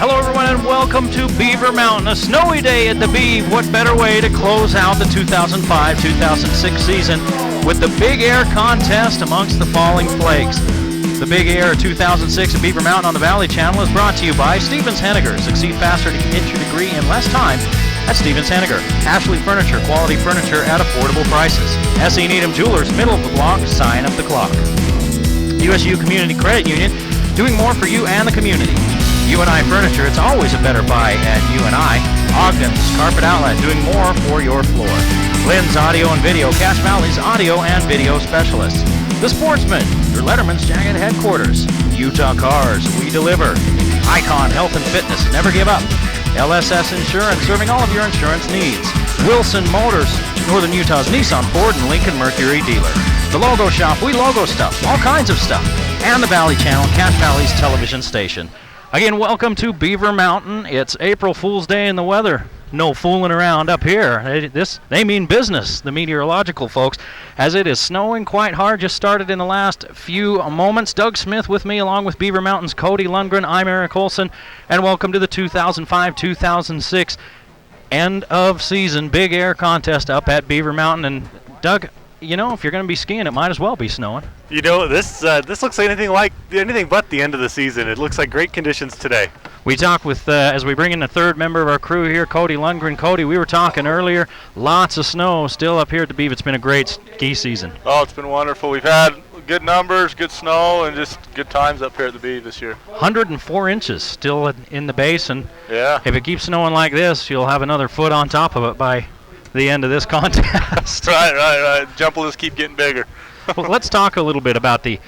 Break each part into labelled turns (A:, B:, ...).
A: Hello everyone and welcome to Beaver Mountain, a snowy day at the Beav. What better way to close out the 2005-2006 season with the Big Air contest amongst the falling flakes. The Big Air 2006 at Beaver Mountain on the Valley Channel is brought to you by Stevens Henniger. Succeed faster to get your degree in less time at Stevens Henniger. Ashley Furniture, quality furniture at affordable prices. S.E. Needham Jewelers, middle of the block, sign up the clock. USU Community Credit Union, doing more for you and the community. UNI Furniture, it's always a better buy at UNI. Ogden's Carpet Outlet, doing more for your floor. Lynn's Audio and Video, Cache Valley's audio and video specialists. The Sportsman, your Letterman's Jacket headquarters. Utah Cars, we deliver. Icon Health and Fitness, never give up. LSS Insurance, serving all of your insurance needs. Wilson Motors, Northern Utah's Nissan, Ford, and Lincoln Mercury dealer. The Logo Shop, we logo stuff, all kinds of stuff. And the Valley Channel, Cache Valley's television station. Again, welcome to Beaver Mountain. It's April Fool's Day in the weather. No fooling around up here. They mean business, the meteorological folks, as it is snowing quite hard. Just started in the last few moments. Doug Smith with me, along with Beaver Mountain's Cody Lundgren. I'm Eric Olson, and welcome to the 2005-2006 end of season Big Air contest up at Beaver Mountain. And Doug, you know, if you're going to be skiing, it might as well be snowing.
B: You know, this looks like anything but the end of the season. It looks like great conditions today.
A: We talk with, as we bring in the third member of our crew here, Cody Lundgren. Cody, we were talking earlier, lots of snow still up here at the Beav. It's been a great ski season.
C: Oh, it's been wonderful. We've had good numbers, good snow, and just good times up here at the Beav this year.
A: 104 inches still in the basin.
C: Yeah.
A: If it keeps snowing like this, you'll have another foot on top of it by the end of this contest.
C: Right. Jump will just keep getting bigger.
A: Well, let's talk a little bit about the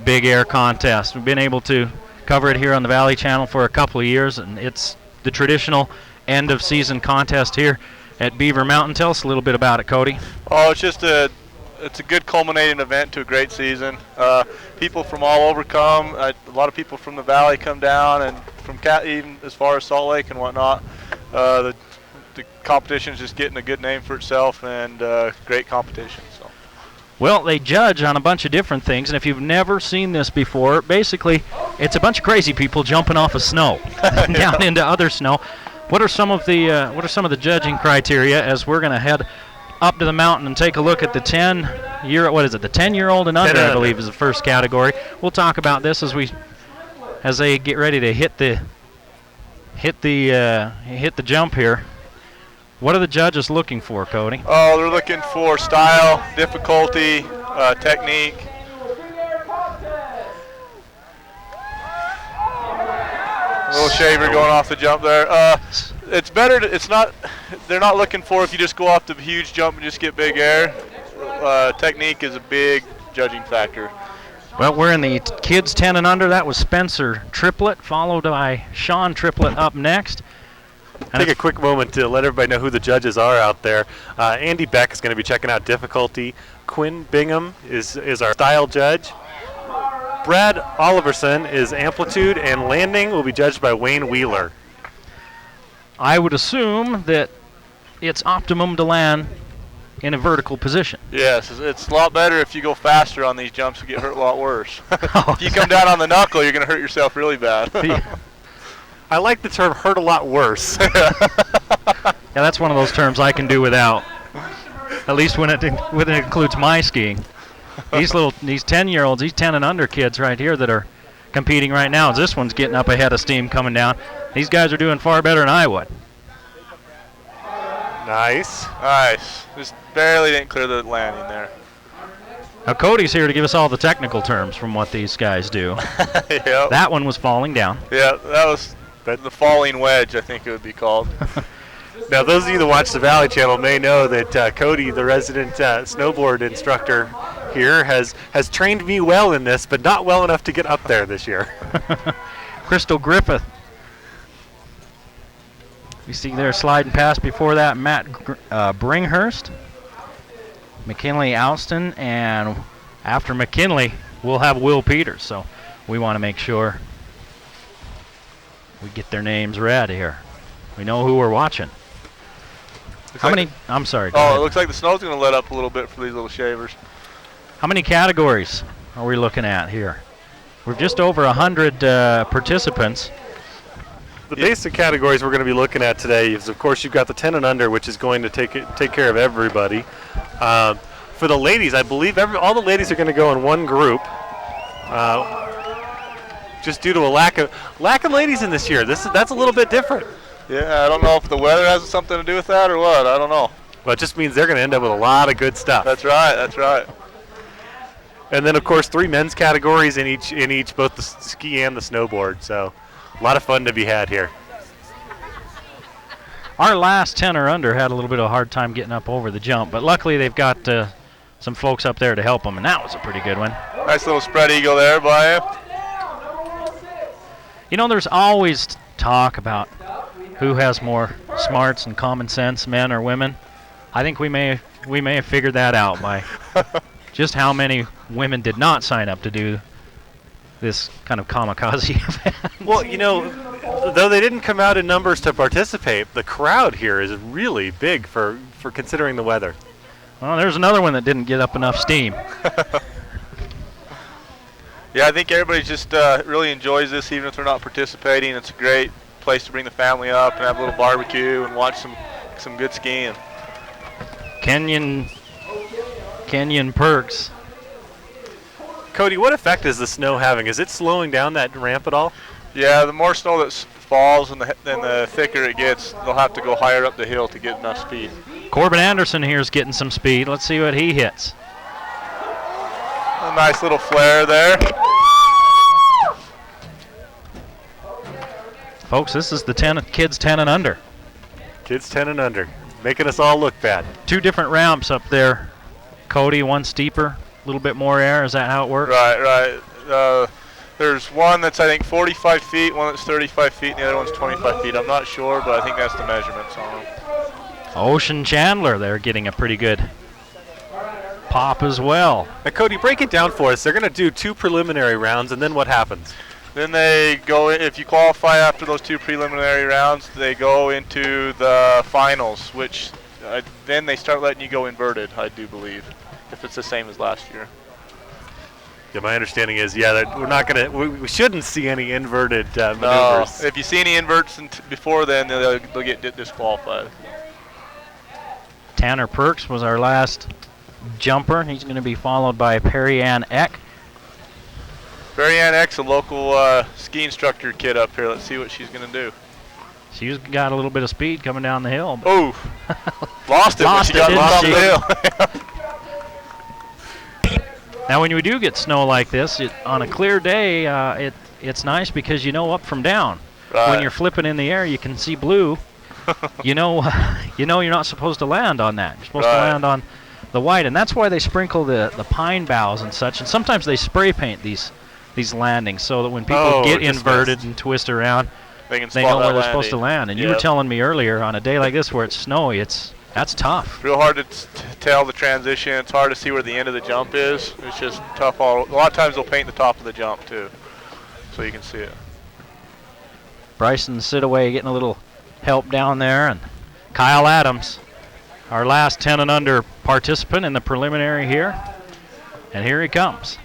A: Big Air contest. We've been able to cover it here on the Valley Channel for a couple of years, and it's the traditional end of season contest here at Beaver Mountain. Tell us a little bit about it, Cody.
C: Oh, it's a good culminating event to a great season. People from all over come. A lot of people from the Valley come down, and from even as far as Salt Lake and whatnot. The competition is just getting a good name for itself, and great competition. So.
A: Well, they judge on a bunch of different things, and if you've never seen this before, basically it's a bunch of crazy people jumping off of snow down into other snow. What are some of the judging criteria as we're going to head up to the mountain and take a look at the 10-year-old and under, I believe, is the first category. We'll talk about this as they get ready to hit the jump here. What are the judges looking for, Cody?
C: Oh, they're looking for style, difficulty, technique. A little shaver going off the jump there. It's better. They're not looking for if you just go off the huge jump and just get big air. Technique is a big judging factor.
A: Well, we're in the kids 10 and under. That was Spencer Triplett, followed by Sean Triplett up next.
B: Take a quick moment to let everybody know who the judges are out there. Andy Beck is going to be checking out difficulty. Quinn Bingham is our style judge. Brad Oliverson is amplitude, and landing will be judged by Wayne Wheeler.
A: I would assume that it's optimum to land in a vertical position.
C: Yes, it's a lot better if you go faster on these jumps. You get hurt a lot worse. If you come down on the knuckle, you're going to hurt yourself really bad.
B: I like the term "hurt a lot worse."
A: Yeah, that's one of those terms I can do without. At least when it includes my skiing. These 10-year-olds, these 10 and under kids right here that are competing right now. This one's getting up ahead of steam coming down. These guys are doing far better than I would.
C: Nice. Just barely didn't clear the landing there.
A: Now Cody's here to give us all the technical terms from what these guys do.
C: Yep.
A: That one was falling down.
C: Yeah, that was the falling wedge, I think it would be called.
B: Now, those of you that watch the Valley Channel may know that Cody, the resident snowboard instructor here, has trained me well in this, but not well enough to get up there this year.
A: Crystal Griffith. You see there sliding past before that, Matt Bringhurst, McKinley Alston, and after McKinley, we'll have Will Peters. So we want to make sure we get their names read here. We know who we're watching. I'm sorry.
C: Oh, it looks like the snow's going to let up a little bit for these little shavers.
A: How many categories are we looking at here? We're just over 100 participants.
B: The basic categories we're going to be looking at today is, of course, you've got the 10 and under, which is going to take care of everybody. For the ladies, I believe all the ladies are going to go in one group, just due to a lack of ladies in this year. That's a little bit different.
C: Yeah, I don't know if the weather has something to do with that or what. I don't know.
B: But it just means they're going to end up with a lot of good stuff.
C: That's right. That's right.
B: And then, of course, 3 men's categories in each, both the ski and the snowboard. So, a lot of fun to be had here.
A: Our last 10 or under had a little bit of a hard time getting up over the jump, but luckily they've got some folks up there to help them, and that was a pretty good one.
C: Nice little spread eagle there by him.
A: You know, there's always talk about who has more smarts and common sense, men or women. I think we may have figured that out by just how many women did not sign up to do this kind of kamikaze event.
B: Well, you know, though they didn't come out in numbers to participate, the crowd here is really big for considering the weather.
A: Well, there's another one that didn't get up enough steam.
C: Yeah, I think everybody just really enjoys this, even if they're not participating. It's a great place to bring the family up and have a little barbecue and watch some good skiing.
A: Kenyon Perks.
B: Cody, what effect is the snow having? Is it slowing down that ramp at all?
C: Yeah, the more snow that falls and the thicker it gets, they'll have to go higher up the hill to get enough speed.
A: Corbin Anderson here is getting some speed. Let's see what he hits.
C: A nice little flare there.
A: Folks, this is the kids 10 and under.
B: Kids 10 and under, making us all look bad.
A: 2 different ramps up there. Cody, one steeper, a little bit more air. Is that how it works?
C: Right. There's one that's, I think, 45 feet, one that's 35 feet, and the other one's 25 feet. I'm not sure, but I think that's the measurements on them.
A: Ocean Chandler, they're getting a pretty good pop as well.
B: Now, Cody, break it down for us. They're going to do 2 preliminary rounds, and then what happens?
C: Then they go, if you qualify after those 2 preliminary rounds, they go into the finals, which then they start letting you go inverted, I do believe, if it's the same as last year.
B: Yeah, my understanding is, that we're not going to, we shouldn't see any inverted maneuvers.
C: No, if you see any inverts before then, they'll get disqualified.
A: Tanner Perks was our last jumper. He's going to be followed by Perry Ann Eck.
C: Perry Ann Eck's a local ski instructor kid up here. Let's see what she's going to do.
A: She's got a little bit of speed coming down the hill.
C: Oh, lost it when she got off the hill.
A: Now, when we do get snow like this, on a clear day, it's nice because you know up from down.
C: Right.
A: When you're flipping in the air, you can see blue. you know you're not supposed to land on that. You're supposed to land on the white, and that's why they sprinkle the pine boughs and such. And sometimes they spray paint these landings so that when people get inverted and twist around, they know where they're supposed to land. And you were telling me earlier, on a day like this where it's snowy, that's tough.
C: Real hard to tell the transition. It's hard to see where the end of the jump is. It's just tough. A lot of times they'll paint the top of the jump too, so you can see it.
A: Bryson Sidaway getting a little help down there, and Kyle Adams, our last 10 and under participant in the preliminary here, and here he comes.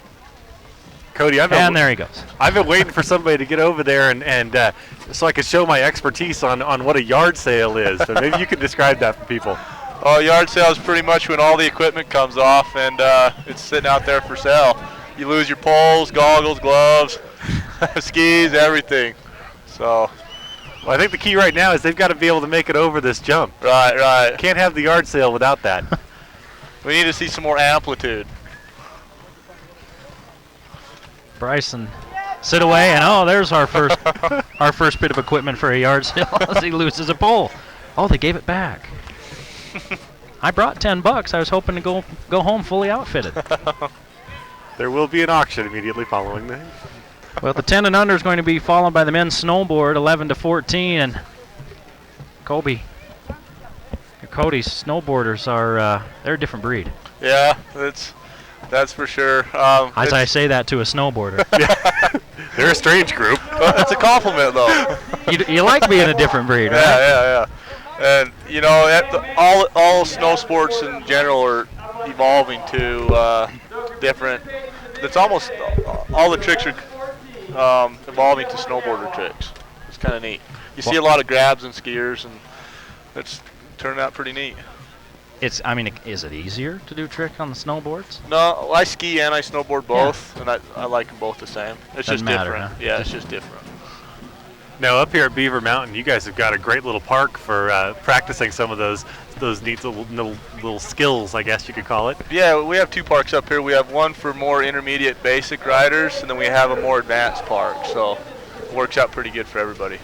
B: Cody,
A: there he goes.
B: I've been waiting for somebody to get over there and so I could show my expertise on what a yard sale is. So maybe you could describe that for people.
C: Oh, yard sale is pretty much when all the equipment comes off and it's sitting out there for sale. You lose your poles, goggles, gloves, skis, everything. So.
B: Well, I think the key right now is they've got to be able to make it over this jump.
C: Right.
B: Can't have the yard sale without that.
C: We need to see some more amplitude.
A: Bryson Sidaway, and there's our first bit of equipment for a yard sale as he loses a pole. Oh, they gave it back. I brought $10. I was hoping to go home fully outfitted.
B: There will be an auction immediately following that.
A: Well, the 10 and under is going to be followed by the men's snowboard, 11-14, and Cody's snowboarders are they're a different breed.
C: Yeah, that's for sure.
A: As I say that to a snowboarder.
B: They're a strange group.
C: It's a compliment, though.
A: You like being a different breed, right?
C: Yeah. And all snow sports in general are evolving to different. It's almost all the tricks are evolving to snowboarder tricks. It's kind of neat. You see a lot of grabs and skiers, and it's turned out pretty neat.
A: I mean, is it easier to do trick on the snowboards?
C: No, I ski and I snowboard both, and I like them both the same. It's
A: Doesn't
C: just
A: matter,
C: different.
A: huh?
C: Yeah, it's just different.
B: Now up here at Beaver Mountain, you guys have got a great little park for practicing some of those neat little skills, I guess you could call it.
C: Yeah, we have 2 parks up here. We have one for more intermediate basic riders, and then we have a more advanced park. So it works out pretty good for everybody.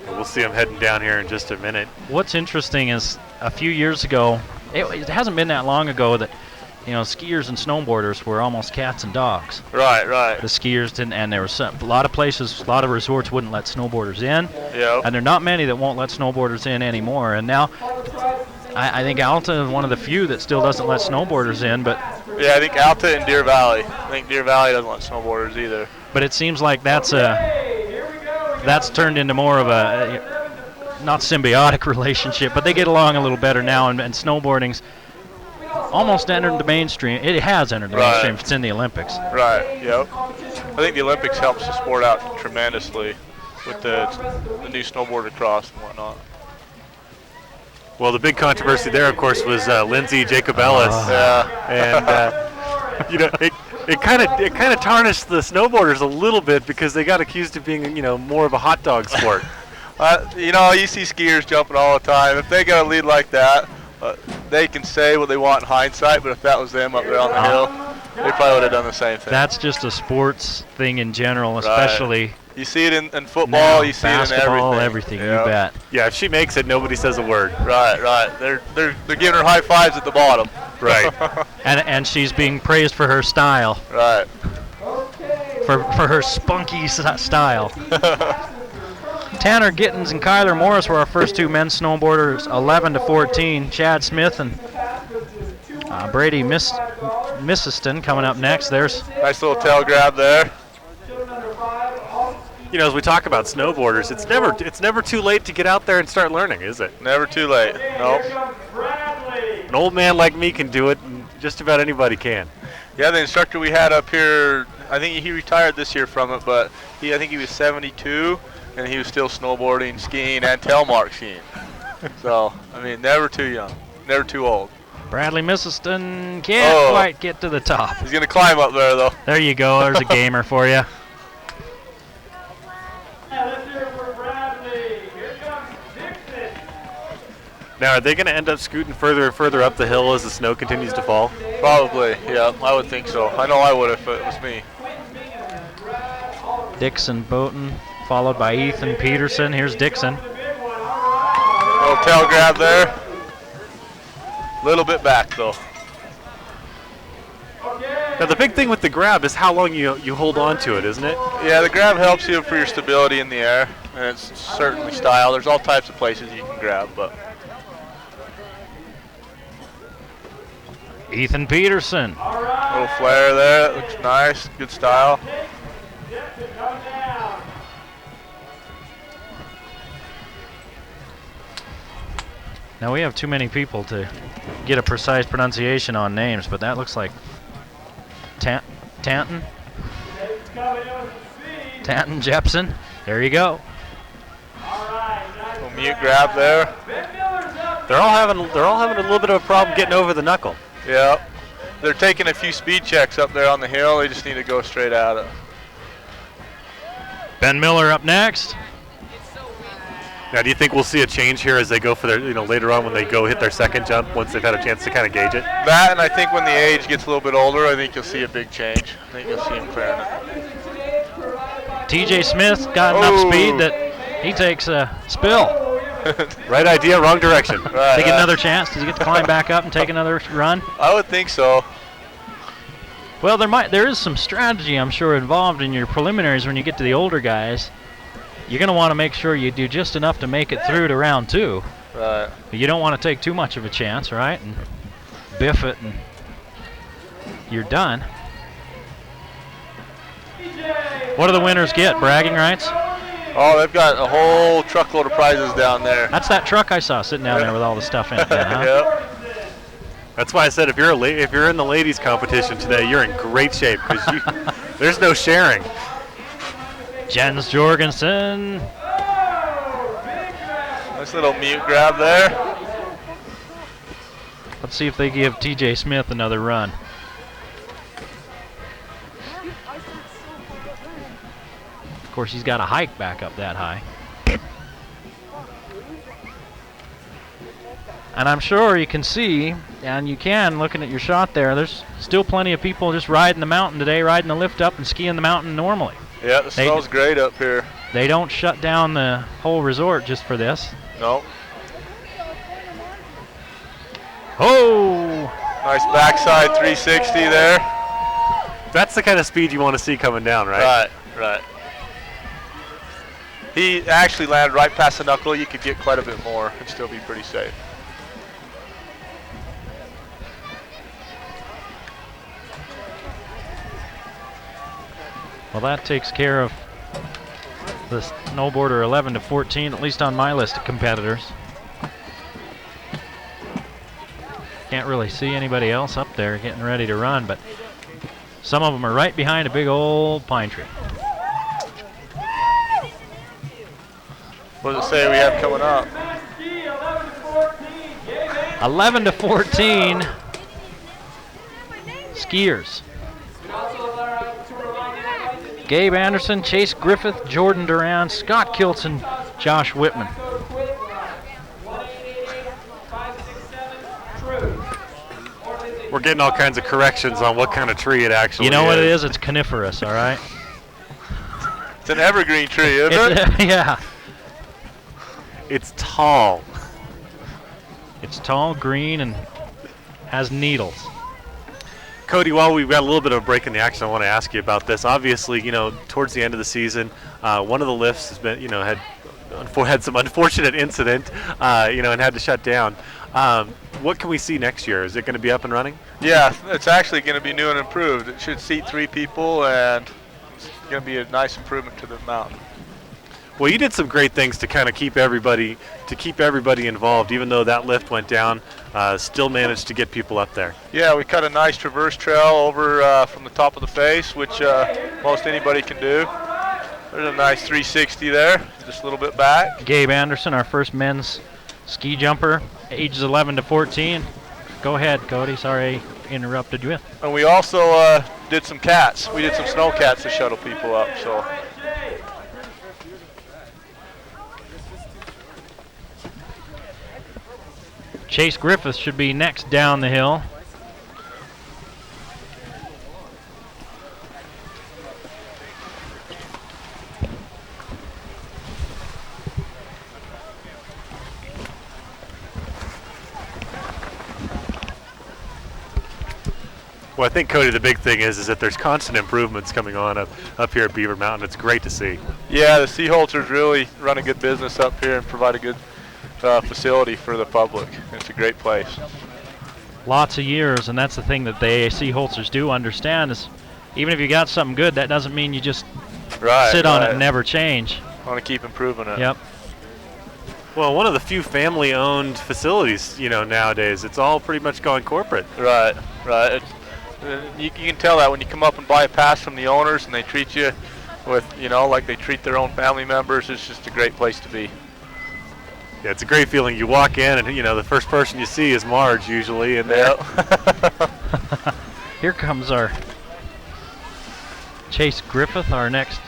B: We'll see them heading down here in just a minute.
A: What's interesting is a few years ago, it hasn't been that long ago that, skiers and snowboarders were almost cats and dogs.
C: Right, right.
A: The skiers didn't, and there was a lot of places, a lot of resorts wouldn't let snowboarders in.
C: Yeah.
A: And there are not many that won't let snowboarders in anymore. And now, I think Alta is one of the few that still doesn't let snowboarders in. But
C: yeah, I think Alta and Deer Valley. I think Deer Valley doesn't let snowboarders either.
A: But it seems like that's turned into more of a not symbiotic relationship, but they get along a little better now, and snowboarding's almost entered the mainstream. It has entered the mainstream. It's in the Olympics.
C: Right. Yep. I think the Olympics helps the sport out tremendously with the new snowboard across and whatnot.
B: Well, the big controversy there, of course, was Lindsay Jacobellis, and it kind of tarnished the snowboarders a little bit because they got accused of being more of a hot dog sport.
C: You see skiers jumping all the time. If they got a lead like that, they can say what they want in hindsight, but if that was them up there on the hill, they probably would have done the same thing.
A: That's just a sports thing in general, especially.
C: Right. You see it in football,
A: now,
C: you see it in
A: everything.
C: Yeah.
A: You bet.
B: Yeah, if she makes it, nobody says a word.
C: Right. They're giving her high fives at the bottom.
B: Right.
A: and she's being praised for her style.
C: Right.
A: For her spunky style. Tanner Gittins and Kyler Morris were our first 2 men's snowboarders, 11-14. Chad Smith and Brady Missiston coming up next. There's
C: nice little tail grab there.
B: As we talk about snowboarders, it's never too late to get out there and start learning, is it?
C: Never too late. Nope.
B: An old man like me can do it, and just about anybody can.
C: Yeah, the instructor we had up here, I think he retired this year from it, but I think he was 72, and he was still snowboarding, skiing, and telemark skiing. So, never too young, never too old.
A: Bradley Missiston can't quite get to the top.
C: He's going to climb up there, though.
A: There you go. There's a gamer for you.
B: Now, are they going to end up scooting further and further up the hill as the snow continues to fall?
C: Probably, yeah. I would think so. I know I would if it was me.
A: Dixon Boughton, followed by Ethan Peterson. Here's Dixon.
C: Little tail grab there. Little bit back, though.
B: Now, the big thing with the grab is how long you hold on to it, isn't it?
C: Yeah, the grab helps you for your stability in the air, and it's certainly style. There's all types of places you can grab, but...
A: Ethan Peterson.
C: Little flare there, that looks nice, good style.
A: Now we have too many people to get a precise pronunciation on names, but that looks like Tanton Jepson. There you go.
C: Little mute grab there.
B: They're all having a little bit of a problem getting over the knuckle.
C: Yeah, they're taking a few speed checks up there on the hill. They just need to go straight at it.
A: Ben Miller up next.
B: Now, do you think we'll see a change here as they go for their, later on when they go hit their second jump once they've had a chance to kind of gauge it?
C: That, and I think when the age gets a little bit older, I think you'll see a big change. I think you'll see him clearing it.
A: TJ Smith got enough speed that he takes a spill.
B: Right idea, wrong direction.
A: Right, they get another chance. Does he get to climb back up and take another run?
C: I would think so.
A: Well, there is some strategy, I'm sure, involved in your preliminaries when you get to the older guys. You're going to want to make sure you do just enough to make it through to round 2.
C: Right.
A: But you don't want to take too much of a chance, right? And biff it, and you're done. What do the winners get? Bragging rights?
C: Oh, they've got a whole truckload of prizes down there.
A: That's that truck I saw sitting down there with all the stuff in it, huh?
C: Yep.
B: That's why I said if you're in the ladies competition today, you're in great shape because there's no sharing.
A: Jens Jorgensen.
C: Nice little mute grab there.
A: Let's see if they give TJ Smith another run. Of course, he's got to hike back up that high. And I'm sure you can see, and you can, looking at your shot there, there's still plenty of people just riding the mountain today, riding the lift up and skiing the mountain normally.
C: Yeah, the snow's great up here.
A: They don't shut down the whole resort just for this.
C: No.
A: Oh!
C: Nice backside 360 there.
B: That's the kind of speed you want to see coming down, right?
C: Right. He actually landed right past the knuckle. You could get quite a bit more and still be pretty safe.
A: Well, that takes care of the snowboarder 11 to 14, at least on my list of competitors. Can't really see anybody else up there getting ready to run, but some of them are right behind a big old pine tree.
C: What does it say we have coming up?
A: 11 to 14 skiers. Gabe Anderson, Chase Griffith, Jordan Duran, Scott Kilson, Josh Whitman.
B: We're getting all kinds of corrections on what kind of tree it actually is.
A: You know what it is? It's coniferous, all right?
C: It's an evergreen tree, isn't it?
A: Yeah.
B: It's tall.
A: It's tall, green, and has needles.
B: Cody, while we've got a little bit of a break in the action, I want to ask you about this. Obviously, towards the end of the season, one of the lifts has been, had some unfortunate incident, and had to shut down. What can we see next year? Is it going to be up and running?
C: Yeah, it's actually going to be new and improved. It should seat 3 people, and it's going to be a nice improvement to the mountain.
B: Well, you did some great things to kind of keep everybody involved, even though that lift went down. Still managed to get people up there.
C: Yeah, we cut a nice traverse trail over from the top of the face, which most anybody can do. There's a nice 360 there, just a little bit back.
A: Gabe Anderson, our first men's ski jumper, ages 11 to 14. Go ahead, Cody. Sorry I interrupted you.
C: And we also did some cats. We did some snow cats to shuttle people up. So.
A: Chase Griffith should be next down the hill.
B: Well, I think, Cody, the big thing is that there's constant improvements coming on up here at Beaver Mountain. It's great to see.
C: Yeah, the Seaholters really run a good business up here and provide a good facility for the public. It's a great place.
A: Lots of years, and that's the thing that the AAC Holsters do understand is even if you got something good, that doesn't mean you just sit on it and never change.
C: Want to keep improving it.
A: Yep.
B: Well, one of the few family-owned facilities, nowadays. It's all pretty much going corporate.
C: Right. You can tell that when you come up and buy a pass from the owners and they treat you with, like they treat their own family members. It's just a great place to be.
B: Yeah, it's a great feeling. You walk in and, the first person you see is Marge usually. And
C: yep.
A: Here comes our Chase Griffith, our next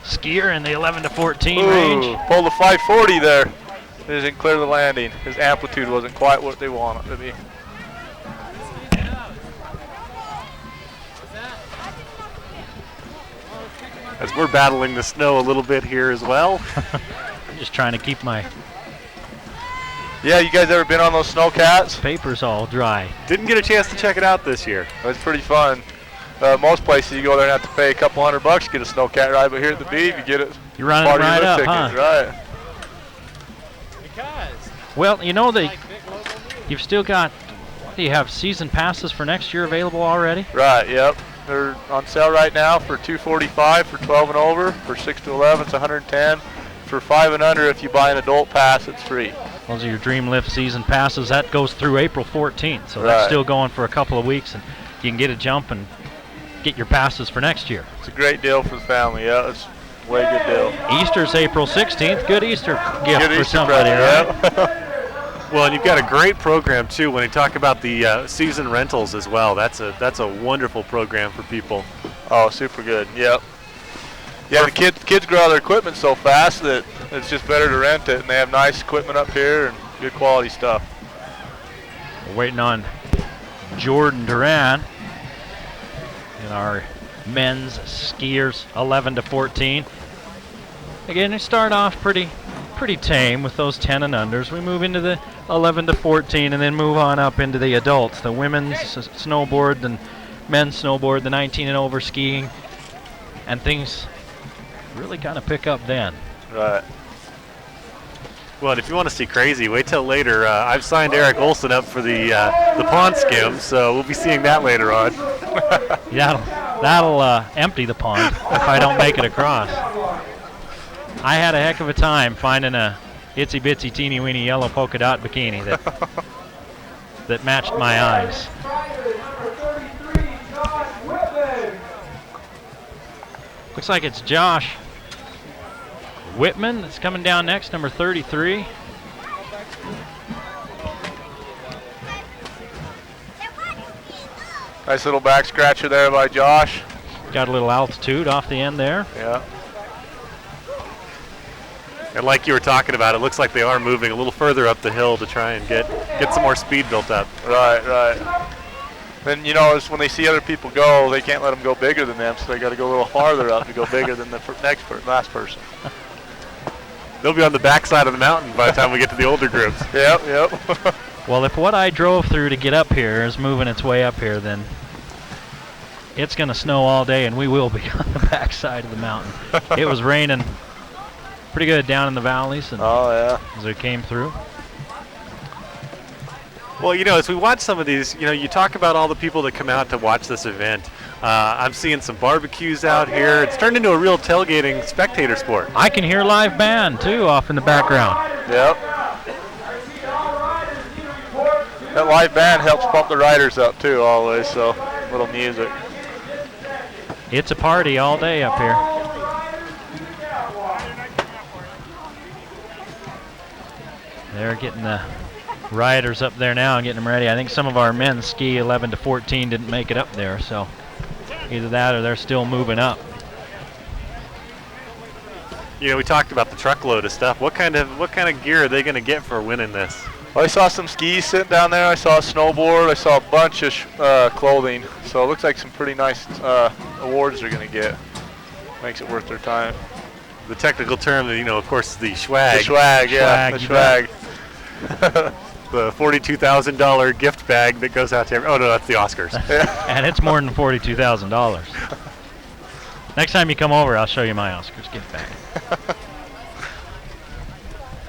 A: skier in the 11 to 14 range.
C: Pulled the 540 there. It didn't clear the landing. His amplitude wasn't quite what they want it to be.
B: As we're battling the snow a little bit here as well.
A: I'm just trying to keep my
C: Yeah, you guys ever been on those snow cats?
A: papers all dry.
B: Didn't get a chance to check it out this year.
C: It's pretty fun. Most places you go there and have to pay a couple $100 to get a snow cat ride, but here at the Beav you get it.
A: You're running
C: part of your
A: right
C: lift
A: up,
C: ticket.
A: huh?
C: Right.
A: Well, you've still got, do you have season passes for next year available already?
C: Right, yep. They're on sale right now for $245 for 12 and over. For 6 to 11, it's $110. For 5 and under, if you buy an adult pass, it's free.
A: Those are your Dream Lift season passes. That goes through April 14th, so that's still going for a couple of weeks, and you can get a jump and get your passes for next year.
C: It's a great deal for the family. Yeah, it's a way good deal.
A: Easter's April 16th. Good Easter gift
C: Good
A: for
C: Easter
A: somebody,
C: present,
A: right?
C: yeah.
B: Well, and you've got a great program too. When you talk about the season rentals as well, that's a wonderful program for people.
C: Oh, super good. Yep. Yeah, the kids grow out their equipment so fast that it's just better to rent it, and they have nice equipment up here and good quality stuff.
A: We're waiting on Jordan Duran in our men's skiers 11 to 14. Again, they start off pretty tame with those 10 and unders. We move into the 11 to 14 and then move on up into the adults. The women's snowboard and men's snowboard, the 19 and over skiing, and things really kind of pick up then.
C: Right.
B: Well, and if you want to see crazy, wait till later. I've signed Eric Olson up for the pond skim, so we'll be seeing that later on.
A: That'll empty the pond if I don't make it across. I had a heck of a time finding a itsy bitsy teeny weeny yellow polka dot bikini that matched my eyes. Looks like it's Josh Whitman that's coming down next, number 33.
C: Nice little back scratcher there by Josh.
A: Got a little altitude off the end there.
C: Yeah.
B: And like you were talking about, it looks like they are moving a little further up the hill to try and get some more speed built up.
C: Right. Then, you know, when they see other people go, they can't let them go bigger than them, so they got to go a little farther up to go bigger than the last person.
B: They'll be on the backside of the mountain by the time we get to the older groups.
C: Yep.
A: Well, if what I drove through to get up here is moving its way up here, then it's going to snow all day, and we will be on the backside of the mountain. It was raining pretty good down in the valleys, and as we came through.
B: Well, you know, as we watch some of these, you know, you talk about all the people that come out to watch this event. I'm seeing some barbecues out here. It's turned into a real tailgating spectator sport.
A: I can hear live band, too, off in the background.
C: Yep. That live band helps pump the riders up, too, always, so little music.
A: It's a party all day up here. They're getting the riders up there now and getting them ready. I think some of our men's ski 11 to 14 didn't make it up there, so either that or they're still moving up.
B: You know, we talked about the truckload of stuff. What kind of gear are they going to get for winning this?
C: Well, I saw some skis sitting down there. I saw a snowboard. I saw a bunch of clothing. So it looks like some pretty nice awards they're going to get. Makes it worth their time.
B: The technical term, you know, of course, the swag.
C: The swag, yeah, the swag.
B: The $42,000 gift bag that goes out to oh no, that's the Oscars.
A: And it's more than $42,000. Next time you come over, I'll show you my Oscars gift bag.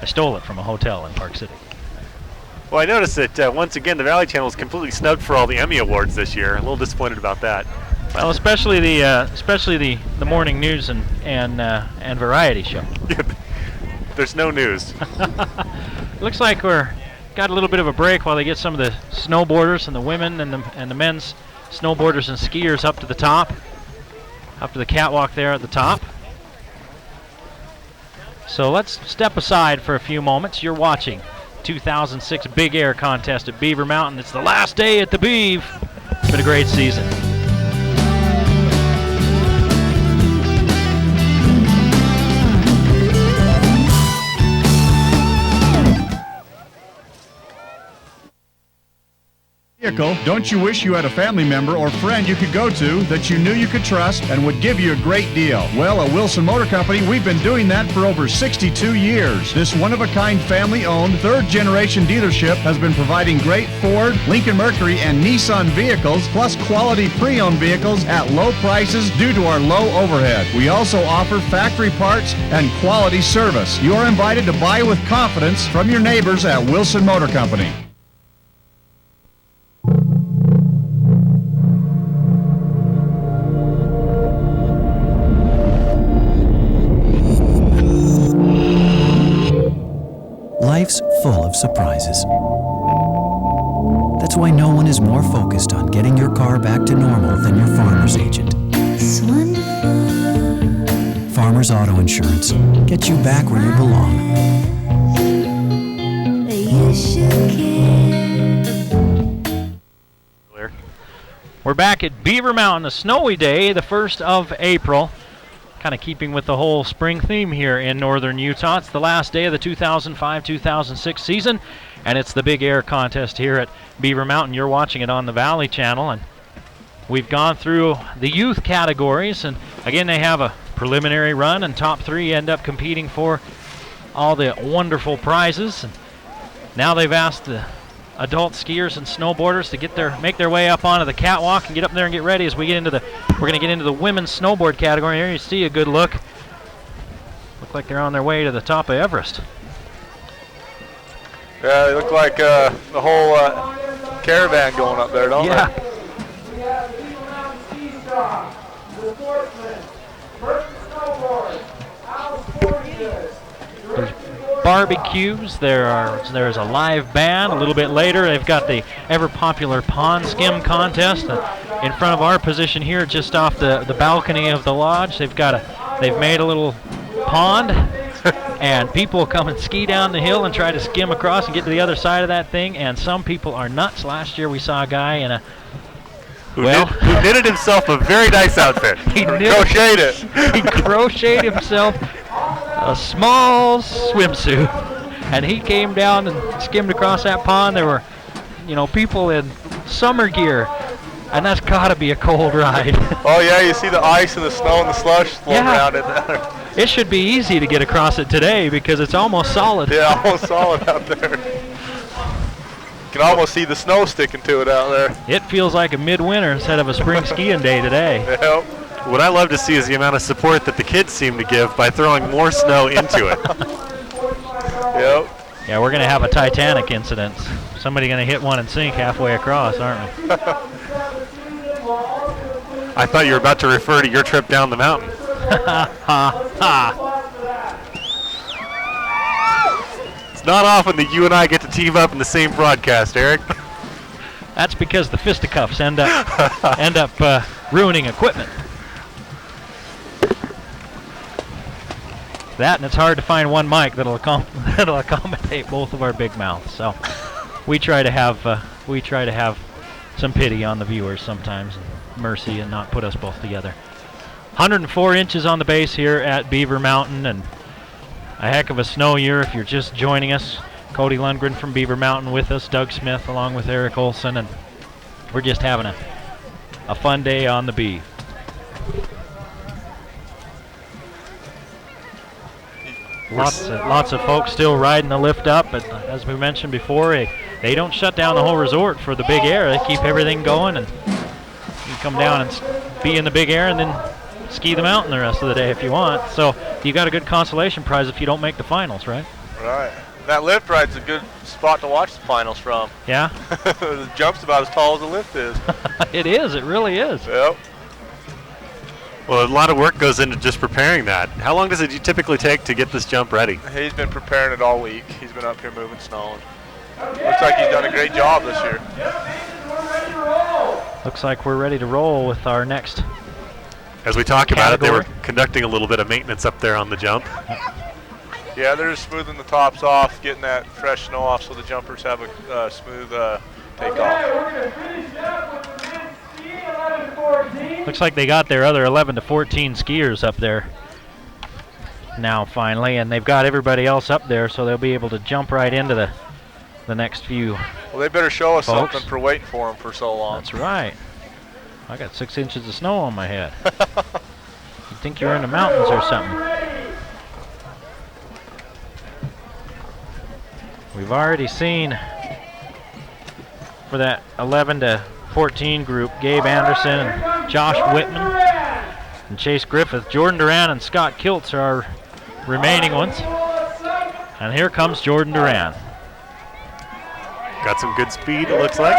A: I stole it from a hotel in Park City.
B: Well, I noticed that once again the Valley Channel is completely snubbed for all the Emmy Awards this year. A little disappointed about that.
A: Well, especially the morning news and variety show.
B: There's no news.
A: Looks like we're got a little bit of a break while they get some of the snowboarders and the women and the men's snowboarders and skiers up to the top, up to the catwalk there at the top. So let's step aside for a few moments. You're watching 2006 Big Air contest at Beaver Mountain. It's the last day at the Beeve. It's been a great season.
D: Don't you wish you had a family member or friend you could go to that you knew you could trust and would give you a great deal? Well, at Wilson Motor Company, we've been doing that for over 62 years. This one-of-a-kind family-owned third-generation dealership has been providing great Ford, Lincoln Mercury, and Nissan vehicles, plus quality pre-owned vehicles at low prices due to our low overhead. We also offer factory parts and quality service. You are invited to buy with confidence from your neighbors at Wilson Motor Company.
E: Life's full of surprises. That's why no one is more focused on getting your car back to normal than your Farmers agent.
F: It's wonderful.
E: Farmers Auto Insurance. Get you back where you belong.
F: You should care.
A: We're back at Beaver Mountain, a snowy day, the 1st of April. Kind of keeping with the whole spring theme here in northern Utah. It's the last day of the 2005-2006 season, and it's the Big Air contest here at Beaver Mountain. You're watching it on the Valley Channel, and we've gone through the youth categories, and again they have a preliminary run, and top 3 end up competing for all the wonderful prizes. And now they've asked the adult skiers and snowboarders to make their way up onto the catwalk and get up there and get ready as we're going to get into the women's snowboard category. Here you see a good look. Look like they're on their way to the top of Everest.
C: Yeah, they look like the whole caravan going up there, don't they?
A: There's barbecues. There's a live band. A little bit later, they've got the ever-popular pond skim contest. In front of our position here, just off the balcony of the lodge, they've made a little pond, and people come and ski down the hill and try to skim across and get to the other side of that thing. And some people are nuts. Last year, we saw a guy in
B: who knitted himself a very nice outfit.
A: He
C: crocheted it.
A: He crocheted himself a small swimsuit, and he came down and skimmed across that pond. There were, people in summer gear, and that's got to be a cold ride.
C: Oh yeah, you see the ice and the snow and the slush floating around in there.
A: It should be easy to get across it today because it's almost solid.
C: Yeah, almost solid out there. You can almost see the snow sticking to it out there.
A: It feels like a midwinter instead of a spring skiing day today.
C: Yep.
B: What I love to see is the amount of support that the kids seem to give by throwing more snow into it.
C: Yep.
A: Yeah, we're going to have a Titanic incident. Somebody going to hit one and sink halfway across, aren't we?
B: I thought you were about to refer to your trip down the mountain. It's not often that you and I get to team up in the same broadcast, Eric.
A: That's because the fisticuffs end up ruining equipment. That, and it's hard to find one mic that'll accommodate both of our big mouths. So we try to have some pity on the viewers sometimes, and mercy, and not put us both together. 104 inches on the base here at Beaver Mountain, and a heck of a snow year if you're just joining us. Cody Lundgren from Beaver Mountain with us, Doug Smith along with Eric Olson, and we're just having a fun day on the Beeve. Lots of folks still riding the lift up, but as we mentioned before, they don't shut down the whole resort for the Big Air. They keep everything going, and you come down and be in the Big Air and then ski the mountain the rest of the day if you want. So you got a good consolation prize if you don't make the finals, right?
C: Right. That lift ride's a good spot to watch the finals from.
A: Yeah.
C: The jump's about as tall as the lift is.
A: It is. It really is.
C: Yep.
B: Well, a lot of work goes into just preparing that. How long does it typically take to get this jump ready?
C: He's been preparing it all week. He's been up here moving snow. Looks like he's done a great job this year.
A: Looks like we're ready to roll with our next.
B: As we talk about it, they
A: category.
B: were conducting a little bit of maintenance up there on the jump.
C: Yeah, they're just smoothing the tops off, getting that fresh snow off so the jumpers have a smooth takeoff.
A: Looks like they got their other 11 to 14 skiers up there now finally, and they've got everybody else up there, so they'll be able to jump right into the next few.
C: Well, they better show us
A: folks.
C: something for waiting for them for so long.
A: That's right. I got 6 inches of snow on my head. You think you're in the mountains or something? We've already seen for that 11 to 14 group, Gabe Anderson and Josh Whitman and Chase Griffith. Jordan Duran and Scott Kiltz are our remaining ones. And here comes Jordan Duran.
B: Got some good speed, it looks like.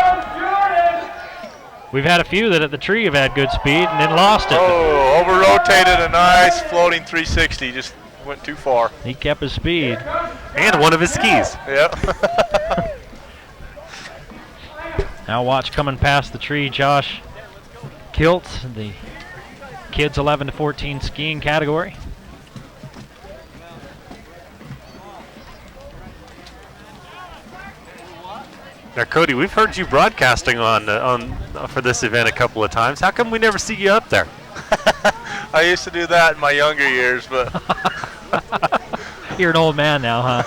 A: We've had a few that at the tree have had good speed and then lost it.
C: Oh, over-rotated a nice floating 360. Just went too far.
A: He kept his speed.
B: And one of his skis.
C: Yep.
A: Now watch coming past the tree, Josh Kilt, the kids 11 to 14 skiing category.
B: Now, Cody, we've heard you broadcasting on for this event a couple of times. How come we never see you up there?
C: I used to do that in my younger years, but
A: You're an old man now, huh?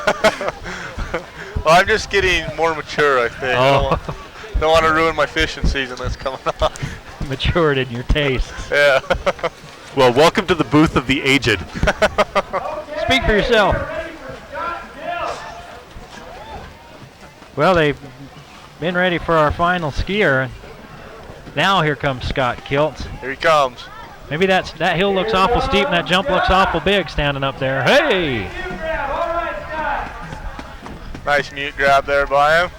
C: well, I'm just getting more mature, I think.
A: Oh.
C: I don't want to ruin my fishing season that's coming up.
A: Matured in your tastes.
C: Yeah.
B: Well, welcome to the booth of the aged.
A: Speak for yourself. Well, they've been ready for our final skier. Now here comes Scott Kilt.
C: Here he comes.
A: Maybe that hill looks awful steep and that jump looks awful big standing up there. Hey!
C: Nice mute grab there by him.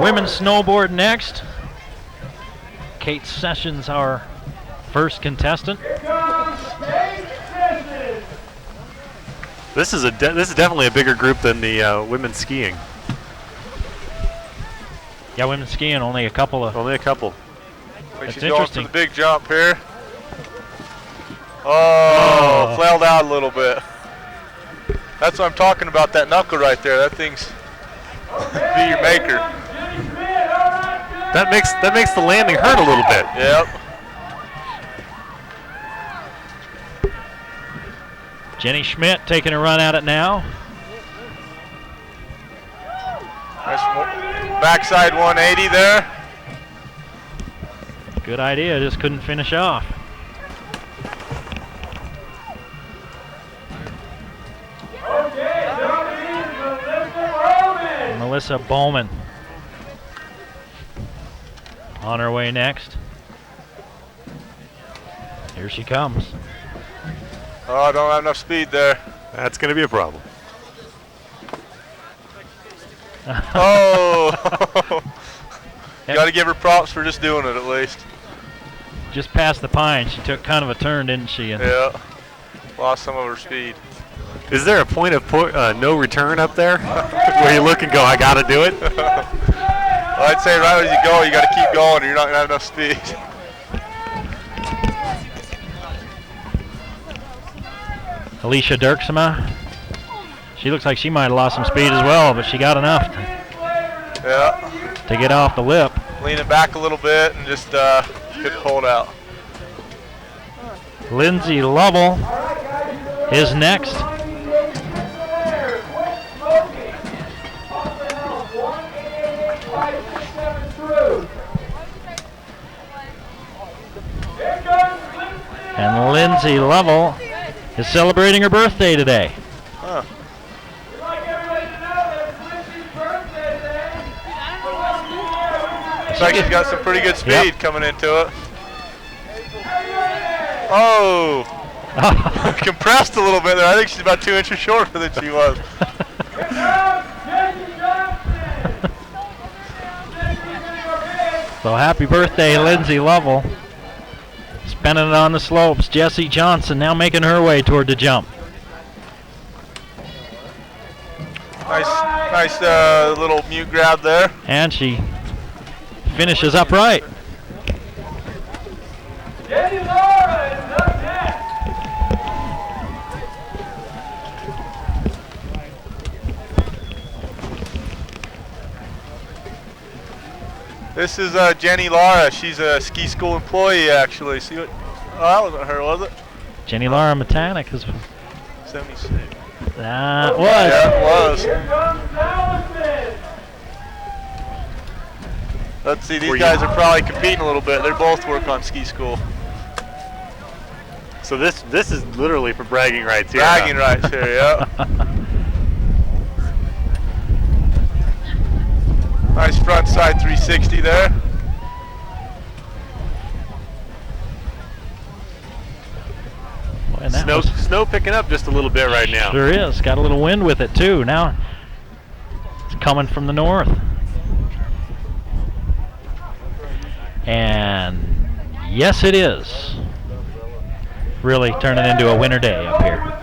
A: Women's snowboard next. Kate Sessions, our first contestant.
B: This is definitely a bigger group than the women's skiing.
A: Yeah, women's skiing only a couple of.
B: Only a couple.
C: She's
A: That's
C: going for
A: interesting.
C: the big jump here. Oh, flailed out a little bit. That's what I'm talking about, that knuckle right there. That thing's be your maker.
B: That makes the landing hurt a little bit.
C: Yep.
A: Jenny Schmidt taking a run at it now.
C: Nice backside 180 there.
A: Good idea, just couldn't finish off. Melissa Bowman on her way next. Here she comes.
C: Oh, I don't have enough speed there.
B: That's going to be a problem.
C: Oh! You got to give her props for just doing it at least.
A: Just past the pine, she took kind of a turn, didn't she? And
C: Yeah. Lost some of her speed.
B: Is there a point of no return up there where you look and go, I got to do it?
C: Well, I'd say right as you go, you got to keep going or you're not going to have enough speed.
A: Alicia Dirksema, she looks like she might have lost some speed as well, but she got enough
C: Yeah.
A: to get off the lip.
C: Leaning back a little bit and just couldn't pull it out.
A: Lindsay Lovell is next. And Lindsay Lovell is celebrating her birthday today.
C: Huh. Looks like she's got some pretty good speed coming into it. Oh! Compressed a little bit there. I think she's about 2 inches shorter than she was.
A: So happy birthday, Lindsay Lovell. Spending it on the slopes. Jessie Johnson now making her way toward the jump.
C: Nice little mute grab there.
A: And she finishes upright.
C: This is Jenny Lara. She's a ski school employee, actually. See what? Oh, that wasn't her, was it?
A: Jenny Lara Metanik is
C: 76.
A: that was.
C: Yeah, it was. Let's see. These guys are probably competing a little bit. They both work on ski school.
B: So this is literally for bragging rights here.
C: Bragging rights here, yeah. Nice front side 360 there.
A: Boy, and that was-
B: Snow picking up just a little bit right now.
A: Sure is. Got a little wind with it too. Now it's coming from the north. And yes, it is. really turning into a winter day up here.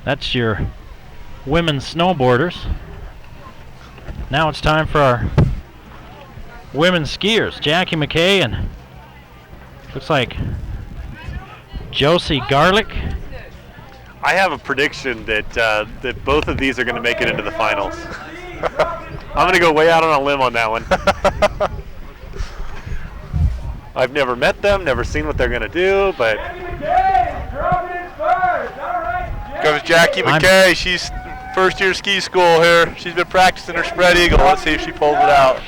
A: That's your women's snowboarders. Now it's time for our women's skiers. Jackie McKay and looks like Josie Garlick.
B: I have a prediction that that both of these are going to make it into the finals. I'm going to go way out on a limb on that one. I've never met them, never seen what they're going to do, but
C: Comes Jackie McKay. She's first year ski school here. She's been practicing her spread eagle. Let's see if she pulls it out.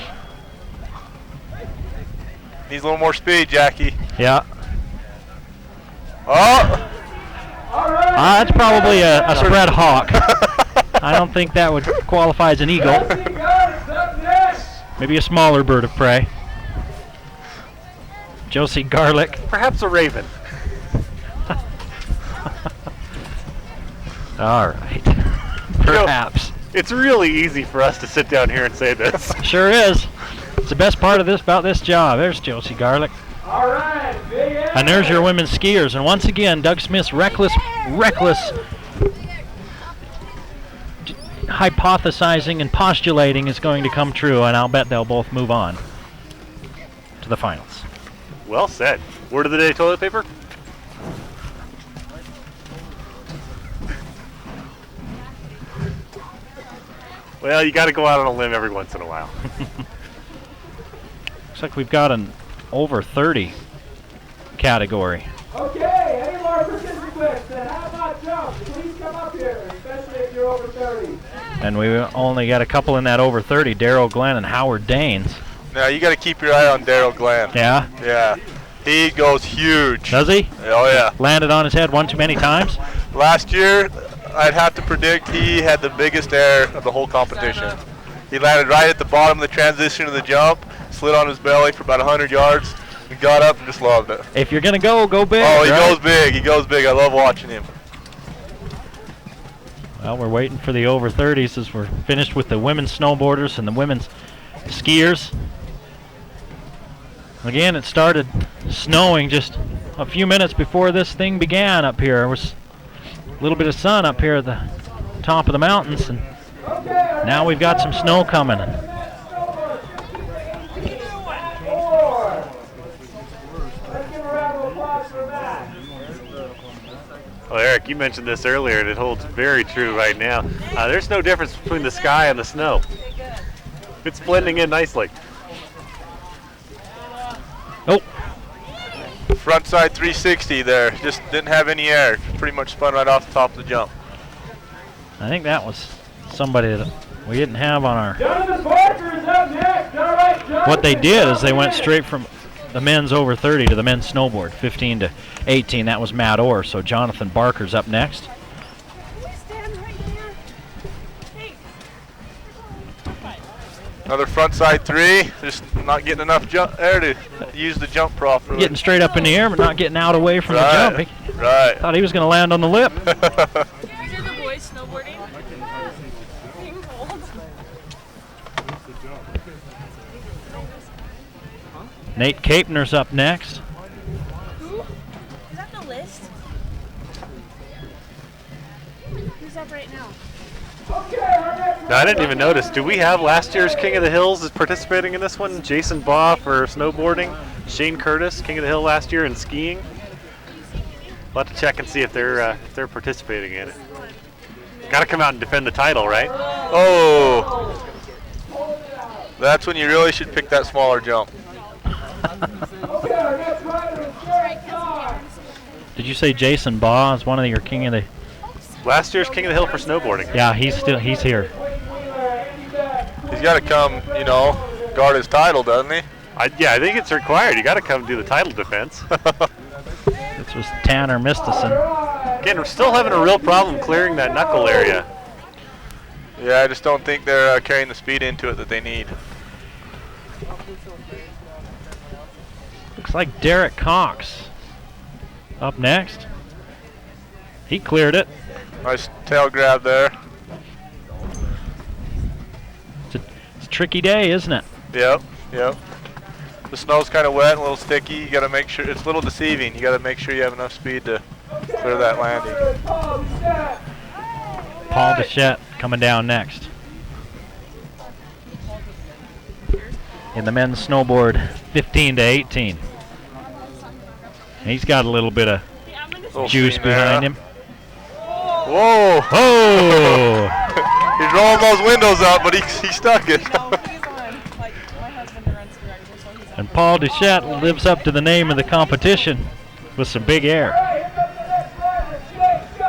C: Needs a little more speed, Jackie.
A: Yeah.
C: Oh!
A: That's probably a spread hawk. I don't think that would qualify as an eagle. Maybe a smaller bird of prey. Josie Garlick.
B: perhaps a raven.
A: All right. Perhaps.
B: It's really easy for us to sit down here and say this.
A: Sure is. It's the best part of this about this job. There's Josie Garlick.
G: All right, Big Air.
A: And there's your women's skiers. And once again, Doug Smith's reckless hypothesizing and postulating is going to come true, and I'll bet they'll both move on to the finals.
B: Well said. Word of the day, toilet paper? Well, you got to go out on a limb every once in a while.
A: Looks like we've got an over 30 category.
G: Okay, any more participants that have not jumped, please come up here, especially if you're over 30.
A: And we only got a couple in that over 30, Darryl Glenn and Howard Danes.
C: Now you got to keep your eye on Darryl Glenn.
A: Yeah?
C: Yeah. He goes huge.
A: Does he?
C: Oh, yeah.
A: Landed on his head one too many times?
C: Last year, I'd have to predict he had the biggest air of the whole competition. He landed right at the bottom of the transition of the jump, slid on his belly for about 100 yards, and got up and just loved it.
A: If you're going to go big.
C: Oh, he
A: right?
C: goes big. He goes big. I love watching him.
A: Well, we're waiting for the over 30s as we're finished with the women's snowboarders and the women's skiers. Again, it started snowing just a few minutes before this thing began up here. There was a little bit of sun up here at the top of the mountains, and now we've got some snow coming.
B: Well, Eric, you mentioned this earlier, and it holds very true right now. There's no difference between the sky and the snow. It's blending in nicely.
A: Oh,
C: Front side 360 there. Just didn't have any air. Pretty much spun right off the top of the jump.
A: I think that was somebody that we didn't have on our...
G: Jonathan Parker is up next. All right, Jonathan.
A: What they did is they went straight from the men's over 30 to the men's snowboard, 15 to 18. That was Matt Orr, so Jonathan Barker's up next.
C: Another front side 3. Just not getting enough air to use the jump properly.
A: Getting straight up in the air, but not getting out away from the jump.
C: Right.
A: Thought he was going to land on the lip.
H: Are the boys snowboarding? Being cold.
A: Nate Kapner's up next.
H: Who? Is that the list? Who's up right now?
B: Now, I didn't even notice. Do we have last year's King of the Hills is participating in this one? Jason Baugh for snowboarding. Shane Curtis, King of the Hill last year in skiing. We'll have to check and see if they're participating in it. Got to come out and defend the title, right?
C: Oh. That's when you really should pick that smaller jump.
A: Did you say Jason Baugh is one of your King of the...
B: Last year's King of the Hill for snowboarding.
A: Yeah, he's here.
C: He's got to come, guard his title, doesn't he?
B: I think it's required. You got to come do the title defense.
A: This was Tanner Mistison.
B: Again, we're still having a real problem clearing that knuckle area.
C: Yeah, I just don't think they're carrying the speed into it that they need.
A: Looks like Derek Cox up next. He cleared it.
C: Nice tail grab there.
A: It's a tricky day, isn't it?
C: Yep, yep. The snow's kind of wet and a little sticky. You got to make sure, it's a little deceiving. You got to make sure you have enough speed to clear that landing.
A: Paul Bichette coming down next. In the men's snowboard, 15 to 18. And he's got a little bit of juice behind him.
C: Whoa!
A: Oh!
C: He's rolling those windows up, but he stuck it.
A: And Paul Duchette lives up to the name of the competition with some big air.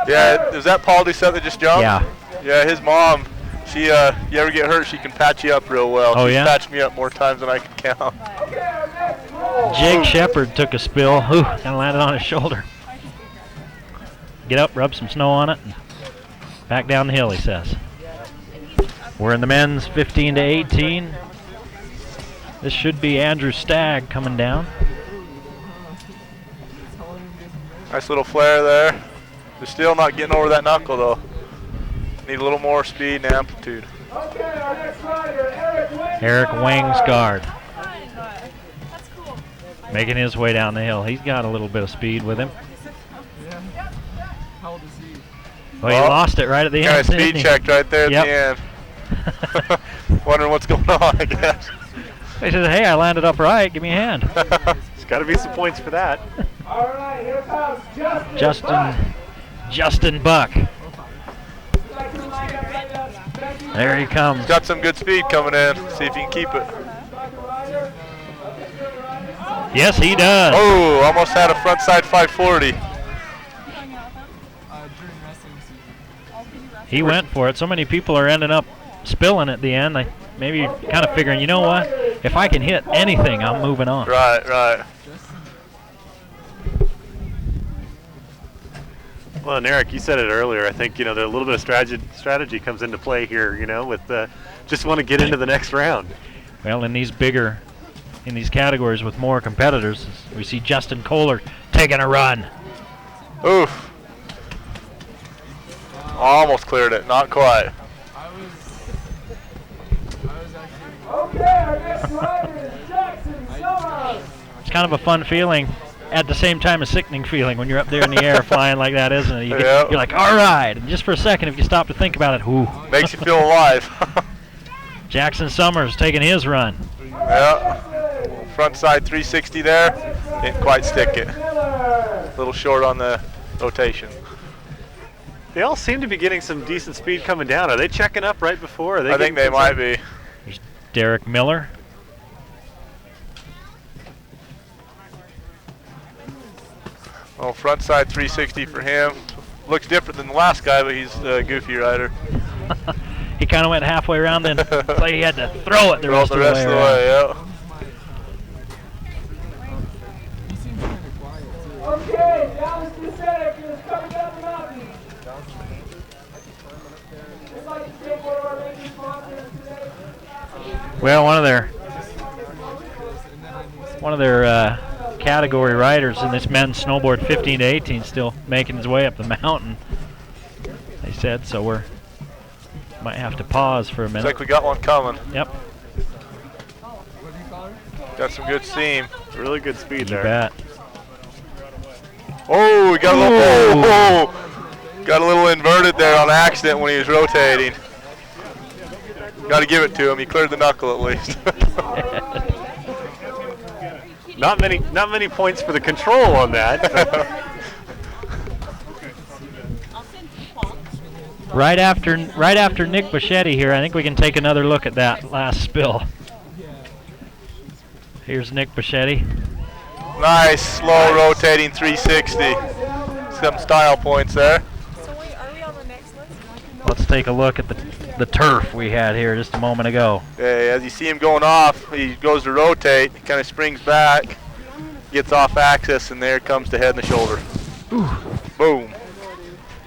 C: Yeah, is that Paul Duchette that just jumped?
A: Yeah.
C: Yeah, his mom, she, you ever get hurt, she can patch you up real well.
A: Oh,
C: She's
A: yeah?
C: patched me up more times than I can count.
A: Jake Shepard took a spill. Ooh, and landed on his shoulder. Get up, rub some snow on it, and back down the hill, he says. We're in the men's 15 to 18. This should be Andrew Stagg coming down.
C: Nice little flare there. They're still not getting over that knuckle though. Need a little more speed and amplitude.
A: Eric Wangsgard making his way down the hill. He's got a little bit of speed with him. Well, he lost it right at the end.
C: Kind of speed checked right there at the end. Wondering what's going on, I guess.
A: He said, hey, I landed upright. Give me a hand.
B: There's got to be some points for that.
G: All right, here comes
A: Justin Buck. There he comes.
C: Got some good speed coming in. See if he can keep it.
A: Yes, he does.
C: Oh, almost had a front side 540.
A: He went for it. So many people are ending up spilling at the end. Like maybe kind of figuring, you know what? If I can hit anything, I'm moving on.
C: Right, right.
B: Well, and Eric, you said it earlier. I think, there's a little bit of strategy comes into play here, with just want to get into the next round.
A: Well, in these categories with more competitors, we see Justin Kohler taking a run.
C: Oof. Almost cleared it, not quite.
A: It's kind of a fun feeling, at the same time a sickening feeling when you're up there in the air flying like that, isn't it? You're like, all right. And just for a second, if you stop to think about it, whoo.
C: Makes you feel alive.
A: Jackson Summers taking his run.
C: Yeah. Front side 360 there. Didn't quite stick it. A little short on the rotation.
B: They all seem to be getting some decent speed coming down. Are they checking up right before?
C: I think they might be.
A: There's Derek Miller.
C: Oh, front side 360 for him. Looks different than the last guy, but he's a goofy rider.
A: He kind of went halfway around, then like he had to throw it the rest of the way.
C: Yeah.
G: Okay, Dallas Pacific is coming down the mountain. We'd like to thank one of our major sponsors today.
A: Well, one of their category riders in this men's snowboard 15 to 18 still making his way up the mountain, they said, so we might have to pause for a minute.
C: Looks like we got one coming.
A: Yep.
C: Got some good steam.
B: Really good speed there.
A: You bet.
C: Oh, we got got a little inverted there on accident when he was rotating. Got to give it to him. He cleared the knuckle at least.
B: Not many points for the control on that.
A: Right after Nick Bichetti here, I think we can take another look at that last spill. Here's Nick Bichetti.
C: Nice, slow rotating 360. Some style points there.
H: So wait, are we on the next list?
A: Let's take a look at the turf we had here just a moment ago.
C: Okay, as you see him going off, he goes to rotate, kind of springs back, gets off axis, and there comes the head and the shoulder.
A: Ooh.
C: Boom.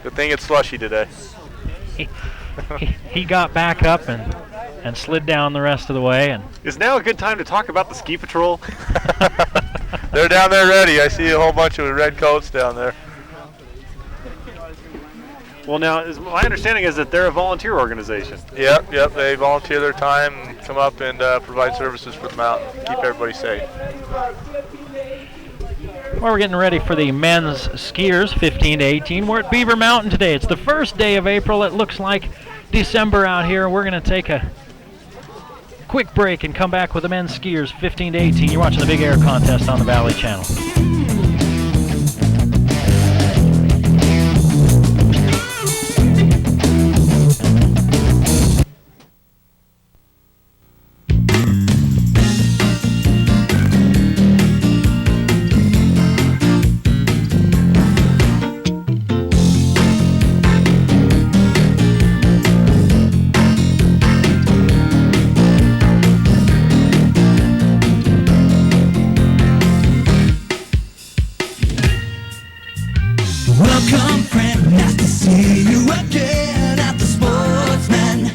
C: Good thing it's slushy today.
A: He got back up and slid down the rest of the way. And
B: is now a good time to talk about the ski patrol?
C: They're down there ready. I see a whole bunch of red coats down there.
B: Well, now, my understanding is that they're a volunteer organization.
C: Yep. They volunteer their time and come up and provide services for the mountain, keep everybody safe.
A: Well, we're getting ready for the men's skiers, 15 to 18. We're at Beaver Mountain today. It's the first day of April. It looks like December out here. We're going to take a quick break and come back with the men's skiers, 15 to 18. You're watching the Big Air contest on the Valley Channel.
I: Welcome, friend, nice to see you again at the Sportsman.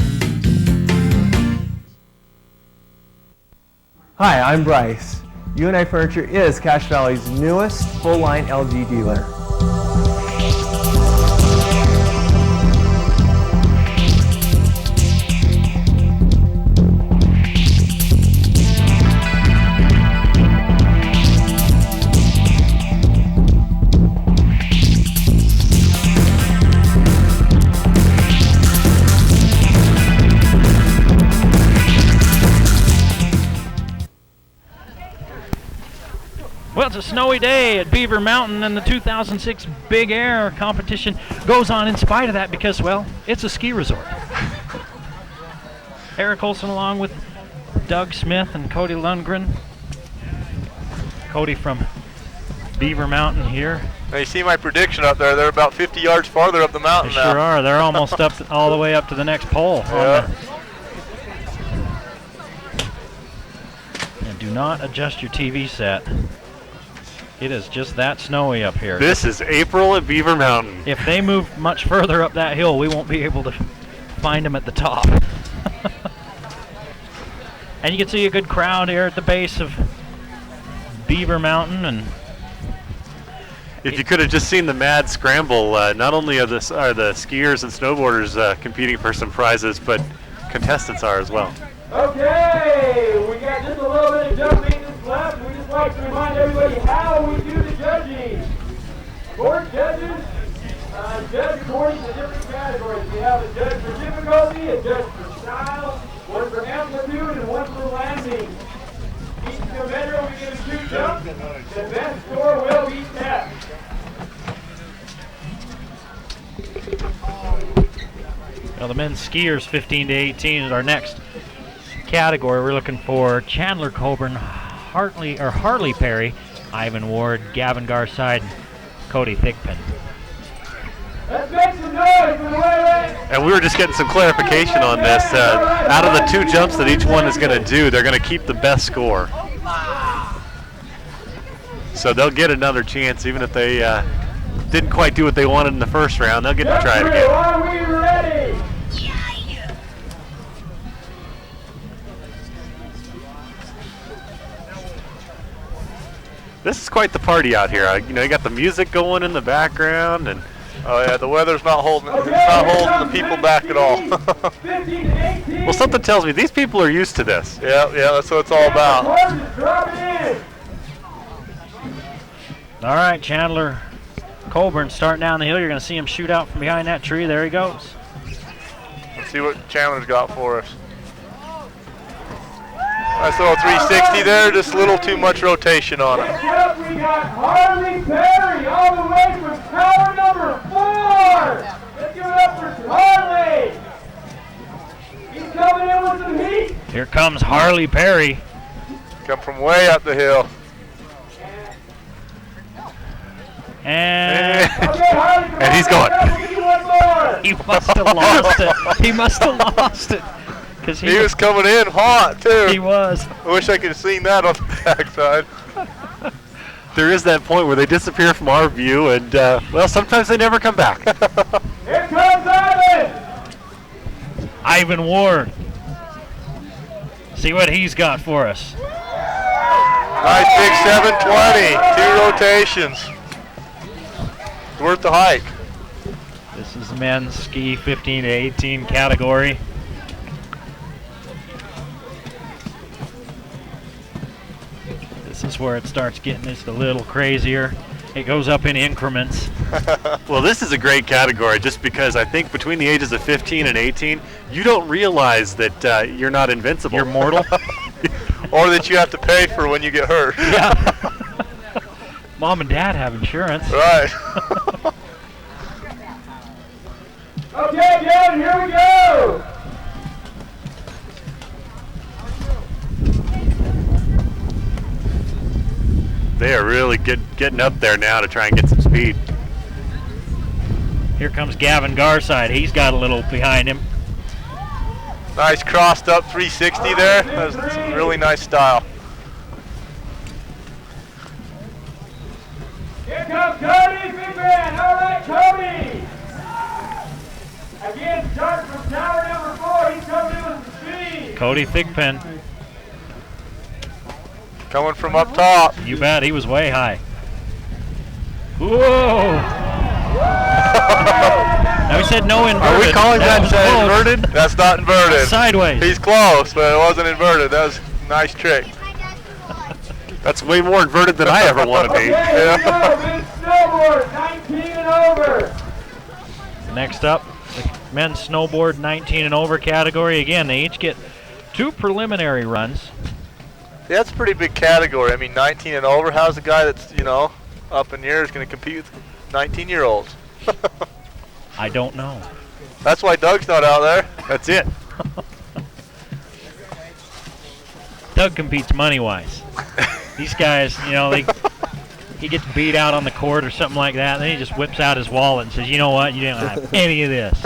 J: Hi, I'm Bryce. UNI Furniture is Cache Valley's newest full-line LG dealer.
A: Well, it's a snowy day at Beaver Mountain, and the 2006 Big Air competition goes on in spite of that because, well, it's a ski resort. Eric Olson along with Doug Smith and Cody Lundgren. Cody from Beaver Mountain here.
C: Now you see my prediction up there. They're about 50 yards farther up the mountain
A: They
C: now.
A: sure are. They're almost up all the way up to the next pole.
C: Yeah.
A: And do not adjust your TV set. It is just that snowy up here.
B: This is April at Beaver Mountain.
A: If they move much further up that hill, we won't be able to find them at the top. And you can see a good crowd here at the base of Beaver Mountain. And
B: if you could have just seen the mad scramble, not only are the skiers and snowboarders competing for some prizes, but contestants are as well.
G: Okay, we got just a little bit of jumping that's left. We just like to remind everybody how we do the judging. Board judges judge according to different categories. We have a judge for difficulty, a judge for style, one for amplitude, and one for landing. Each competitor will be given 2 jumps. The best score will be kept.
A: well, the men's skiers 15 to 18 is our next category. We're looking for Chandler Coburn, Harley Perry, Ivan Ward, Gavin Garside, and Cody Thigpen.
G: Let's make some noise for the way.
B: And we were just getting some clarification on this. Out of the 2 jumps that each one is going to do, they're going to keep the best score. So they'll get another chance, even if they didn't quite do what they wanted in the first round. They'll get to try it again.
G: Are we ready?
B: This is quite the party out here. You know, you got the music going in the background, and
C: Oh yeah, the weather's not holding. It's not holding the people back at all.
G: 15 to 18.
B: well, something tells me these people are used to this.
C: Yeah, that's what it's all about.
G: Horses, drop it in.
A: All right, Chandler Coburn starting down the hill. You're going to see him shoot out from behind that tree. There he goes.
C: Let's see what Chandler's got for us. Nice little 360 there, just a little too much rotation on it.
G: Next up, we got Harley Perry all the way from tower number 4. Let's give it up for Harley. He's coming in with some heat.
A: Here comes Harley Perry.
C: Come from way up the hill.
A: And
G: Okay, Harley, come
B: And he's
G: on,
B: going.
G: let's give you one more.
A: he must have lost it. He must have lost it. Because
C: He was coming in hot too.
A: He was.
C: I wish I could have seen that on the backside.
B: There is that point where they disappear from our view, and well, sometimes they never come back.
G: Here comes Ivan.
A: Ivan Ward. See what he's got for us.
C: Nice big 720, 2 rotations. It's worth the hike.
A: This is the men's ski 15 to 18 category. This is where it starts getting just a little crazier. It goes up in increments.
B: Well, this is a great category just because I think between the ages of 15 and 18, you don't realize that you're not invincible.
A: You're mortal.
C: Or that you have to pay for when you get hurt.
A: Yeah. Mom and Dad have insurance.
C: Right.
G: Okay, Gavin, here we go.
B: They are really getting up there now to try and get some speed.
A: Here comes Gavin Garside. He's got a little behind him.
C: Nice crossed up 360 there. That's some really nice style.
G: Here comes Cody Bigman. All right, Cody. Again, starting from tower number 4. He's coming in with some speed.
A: Cody Thigpen.
C: Coming from up top.
A: You bet, he was way high. Whoa! Now he said no inverted.
C: Are we calling that
A: was close.
C: inverted? That's not inverted.
A: Sideways.
C: He's close, but it wasn't inverted. That was a nice trick.
B: That's way more inverted than I ever want to be.
G: Okay, here we go. Men's snowboard, 19 and over.
A: Next up, the men's snowboard 19 and over category. Again, they each get 2 preliminary runs.
C: Yeah, that's a pretty big category. I mean, 19 and over. How's a guy that's, up in years going to compete with 19-year-olds?
A: I don't know.
C: That's why Doug's not out there.
B: That's it.
A: Doug competes money-wise. These guys, he gets beat out on the court or something like that, and then he just whips out his wallet and says, you know what, you didn't have any of this.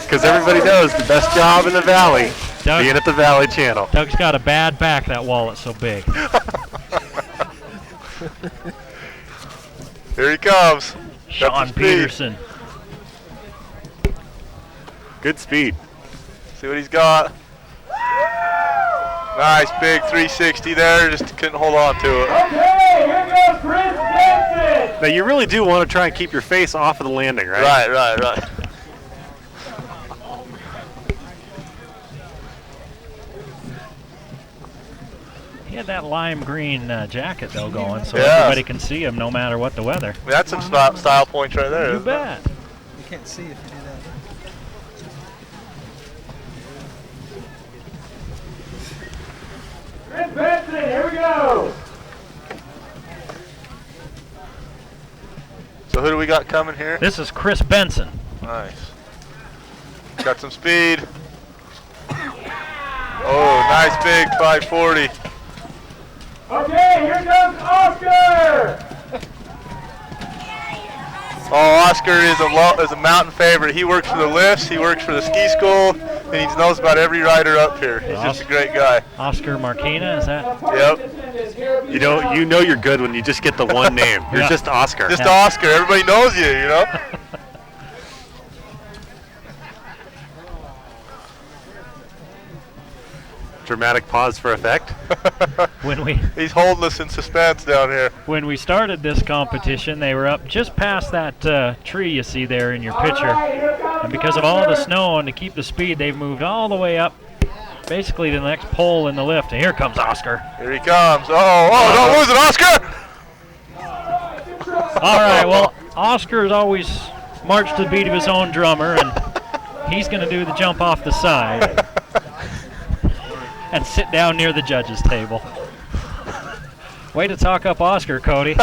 B: Because everybody knows the best job in the Valley,
A: Doug,
B: being at the Valley Channel.
A: Doug's got a bad back, that wallet's so big.
C: Here he comes.
A: Sean Peterson.
B: Good speed.
C: See what he's got. Nice big 360 there. Just couldn't hold on to it.
G: Okay, here goes Chris Benson.
B: Now, you really do want to try and keep your face off of the landing, right?
C: Right.
A: He had that lime green jacket, though, going, so
C: Yeah.
A: everybody can see him no matter what the weather.
C: That's some style points right there.
A: You
C: isn't it?
A: bet.
K: You can't see if you do that.
G: Chris Benson, here we go.
C: So who do we got coming here?
A: This is Chris Benson.
C: Nice. Got some speed. Oh, nice big 540.
G: Okay, here comes Oscar.
C: Oh, Oscar is a mountain favorite. He works for the lifts, he works for the ski school, and he knows about every rider up here. He's just a great guy.
A: Oscar Marquina, is that?
C: Yep.
B: You know you're good when you just get the one name. You're just Oscar.
C: Just Oscar. Everybody knows you,
B: Dramatic pause for effect.
C: He's holding us in suspense down here.
A: When we started this competition, they were up just past that tree you see there in your picture. And because of all the snow and to keep the speed, they've moved all the way up basically to the next pole in the lift. And here comes Oscar.
C: Here he comes. Oh, don't lose it, Oscar!
A: All right, well, Oscar's always marched to the beat of his own drummer, and he's going to do the jump off the side and sit down near the judges' table. Way to talk up Oscar, Cody.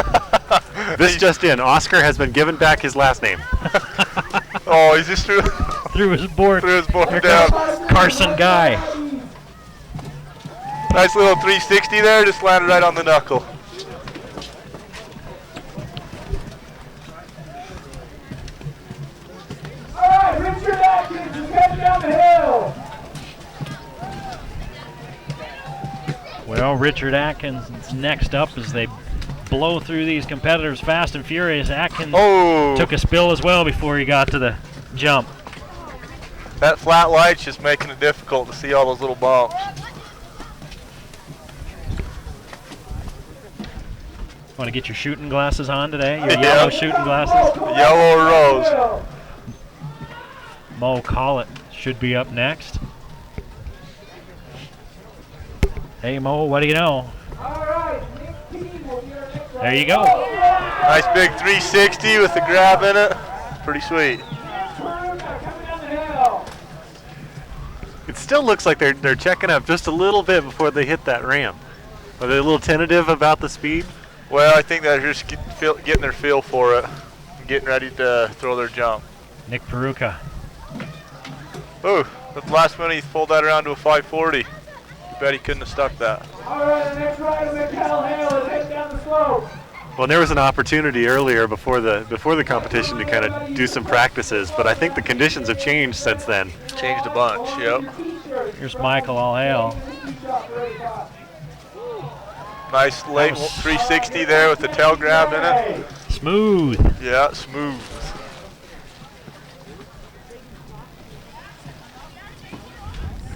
B: This just in, Oscar has been given back his last name.
C: Oh, he's just threw
A: his board
C: down.
A: Carson Guy.
C: Nice little 360 there, just landed right on the knuckle.
G: All right, Richard Atkins is heading down the hill.
A: Well, Richard Atkins is next up as they blow through these competitors fast and furious. Atkins took a spill as well before he got to the jump.
C: That flat light's just making it difficult to see all those little bumps.
A: Want to get your shooting glasses on today? Your yellow shooting glasses?
C: Yellow rose.
A: Mo Collett should be up next. Hey Mo, what do you know? There you go.
C: Nice big 360 with the grab in it. Pretty sweet.
B: It still looks like they're checking up just a little bit before they hit that ramp. Are they a little tentative about the speed?
C: Well, I think they're just getting their feel for it, getting ready to throw their jump.
A: Nick Peruka.
C: Ooh, at the last minute he pulled that around to a 540. You bet he couldn't have stuck that.
G: All right, the next rider, Mikhail Hale, is heading down the slope.
B: Well, there was an opportunity earlier before the competition to kind of do some practices, but I think the conditions have changed since then.
C: Changed a bunch, yep.
A: Here's Michael Allhale.
C: Nice late 360 there with the tail grab in it.
A: Smooth.
C: Yeah, smooth.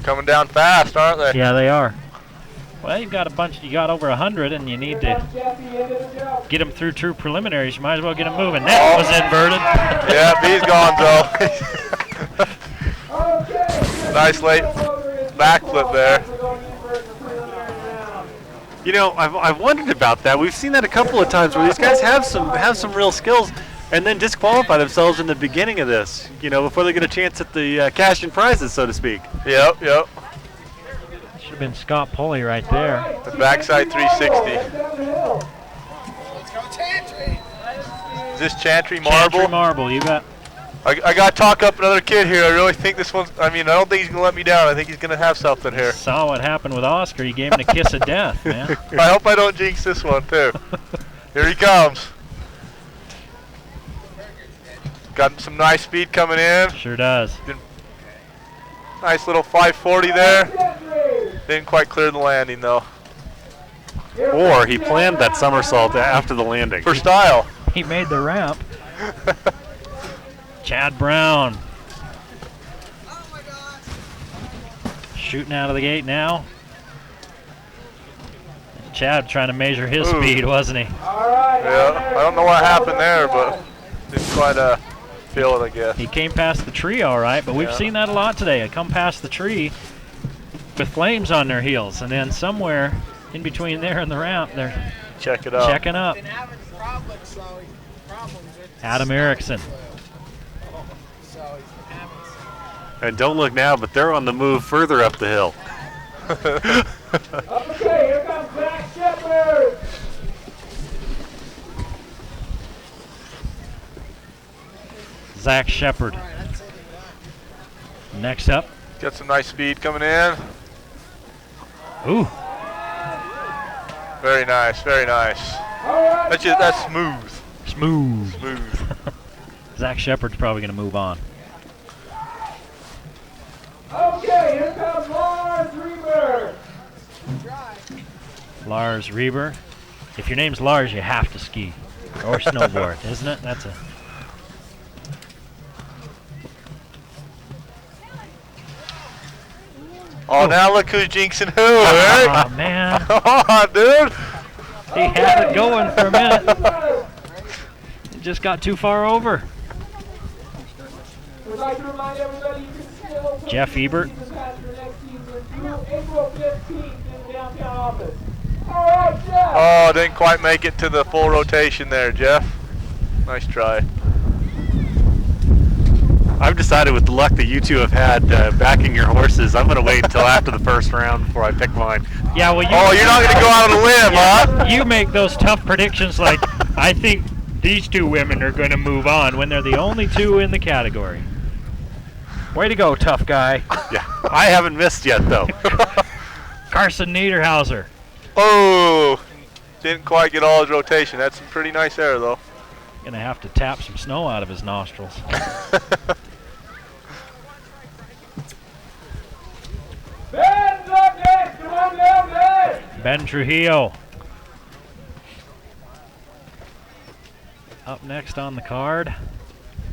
C: Coming down fast, aren't they?
A: Yeah, they are. Well, you've got a bunch. You got over 100, and you need to get them through true preliminaries. You might as well get them moving. That was inverted.
C: Yeah, he's gone, though. Nice late backflip there.
B: You know, I've wondered about that. We've seen that a couple of times where these guys have some real skills, and then disqualify themselves in the beginning of this. You know, before they get a chance at the cash and prizes, so to speak.
C: Yep.
A: Should have been Scott Pulley right there.
C: The backside 360. Is this Chantry Marble?
A: Chantry Marble, you bet.
C: I got to talk up another kid here. I really think this one's, I don't think he's going to let me down. I think he's going to have something here.
A: Saw what happened with Oscar. You gave him a kiss of death, man.
C: I hope I don't jinx this one, too. Here he comes. Got some nice speed coming in.
A: Sure does.
C: Nice little 540 there. Didn't quite clear the landing, though.
B: Or he planned that somersault after the landing.
C: For style.
A: He made the ramp. Chad Brown. Shooting out of the gate now. Chad trying to measure his speed, wasn't he?
C: Yeah, I don't know what happened there, but didn't quite feel it, I guess.
A: He came past the tree all right, but we've seen that a lot today. They come past the tree with flames on their heels, and then somewhere in between there and the ramp, they're checking up. Adam Erickson.
B: And don't look now, but they're on the move further up the hill.
G: Okay, here comes Zach Shepard.
A: Zach Shepard. Next up.
C: Got some nice speed coming in.
A: Ooh.
C: Very nice, very nice. That's smooth.
A: Smooth. Zach Shepard's probably going to move on.
G: Okay, here comes Lars Reber.
A: Lars Reber. If your name's Lars, you have to ski or snowboard, isn't it? That's a.
C: Oh, now look who's jinxing who, Eric.
A: Oh, man.
C: Come on, dude.
A: He had it going for a minute. He just got too far over.
G: We'd like to remind everybody you can still
A: Jeff Ebert.
G: season pass for next season through April 15th in the downtown office. All right, Jeff.
C: Oh, didn't quite make it to the full rotation there, Jeff. Nice try.
B: I've decided with the luck that you two have had backing your horses, I'm going to wait until after the first round before I pick mine.
A: Yeah, well,
C: you're not going to go out on a limb, huh?
A: You make those tough predictions like, I think these two women are going to move on when they're the only two in the category. Way to go, tough guy.
B: Yeah, I haven't missed yet, though.
A: Carson Niederhauser.
C: Oh, didn't quite get all his rotation. That's some pretty nice air, though.
A: Gonna have to tap some snow out of his nostrils.
G: Ben's up next. Come on down, Ben.
A: Ben Trujillo. Up next on the card.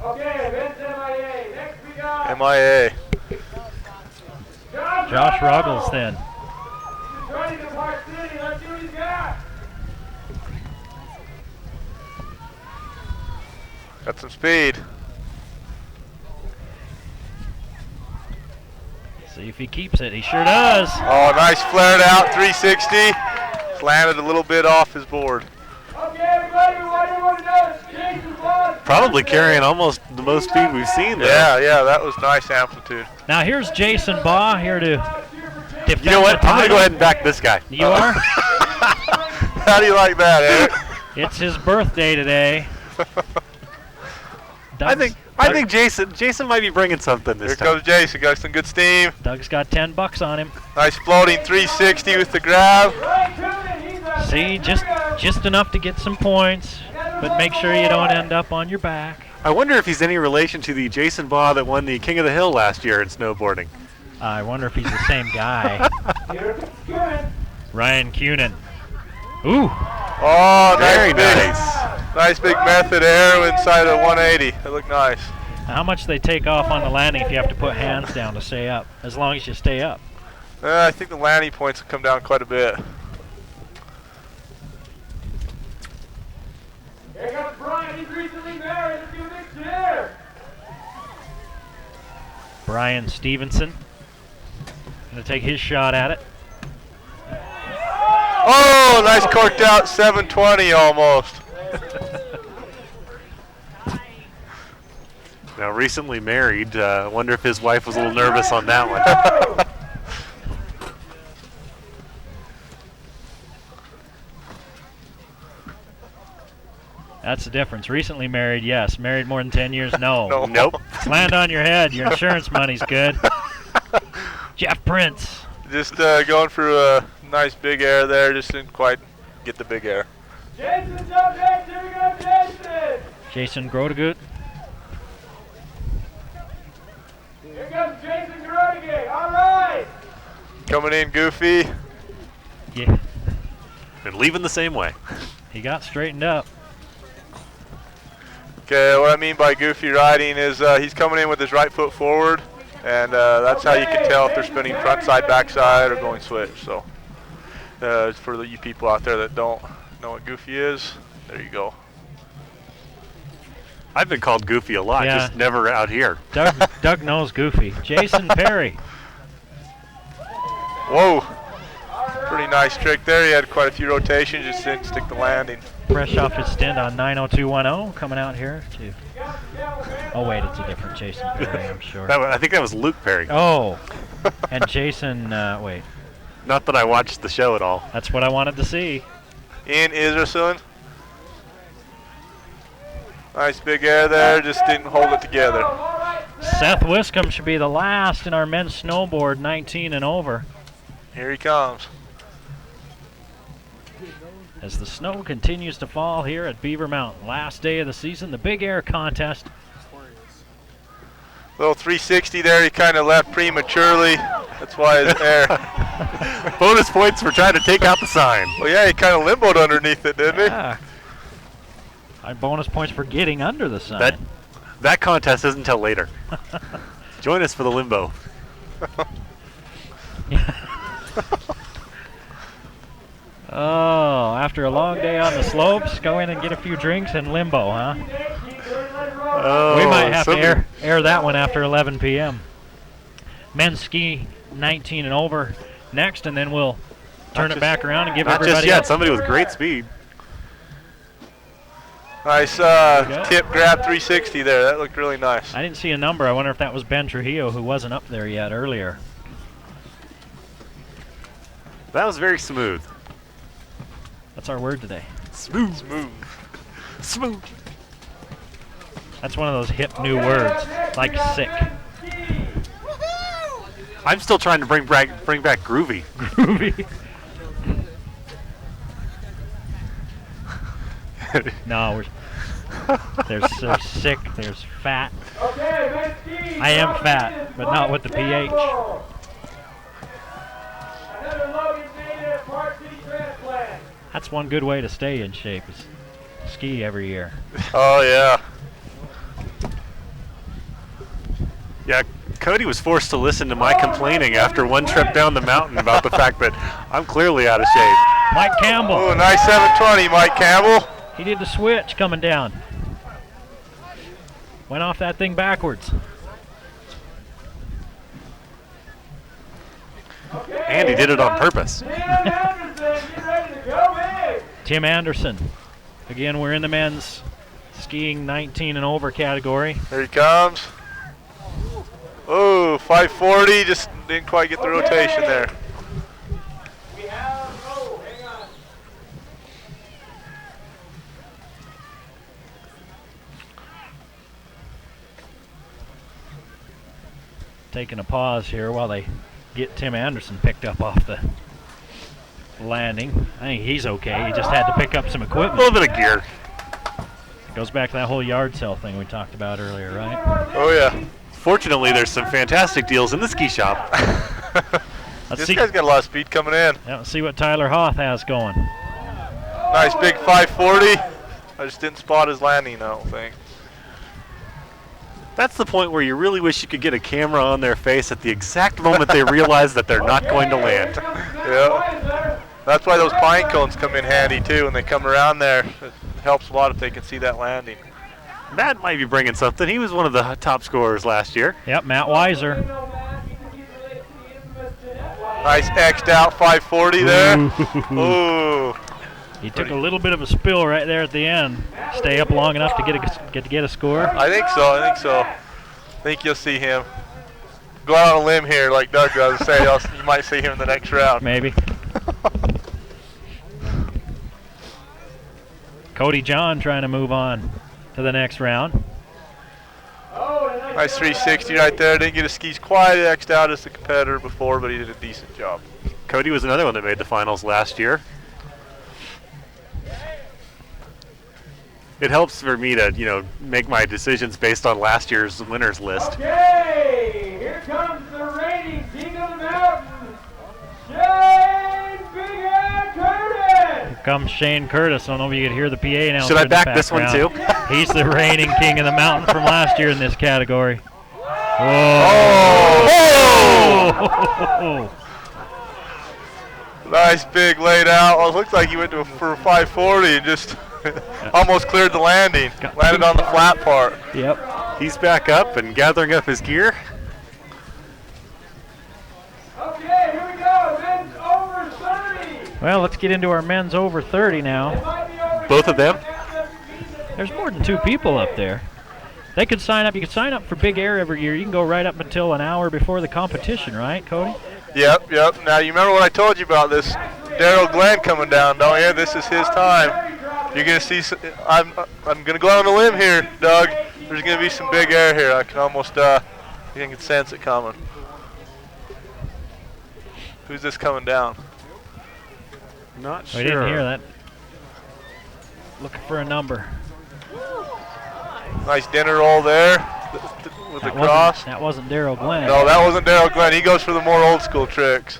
G: Okay, Ben's MIA. Next we got
C: MIA.
A: Josh Ruggles then.
G: He's ready to Park City. Let's see what he's got.
C: Got some speed.
A: See if he keeps it. He sure does.
C: Oh, nice flared out 360. Just landed a little bit off his board.
G: Okay, everybody, what you want to know is Jason's boss.
B: Probably carrying almost the most speed we've seen there.
C: Yeah, that was nice amplitude.
A: Now here's Jason Baugh here to defend
B: You know what?
A: the
B: I'm going to
A: title.
B: go ahead and back this guy.
A: You are?
C: How do you like that, Eric?
A: It's his birthday today.
B: I think Jason might be bringing something this
C: Here
B: time.
C: comes Jason. Got some good steam.
A: Doug's got $10 on him.
C: Nice floating 360 with the grab.
A: See, just enough to get some points, but make sure you don't end up on your back.
B: I wonder if he's any relation to the Jason Baugh that won the King of the Hill last year in snowboarding.
A: I wonder if he's the same guy. Ryan Cunin. Ooh.
C: Oh,
B: Very
C: nice big method arrow inside of 180. That looked nice.
A: How much they take off on the landing if you have to put hands down to stay up? As long as you stay up.
C: I think the landing points will come down quite a bit.
G: Here comes Brian. He's recently married. Let's give him a big cheer.
A: Brian Stevenson. Gonna take his shot at it.
C: Oh, nice corked out 720 almost.
B: Now, recently married. Wonder if his wife was a little nervous on that one.
A: That's the difference. Recently married, yes. Married more than 10 years, no.
B: Nope.
A: Land on your head. Your insurance money's good. Jeff Prince.
C: Just going for a nice big air there. Just didn't quite get the big air.
G: Jason's up next. Here we go, Jason.
A: Jason Grotegut.
G: Here comes Jason Grotegut. All right.
C: Coming in goofy.
A: Yeah.
B: And leaving the same way.
A: He got straightened up.
C: Okay, what I mean by goofy riding is he's coming in with his right foot forward, and that's how you can tell if they're spinning front side, back side, or going switch. So for you people out there that don't know what goofy is, there you go.
B: I've been called goofy a lot,
A: Yeah.
B: just never out here.
A: Doug knows Goofy. Jason Perry.
C: Whoa, pretty nice trick there. He had quite a few rotations, just didn't stick the landing.
A: Fresh off his stint on 90210, coming out here to. Oh wait, it's a different Jason Perry, I'm sure.
B: I think that was Luke Perry.
A: Oh, and Jason. Wait.
B: Not that I watched the show at all.
A: That's what I wanted to see.
C: Ian Israelson. Nice big air there, just didn't hold it together.
A: Seth Wiscombe should be the last in our men's snowboard, 19 and over.
C: Here he comes.
A: As the snow continues to fall here at Beaver Mountain. Last day of the season, the Big Air contest.
C: Little 360 there, he kind of left prematurely. That's why his air.
B: Bonus points for trying to take out the sign.
C: Well, yeah, he kind of limboed underneath it, didn't he?
A: Yeah. Bonus points for getting under the sign.
B: That contest isn't until later. Join us for the limbo.
A: Oh, after a long day on the slopes, go in and get a few drinks and limbo, huh?
B: Oh,
A: We might have to air that one after 11 p.m. Men's ski 19 and over next, and then we'll turn it back around and give
B: Not
A: everybody
B: just yet.
A: else.
B: Somebody with great speed.
C: Nice tip grab 360 there. That looked really nice.
A: I didn't see a number. I wonder if that was Ben Trujillo, who wasn't up there yet earlier.
B: That was very smooth.
A: That's our word today.
B: Smooth.
C: Smooth.
B: Smooth.
A: That's one of those hip new words, like sick.
B: I'm still trying to bring back groovy.
A: Groovy. No, there's sick, there's fat. I am fat, but not with the pH. That's one good way to stay in shape, is ski every year.
C: Oh, yeah.
B: Yeah, Cody was forced to listen to my complaining after one trip down the mountain about the fact that I'm clearly out of shape.
A: Mike Campbell.
C: Oh, nice 720, Mike Campbell.
A: He did the switch coming down. Went off that thing backwards.
B: Andy did it on purpose.
A: Tim Anderson. Again, we're in the men's skiing 19 and over category.
C: Here he comes. Oh, 540, just didn't quite get the rotation there.
A: Taking a pause here while they get Tim Anderson picked up off the landing. I think he's okay. He just had to pick up some equipment.
B: A little bit of gear.
A: It goes back to that whole yard sale thing we talked about earlier, right?
C: Oh, yeah.
B: Fortunately, there's some fantastic deals in the ski shop.
C: This guy's got a lot of speed coming in.
A: Yeah, let's see what Tyler Hoth has going.
C: Nice big 540. I just didn't spot his landing, I don't think.
B: That's the point where you really wish you could get a camera on their face at the exact moment they realize that they're not going to land.
C: Yeah. That's why those pine cones come in handy, too, when they come around there. It helps a lot if they can see that landing.
B: Matt might be bringing something. He was one of the top scorers last year.
A: Yep, Matt Weiser.
C: Nice X'd out 540 there. Ooh.
A: He took a little bit of a spill right there at the end. Stay up long enough to get a score.
C: I think so. I think you'll see him. Go out on a limb here, like Doug does. Say you might see him in the next round.
A: Maybe. Cody John trying to move on to the next round.
C: Nice 360 right there. Didn't get his skis quite X'd out as the competitor before, but he did a decent job.
B: Cody was another one that made the finals last year. It helps for me to, make my decisions based on last year's winners list.
G: Okay, here comes the reigning king of the mountain, Shane Big Air Curtis.
A: Here comes Shane Curtis. I don't know if you could hear the PA announcer.
B: Should I
A: in the
B: back this one too?
A: He's the reigning king of the mountain from last year in this category. Whoa.
C: Oh! Nice big laid out. Well, it looks like he went for a 540 and just almost cleared the landing. Landed on the flat part.
A: Yep.
B: He's back up and gathering up his gear.
G: Okay, here we go. Men's over 30.
A: Well, let's get into our men's over 30 now.
B: Both of them?
A: There's more than 2 people up there. They could sign up. You could sign up for Big Air every year. You can go right up until an hour before the competition, right, Cody?
C: Yep. Now, you remember what I told you about this Daryl Glenn coming down, don't you? This is his time. You're going to see, I'm going to go out on a limb here, Doug. There's going to be some Big Air here. I can almost, you can sense it coming. Who's this coming down?
B: Not sure.
A: I didn't hear that. Looking for a number.
C: Nice dinner roll there with the cross.
A: That wasn't Daryl Glenn.
C: No, that wasn't Daryl Glenn. He goes for the more old school tricks.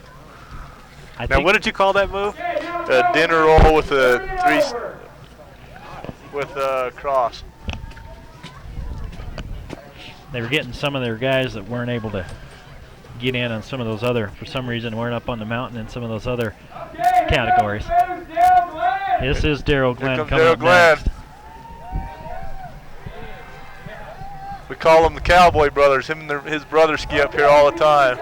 B: Now, what did you call that move?
C: A dinner roll with a cross.
A: They were getting some of their guys that weren't able to get in on some of those other, for some reason, weren't up on the mountain in some of those other categories. This is Daryl Glenn coming up next.
C: We call them the Cowboy Brothers. Him and his brother ski up here all the time.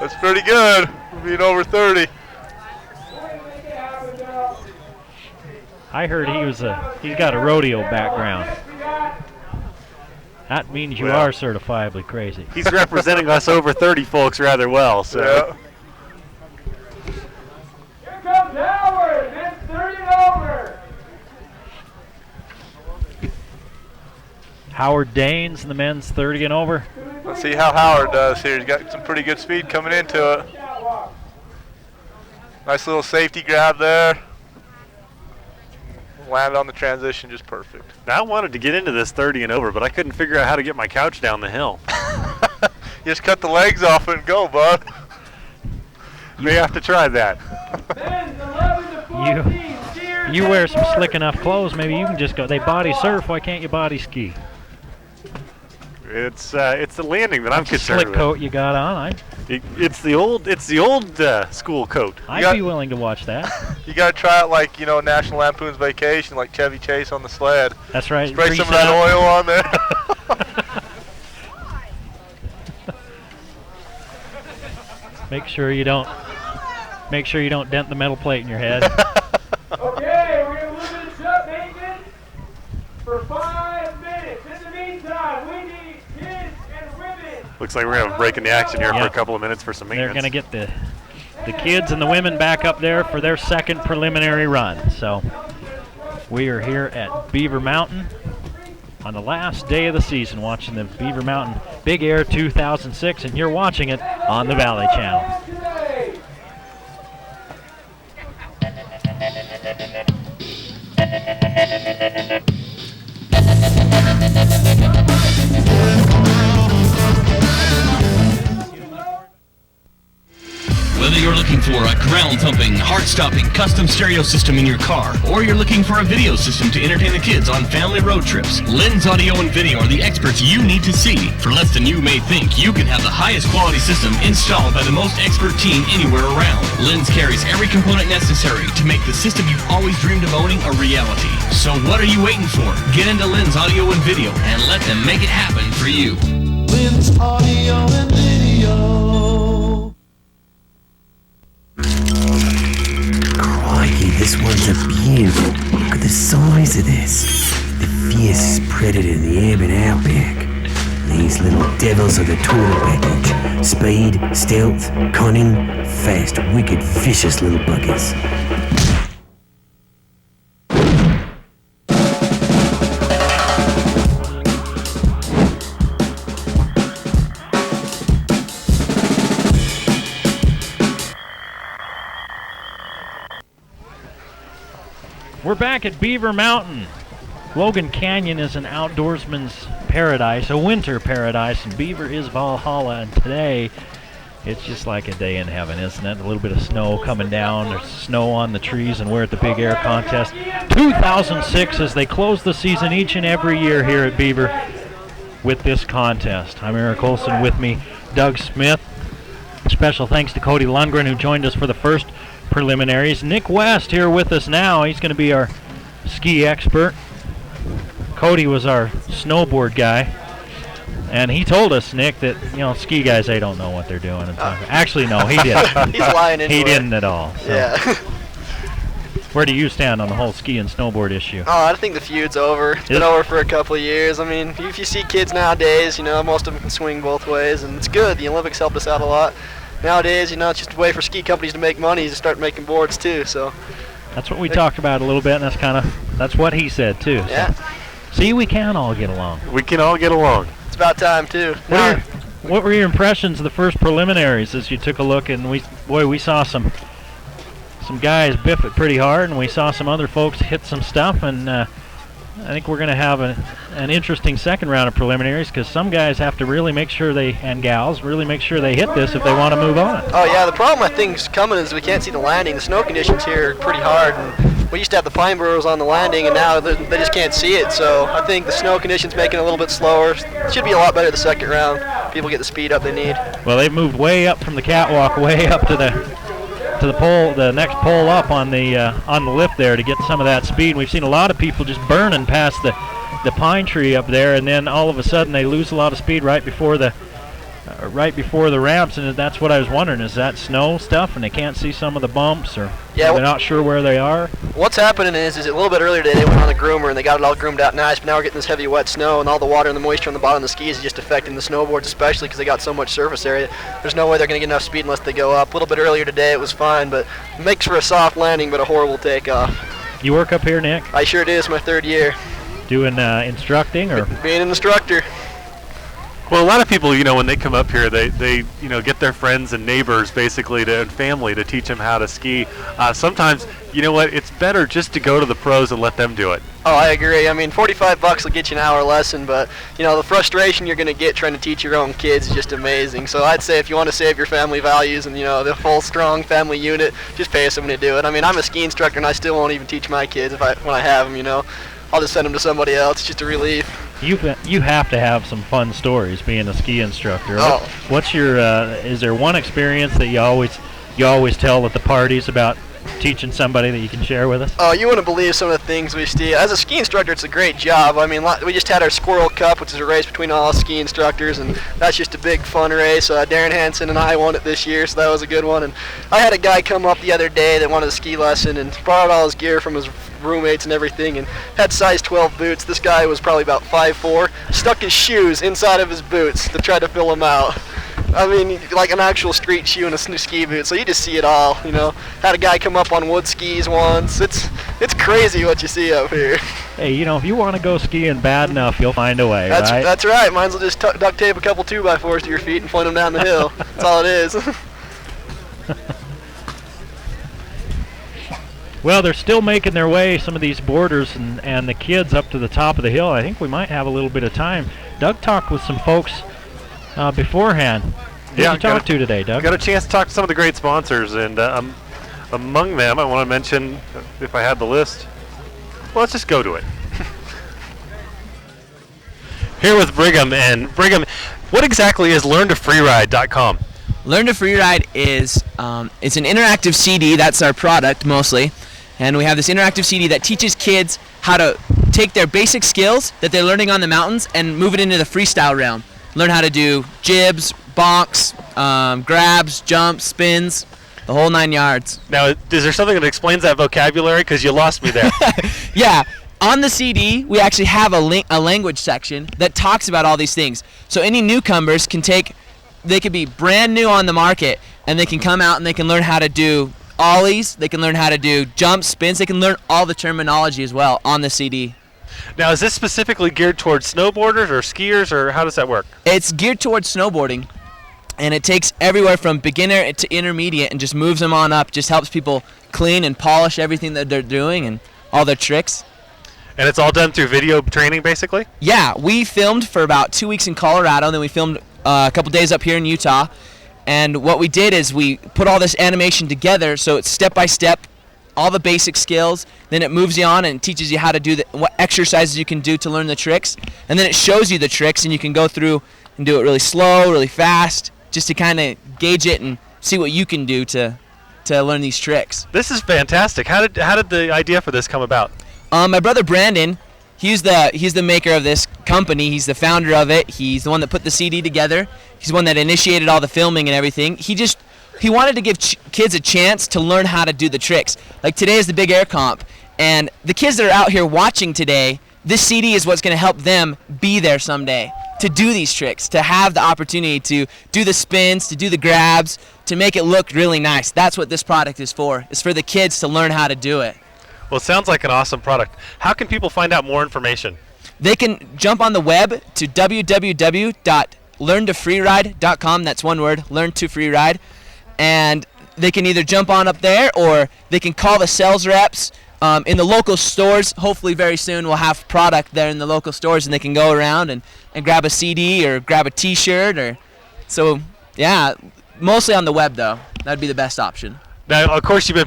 C: That's pretty good, being over 30.
A: I heard he's got a rodeo background. That means you are certifiably crazy.
B: He's representing us over 30 folks rather well. So.
C: Yeah.
G: Here comes Howard, men's 30 and over.
A: Howard Danes in the men's 30 and over.
C: Let's see how Howard does here. He's got some pretty good speed coming into it. Nice little safety grab there. Landed on the transition just perfect.
B: Now, I wanted to get into this 30 and over, but I couldn't figure out how to get my couch down the hill.
C: You just cut the legs off and go, bud.
B: You may have to try that.
A: You wear some slick enough clothes, maybe you can just go. They body surf, why can't you body ski?
B: It's the landing that I'm
A: That's
B: concerned
A: a slick coat you got on.
B: It's the old school coat.
A: I'd be willing to watch that.
C: You got to try it like, National Lampoon's Vacation, like Chevy Chase on the sled.
A: That's right.
C: Spray some of that oil on there.
A: Make sure you don't dent the metal plate in your head.
G: Okay, we're going to a little bit of jump maintenance for 5 minutes. In the meantime, we need kids and women.
B: Looks like we're going to have a break in the action here for a couple of minutes for some maintenance.
A: They're going to get the kids and the women back up there for their second preliminary run. So we are here at Beaver Mountain on the last day of the season watching the Beaver Mountain Big Air 2006, and you're watching it on the Valley Channel.
L: Whether you're looking for a ground-thumping, heart-stopping custom stereo system in your car, or you're looking for a video system to entertain the kids on family road trips, Lens Audio and Video are the experts you need to see. For less than you may think, you can have the highest quality system installed by the most expert team anywhere around. Lens carries every component necessary to make the system you've always dreamed of owning a reality. So what are you waiting for? Get into Lens Audio and Video and let them make it happen for you.
I: Lens Audio and Video.
M: Crikey, this one's a beaut. Look at the size of this. The fiercest predator in the urban outback. These little devils are the total package. Speed, stealth, cunning, fast, wicked, vicious little buggers.
A: We're back at Beaver Mountain. Logan Canyon is an outdoorsman's paradise, a winter paradise, and Beaver is Valhalla. And today, it's just like a day in heaven, isn't it? A little bit of snow coming down. There's snow on the trees, and we're at the Big Air Contest 2006 as they close the season each and every year here at Beaver with this contest. I'm Eric Olson, with me, Doug Smith. Special thanks to Cody Lundgren, who joined us for the first preliminaries. Nick West here with us now. He's going to be our ski expert. Cody was our snowboard guy, and he told us, Nick, that ski guys, they don't know what they're doing. Actually, no, he didn't.
N: He's lying anyway.
A: He didn't at all. So.
N: Yeah.
A: Where do you stand on the whole ski and snowboard issue?
N: Oh, I think the feud's over. It's been over for a couple of years. I mean, if you see kids nowadays, most of them can swing both ways, and it's good. The Olympics helped us out a lot. Nowadays, it's just a way for ski companies to make money to start making boards too. So
A: that's what we talked about a little bit, and that's what he said too.
N: Yeah.
A: So. See, we can all get along.
B: We can all get along.
N: It's about time too.
A: What were your impressions of the first preliminaries as you took a look? And we saw some guys biff it pretty hard, and we saw some other folks hit some stuff, and I think we're going to have an interesting second round of preliminaries, because some guys have to really make sure and gals really make sure they hit this if they want to move on.
N: Oh yeah, the problem I think is coming is we can't see the landing. The snow conditions here are pretty hard, and we used to have the pine burrows on the landing, and now they just can't see it. So I think the snow conditions make it a little bit slower. It should be a lot better the second round. People get the speed up they need.
A: Well, they've moved way up from the catwalk, way up to the pole, the next pole up on the lift there to get some of that speed. We've seen a lot of people just burning past the pine tree up there, and then all of a sudden they lose a lot of speed right before the ramps, and that's what I was wondering, is that snow stuff and they can't see some of the bumps, or they're not sure where they are?
N: What's happening is a little bit earlier today they went on the groomer and they got it all groomed out nice, but now we're getting this heavy wet snow, and all the water and the moisture on the bottom of the skis is just affecting the snowboards, especially because they got so much surface area. There's no way they're going to get enough speed unless they go up. A little bit earlier today it was fine, but it makes for a soft landing but a horrible takeoff.
A: You work up here, Nick?
N: I sure do. It's my third year.
A: Doing instructing, or?
N: Being an instructor.
B: Well, a lot of people, when they come up here, they get their friends and neighbors, basically, and family to teach them how to ski. Sometimes, it's better just to go to the pros and let them do it.
N: Oh, I agree. I mean, $45 will get you an hour lesson, but, the frustration you're going to get trying to teach your own kids is just amazing. So I'd say if you want to save your family values and, the full, strong family unit, just pay someone to do it. I mean, I'm a ski instructor, and I still won't even teach my kids when I have them, I'll just send them to somebody else. It's just a relief.
A: You have to have some fun stories being a ski instructor. What's your is there one experience that you always tell at the parties about teaching somebody that you can share with us?
N: Oh, you wouldn't believe some of the things we see. As a ski instructor, it's a great job. I mean, we just had our Squirrel Cup, which is a race between all ski instructors, and that's just a big fun race. Darren Hansen and I won it this year, so that was a good one. And I had a guy come up the other day that wanted a ski lesson and brought out all his gear from his roommates and everything, and had size 12 boots. This guy was probably about 5'4", stuck his shoes inside of his boots to try to fill them out. I mean, like an actual street shoe and a ski boot, so you just see it all, you know. Had a guy come up on wood skis once. It's crazy what you see up here.
A: Hey, you know, if you want to go skiing bad enough, you'll find a way, right?
N: That's right. Mine's will just duct tape a couple 2x4s to your feet and point them down the hill. That's all it is.
A: Well, they're still making their way, some of these boarders and the kids, up to the top of the hill. I think we might have a little bit of time. Doug talked with some folks beforehand. Who did you talk to today, Doug?
B: Got a chance to talk to some of the great sponsors, and among them, I want to mention, if I had the list, well, let's just go to it. Here with Brigham, and Brigham, what exactly is LearnToFreeride.com?
O: Learn to Freeride is it's an interactive CD. That's our product mostly, and we have this interactive CD that teaches kids how to take their basic skills that they're learning on the mountains and move it into the freestyle realm. Learn how to do jibs, bonks, grabs, jumps, spins, the whole 9 yards.
B: Now, is there something that explains that vocabulary? Because you lost me there.
O: Yeah. On the CD, we actually have a language section that talks about all these things. So any newcomers they could be brand new on the market, and they can come out and they can learn how to do ollies, they can learn how to do jumps, spins, they can learn all the terminology as well on the CD.
B: Now, is this specifically geared towards snowboarders or skiers, or how does that work?
O: It's geared towards snowboarding, and it takes everywhere from beginner to intermediate and just moves them on up, just helps people clean and polish everything that they're doing and all their tricks.
B: And it's all done through video training, basically?
O: Yeah, we filmed for about 2 weeks in Colorado, and then we filmed a couple days up here in Utah. And what we did is we put all this animation together, so it's step by step, all the basic skills. Then it moves you on and teaches you how to do what exercises you can do to learn the tricks. And then it shows you the tricks, and you can go through and do it really slow, really fast, just to kind of gauge it and see what you can do to learn these tricks.
B: This is fantastic. How did the idea for this come about?
O: My brother Brandon, he's the maker of this company. He's the founder of it. He's the one that put the CD together. He's the one that initiated all the filming and everything. He wanted to give kids a chance to learn how to do the tricks. Like today is the Big Air Comp, and the kids that are out here watching today, this CD is what's going to help them be there someday, to do these tricks, to have the opportunity to do the spins, to do the grabs, to make it look really nice. That's what this product is for. It's for the kids to learn how to do it.
B: Well, it sounds like an awesome product. How can people find out more information?
O: They can jump on the web to www.learntofreeride.com. That's one word, Learn to Freeride. And they can either jump on up there, or they can call the sales reps in the local stores. Hopefully very soon we'll have product there in the local stores, and they can go around and grab a CD or grab a T-shirt. So, yeah, mostly on the web, though. That would be the best option.
B: Now, of course, you're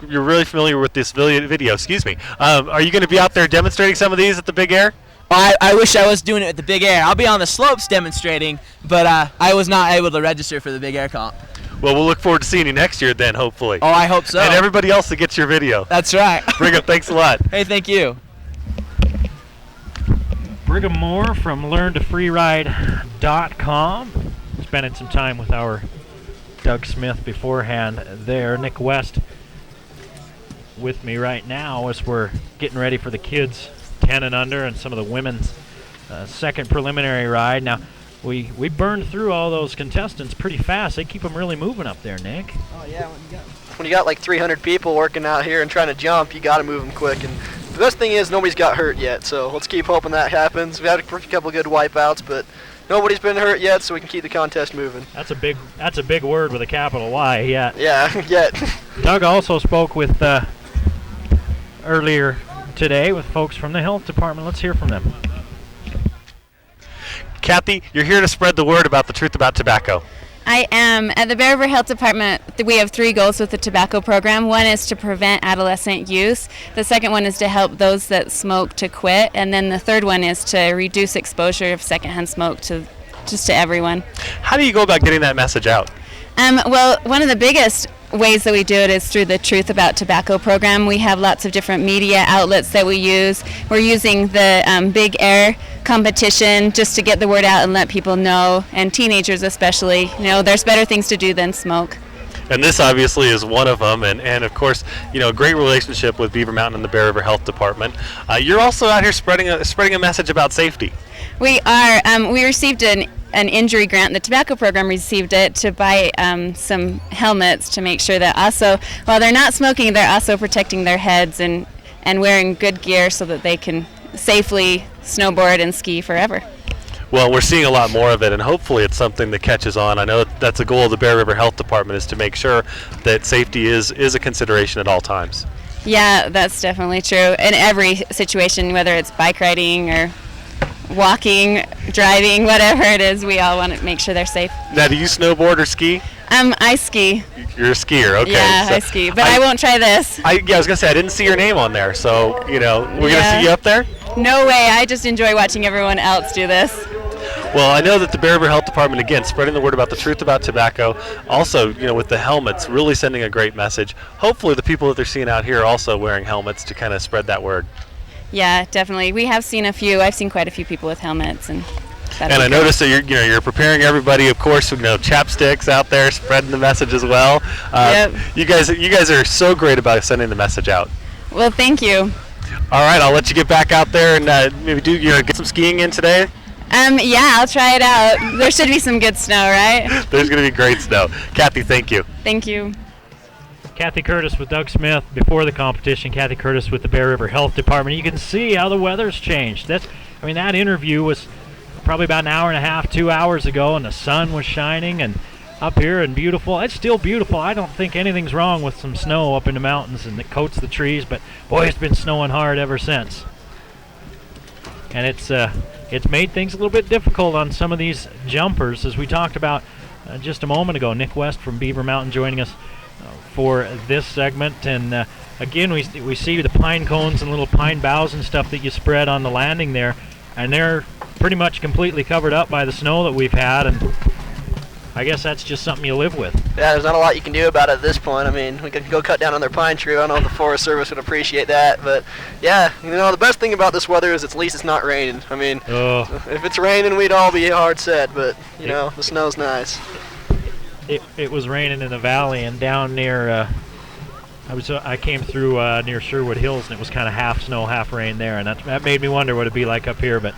B: really familiar with this video. Excuse me. Are you going to be out there demonstrating some of these at the Big Air?
O: I wish I was doing it at the Big Air. I'll be on the slopes demonstrating, but I was not able to register for the Big Air Comp.
B: Well, we'll look forward to seeing you next year then, hopefully.
O: Oh, I hope so.
B: And everybody else that gets your video.
O: That's right.
B: Brigham, thanks a lot.
O: Hey, thank you.
A: Brigham Moore from LearnToFreeride.com. Spending some time with our Doug Smith beforehand there. Nick West with me right now as we're getting ready for the kids 10 and under and some of the women's second preliminary ride. Now, we burned through all those contestants pretty fast. They keep them really moving up there, Nick.
N: Oh, yeah. When you got like 300 people working out here and trying to jump, you got to move them quick. And the best thing is nobody's got hurt yet, so let's keep hoping that happens. We've had a couple good wipeouts, but nobody's been hurt yet, so we can keep the contest moving.
A: That's a big word with a capital Y, yet.
N: Yeah, yet.
A: Doug also spoke with earlier today with folks from the health department. Let's hear from them.
B: Kathy, you're here to spread the word about the truth about tobacco.
P: I am. At the Bear River Health Department, we have 3 goals with the tobacco program. One is to prevent adolescent use. The second one is to help those that smoke to quit. And then the third one is to reduce exposure of secondhand smoke to everyone.
B: How do you go about getting that message out?
P: Well, one of the biggest ways that we do it is through the Truth About Tobacco program. We have lots of different media outlets that we use. We're using the Big Air competition just to get the word out and let people know, and teenagers especially, there's better things to do than smoke.
B: And this obviously is one of them, and of course, a great relationship with Beaver Mountain and the Bear River Health Department. You're also out here spreading a message about safety.
P: We are. We received an injury grant. The tobacco program received it to buy some helmets to make sure that also, while they're not smoking, they're also protecting their heads and wearing good gear so that they can safely snowboard and ski forever.
B: Well, we're seeing a lot more of it, and hopefully it's something that catches on. I know that's a goal of the Bear River Health Department, is to make sure that safety is a consideration at all times.
P: Yeah, that's definitely true. In every situation, whether it's bike riding or walking, driving, whatever it is, we all want to make sure they're safe.
B: Now, do you snowboard or ski?
P: I ski.
B: You're a skier, okay.
P: Yeah,
B: so
P: I ski, but I won't try this.
B: I was going to say, I didn't see your name on there, so, we're going to see you up there?
P: No way, I just enjoy watching everyone else do this.
B: Well, I know that the Bear River Health Department, again, spreading the word about the truth about tobacco, also, with the helmets, really sending a great message. Hopefully the people that they're seeing out here are also wearing helmets to kind of spread that word.
P: Yeah, definitely. We have seen I've seen quite a few people with helmets. And
B: I noticed that you're preparing everybody, of course, chapsticks out there, spreading the message as well.
P: Yep.
B: You guys are so great about sending the message out.
P: Well, thank you.
B: All right, I'll let you get back out there and maybe get some skiing in today.
P: Yeah, I'll try it out. There should be some good snow, right?
B: There's going to be great snow. Kathy, thank you.
P: Thank you.
A: Kathy Curtis with Doug Smith before the competition. Kathy Curtis with the Bear River Health Department. You can see how the weather's changed. That interview was probably about an hour and a half, 2 hours ago, and the sun was shining and up here and beautiful. It's still beautiful. I don't think anything's wrong with some snow up in the mountains and it coats the trees, but boy, it's been snowing hard ever since. And it's made things a little bit difficult on some of these jumpers, as we talked about just a moment ago. Nick West from Beaver Mountain joining us for this segment. And again, we see the pine cones and little pine boughs and stuff that you spread on the landing there, and they're pretty much completely covered up by the snow that we've had, and I guess that's just something you live with.
N: Yeah, there's not a lot you can do about it at this point. I mean, we could go cut down on their pine tree. I don't know if the Forest Service would appreciate that, but yeah, the best thing about this weather is at least it's not raining. I mean, if it's raining, we'd all be hard set, but the snow's nice.
A: It was raining in the valley and down near. I came through near Sherwood Hills, and it was kind of half snow, half rain there, and that made me wonder what it'd be like up here. But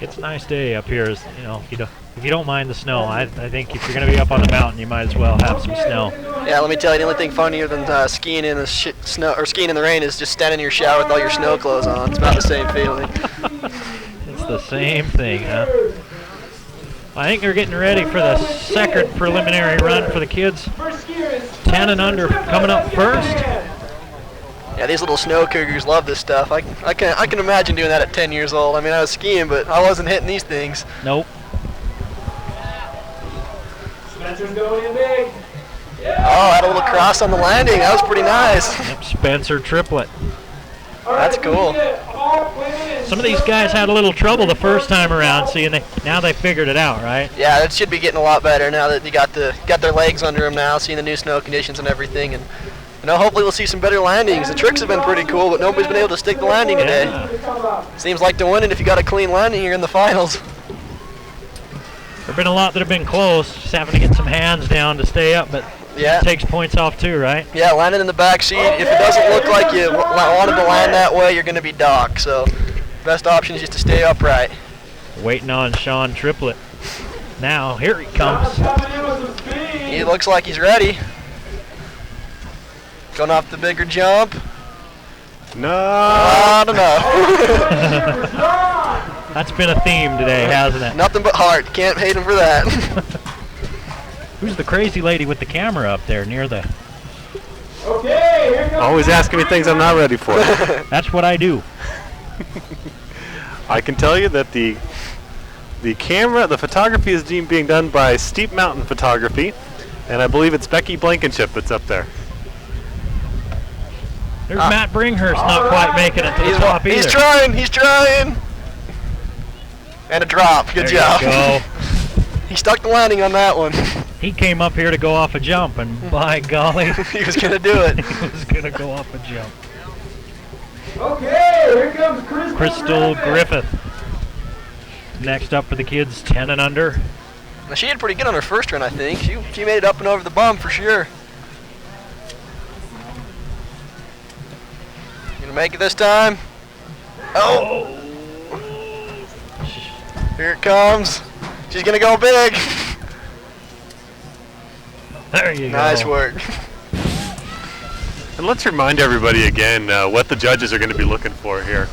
A: it's a nice day up here, if you don't mind the snow. I think if you're going to be up on the mountain, you might as well have some snow.
N: Yeah, let me tell you, the only thing funnier than skiing in the snow or skiing in the rain is just standing in your shower with all your snow clothes on. It's about the same feeling.
A: It's the same thing, huh? I think they're getting ready for the second preliminary run for the kids. 10 and under coming up first.
N: Yeah, these little snow cougars love this stuff. I can imagine doing that at 10 years old. I mean, I was skiing, but I wasn't hitting these things.
A: Nope.
G: Spencer's going in big.
N: Oh, had a little cross on the landing. That was pretty nice.
A: Yep, Spencer triplet.
N: That's cool.
A: Some of these guys had a little trouble the first time around, now they figured it out, right?
N: Yeah, it should be getting a lot better now that they got their legs under them now, seeing the new snow conditions and everything, and hopefully we'll see some better landings. The tricks have been pretty cool, but nobody's been able to stick the landing today. Seems like to win it if you got a clean landing, you're in the finals.
A: There've been a lot that have been close, just having to get some hands down to stay up, but
N: yeah,
A: it takes points off too, right?
N: Yeah, landing in the back seat. If it doesn't look like you wanted to land that way, you're going to be docked. So best option is just to stay upright.
A: Waiting on Sean Triplett. Now, here he comes.
N: He looks like he's ready. Going off the bigger jump.
B: No.
N: I don't know.
A: That's been a theme today, hasn't it?
N: Nothing but heart. Can't hate him for that.
A: Who's the crazy lady with the camera up there near the...
G: Okay, here comes...
B: Always asking me things I'm not ready for.
A: That's what I do.
B: I can tell you that the photography is being done by Steep Mountain Photography, and I believe it's Becky Blankenship that's up there.
A: There's Matt Bringhurst not quite making it to the top either.
N: He's trying. And a drop. Good job.
A: You go.
N: He stuck the landing on that one.
A: He came up here to go off a jump, and by golly,
N: he was going to do it.
A: He was going to go off a jump.
G: Okay, here comes
A: Crystal Griffith. Next up for the kids, 10 and under.
N: Now, she did pretty good on her first run, I think. She made it up and over the bump for sure. Gonna make it this time. Oh! Here it comes. She's gonna go big.
A: There you go.
N: Nice work.
B: And let's remind everybody again what the judges are going to be looking for here.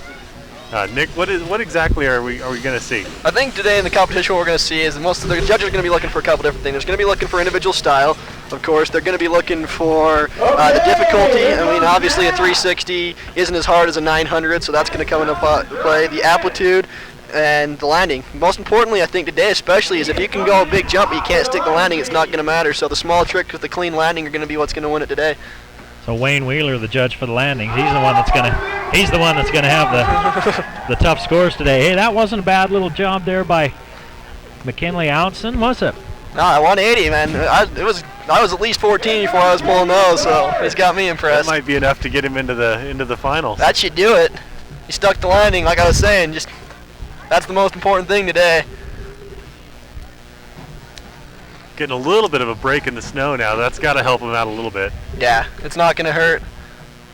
B: Nick, what exactly are we going to see?
N: I think today in the competition what we're going to see is most of the judges are going to be looking for a couple different things. They're going to be looking for individual style, of course. They're going to be looking for the difficulty. I mean, obviously a 360 isn't as hard as a 900, so that's going to come into play. The amplitude and the landing. Most importantly, I think today especially, is if you can go a big jump but you can't stick the landing, it's not going to matter. So the small tricks with the clean landing are going to be what's going to win it today.
A: So Wayne Wheeler, the judge for the landing, he's the one that's going to have the tough scores today. Hey, that wasn't a bad little job there by McKinley Outson, was it?
N: No, 180, man. I was at least 14 before I was pulling those, so it's got me impressed.
B: That might be enough to get him into the finals.
N: That should do it. He stuck the landing, like I was saying. Just that's the most important thing today.
B: Getting a little bit of a break in the snow now. That's got to help him out a little bit.
N: Yeah, it's not going to hurt.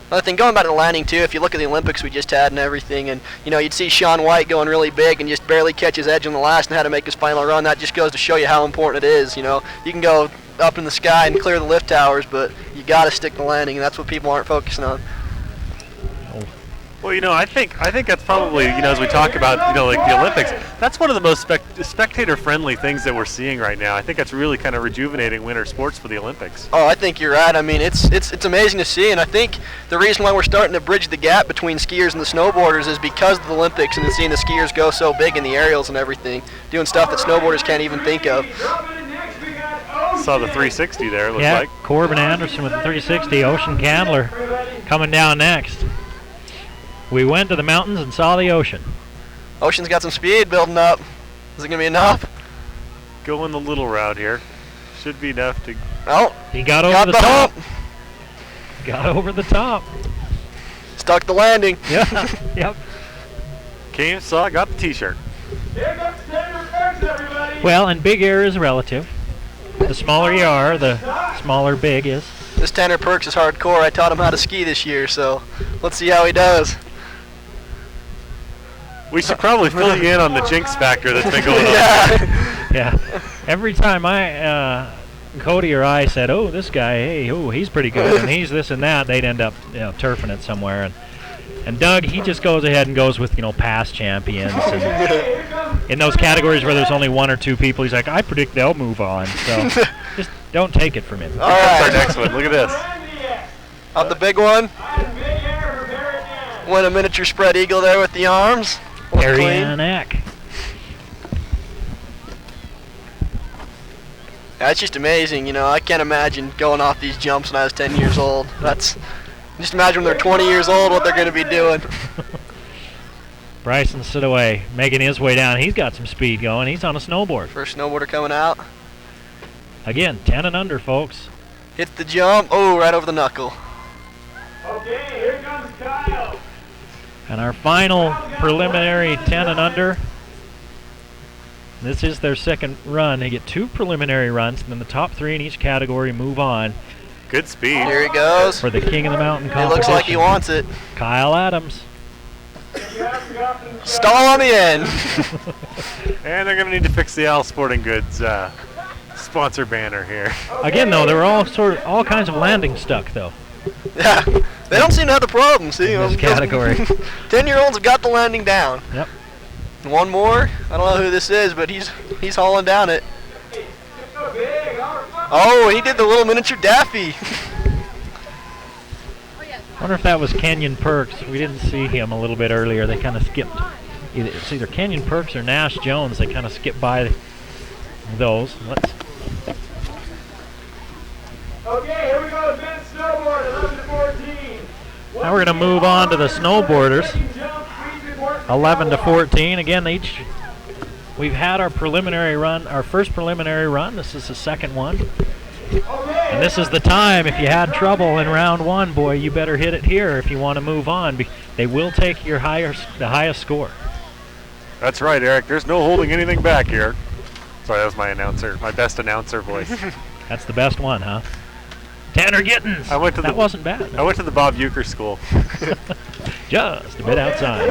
N: Another thing, going back to the landing too, if you look at the Olympics we just had and everything, and you'd see Sean White going really big and just barely catch his edge on the last and had to make his final run. That just goes to show you how important it is. You can go up in the sky and clear the lift towers, but you got to stick the landing, and that's what people aren't focusing on.
B: Well, I think that's probably, as we talk about, like the Olympics, that's one of the most spectator-friendly things that we're seeing right now. I think that's really kind of rejuvenating winter sports for the Olympics.
N: Oh, I think you're right. I mean, it's amazing to see, and I think the reason why we're starting to bridge the gap between skiers and the snowboarders is because of the Olympics and seeing the skiers go so big in the aerials and everything, doing stuff that snowboarders can't even think of.
B: Saw the 360 there, it looks like.
A: Corbin Anderson with the 360, Ocean Candler coming down next. We went to the mountains and saw the ocean.
N: Ocean's got some speed building up. Is it going to be enough?
B: Going the little route here. Should be enough to...
N: Oh,
A: he got over the top. Got over the top.
N: Stuck the landing.
A: Yeah, yep.
B: Came, saw, got the t-shirt.
A: Well, and big air is relative. The smaller you are, the smaller big is.
N: This Tanner Perks is hardcore. I taught him how to ski this year, so let's see how he does.
B: We should probably fill you in on the jinx factor that's been going on.
A: Yeah. Every time Cody or I said, "Oh, this guy, hey, he's pretty good," and he's this and that, they'd end up, turfing it somewhere. And Doug, he just goes ahead and goes with, past champions. And in those categories where there's only one or two people, he's like, I predict they'll move on. So just don't take it from him.
N: All right.
B: Our next one. Look at this.
N: Up the big one. Win a miniature spread eagle there with the arms.
A: Harry Ann Eck.
N: That's just amazing. I can't imagine going off these jumps when I was 10 years old. Just imagine when they're 20 years old what they're going to be doing.
A: Bryson Sidaway making his way down. He's got some speed going. He's on a snowboard.
N: First snowboarder coming out.
A: Again, 10 and under, folks.
N: Hits the jump. Oh, right over the knuckle.
G: Okay, here comes Kyle.
A: And our final preliminary 10 and under. This is their second run. They get 2 preliminary runs, and then the top 3 in each category move on.
B: Good speed.
N: Here he goes.
A: For the King of the Mountain competition.
N: It looks like he wants it.
A: Kyle Adams.
N: Stall on the end.
B: And they're going to need to fix the Al Sporting Goods sponsor banner here.
A: Again, though, there were all kinds of landing stuck, though.
N: Yeah, they don't seem to have the problem. See,
A: in this category.
N: 10-year-olds have got the landing down.
A: Yep.
N: One more. I don't know who this is, but he's hauling down it. Oh, he did the little miniature Daffy.
A: Wonder if that was Kenyon Perks. We didn't see him a little bit earlier. They kind of skipped. It's either Kenyon Perks or Nash Jones. They kind of skipped by those.
G: Okay, here we go. Advanced snowboard, 11 to 14.
A: Now we're going to move on to the snowboarders. 11 to 14. Again, each We've had our preliminary run, our first preliminary run. This is the second one. And this is the time, if you had trouble in round 1, boy, you better hit it here if you want to move on. They will take the highest score.
B: That's right, Eric. There's no holding anything back here. Sorry, that was my best announcer voice.
A: That's the best one, huh? Tanner Gittins. That wasn't bad.
B: I went to the Bob Euchre School.
A: Just a bit outside.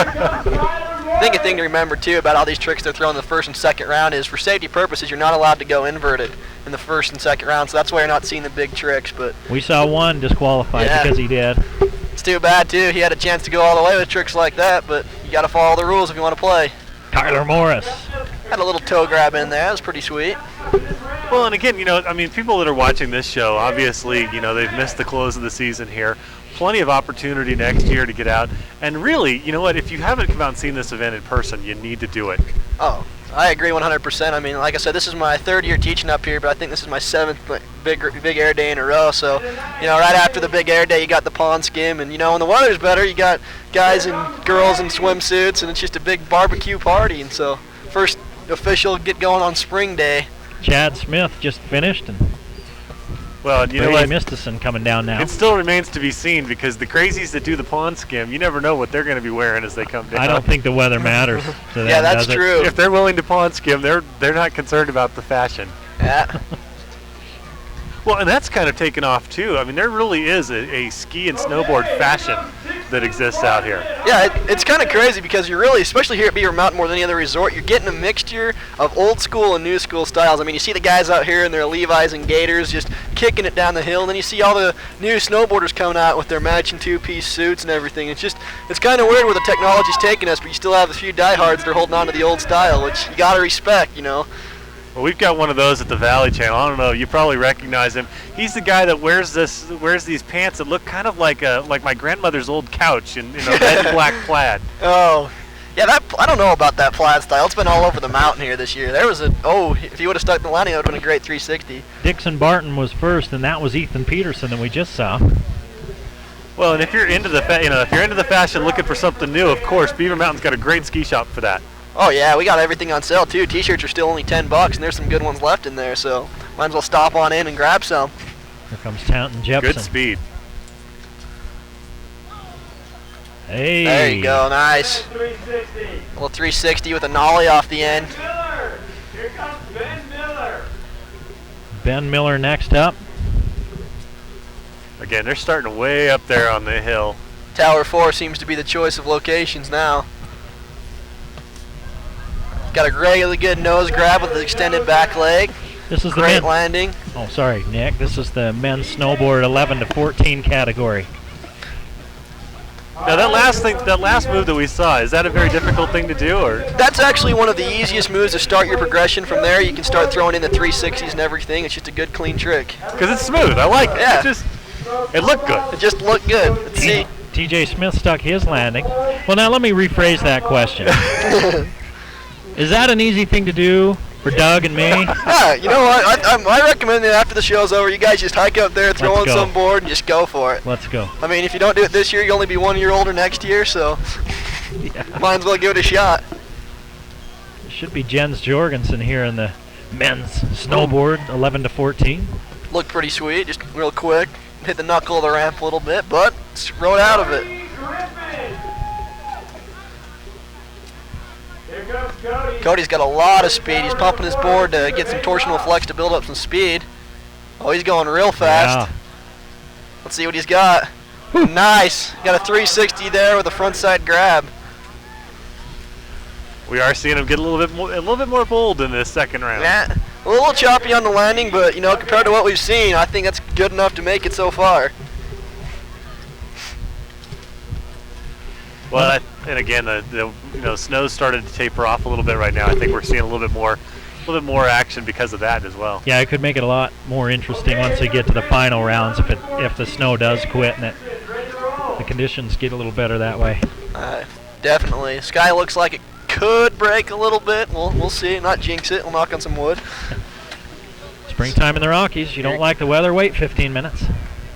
N: I think a thing to remember too about all these tricks they're throwing in the first and second round is for safety purposes you're not allowed to go inverted in the first and second round, so that's why you're not seeing the big tricks. But
A: we saw one disqualified because he did.
N: It's too bad too. He had a chance to go all the way with tricks like that, but you got to follow the rules if you want to play.
A: Kyler Morris
N: had a little toe grab in there. That was pretty sweet.
B: Well, and again, people that are watching this show, obviously, they've missed the close of the season here. Plenty of opportunity next year to get out. And really, you know what? If you haven't come out and seen this event in person, you need to do it.
N: Oh, I agree 100%. I mean, like I said, this is my 3rd year teaching up here, but I think this is my 7th big air day in a row. So, right after the big air day, you got the pond skim, and when the weather's better, you got guys and girls in swimsuits, and it's just a big barbecue party. And so, first official get going on spring day.
A: Chad Smith just finished, and
B: well, you know what?
A: Mistison coming down now.
B: It still remains to be seen because the crazies that do the pond skim, you never know what they're going to be wearing as they come down.
A: I don't think the weather matters to them.
N: Yeah, that's true.
B: If they're willing to pond skim, they're not concerned about the fashion.
N: Yeah.
B: Well, and that's kind of taken off too. I mean, there really is a ski and snowboard fashion that exists out here.
N: Yeah, it's kind of crazy because you're really, especially here at Beaver Mountain more than any other resort, you're getting a mixture of old school and new school styles. I mean, you see the guys out here in their Levi's and Gators just kicking it down the hill, and then you see all the new snowboarders coming out with their matching 2-piece suits and everything. It's kind of weird where the technology's taking us, but you still have a few diehards that are holding on to the old style, which you got to respect,
B: Well, we've got one of those at the Valley Channel. I don't know, you probably recognize him. He's the guy that wears these pants that look kind of like my grandmother's old couch in red black plaid.
N: Oh, yeah, I don't know about that plaid style. It's been all over the mountain here this year. If he would have stuck the landing, that would have been a great 360.
A: Dixon Barton was first, and that was Ethan Peterson that we just saw.
B: Well, and if you're into the fashion, looking for something new, of course, Beaver Mountain's got a great ski shop for that.
N: Oh yeah, we got everything on sale too. T-shirts are still only $10, and there's some good ones left in there. So might as well stop on in and grab some.
A: Here comes Taunton Jepson.
B: Good speed.
A: Hey.
N: There you go, nice. A little 360 with a nollie off the end.
G: Here comes Ben Miller.
A: Ben Miller next up.
B: Again, they're starting way up there on the hill.
N: Tower 4 seems to be the choice of locations now. Got a really good nose grab with the extended back leg.
A: This is
N: great
A: the
N: landing.
A: Oh, sorry, Nick. This is the men's snowboard 11 to 14 category.
B: Now that last move that we saw, is that a very difficult thing to do, or?
N: That's actually one of the easiest moves to start your progression. From there, you can start throwing in the 360s and everything. It's just a good, clean trick.
B: Because it's smooth. I like it.
N: Yeah.
B: It looked good.
N: It just looked good. Let's see.
A: TJ Smith stuck his landing. Well, now let me rephrase that question. Is that an easy thing to do for Doug and me?
N: Yeah, you know what? I recommend that after the show's over, you guys just hike up there, throw on some board, and just go for it.
A: Let's go.
N: I mean, if you don't do it this year, you'll only be 1 year older next year, so might as well give it a shot.
A: It should be Jens Jorgensen here in the men's snowboard 11 to 14.
N: Looked pretty sweet, just real quick. Hit the knuckle of the ramp a little bit, but rode out of it. Cody's got a lot of speed. He's pumping his board to get some torsional flex to build up some speed. Oh, he's going real fast.
A: Yeah.
N: Let's see what he's got. Nice. Got a 360 there with a front side grab.
B: We are seeing him get a little bit more bold in this second round.
N: Yeah, a little choppy on the landing, but compared to what we've seen, I think that's good enough to make it so far.
B: Well, and again, the snow's started to taper off a little bit right now. I think we're seeing a little bit more action because of that as well.
A: Yeah, it could make it a lot more interesting once we get to the final rounds if the snow does quit and the conditions get a little better that way.
N: Definitely. Sky looks like it could break a little bit. We'll see. Not jinx it. We'll knock on some wood.
A: Springtime in the Rockies. You don't like the weather? Wait 15 minutes.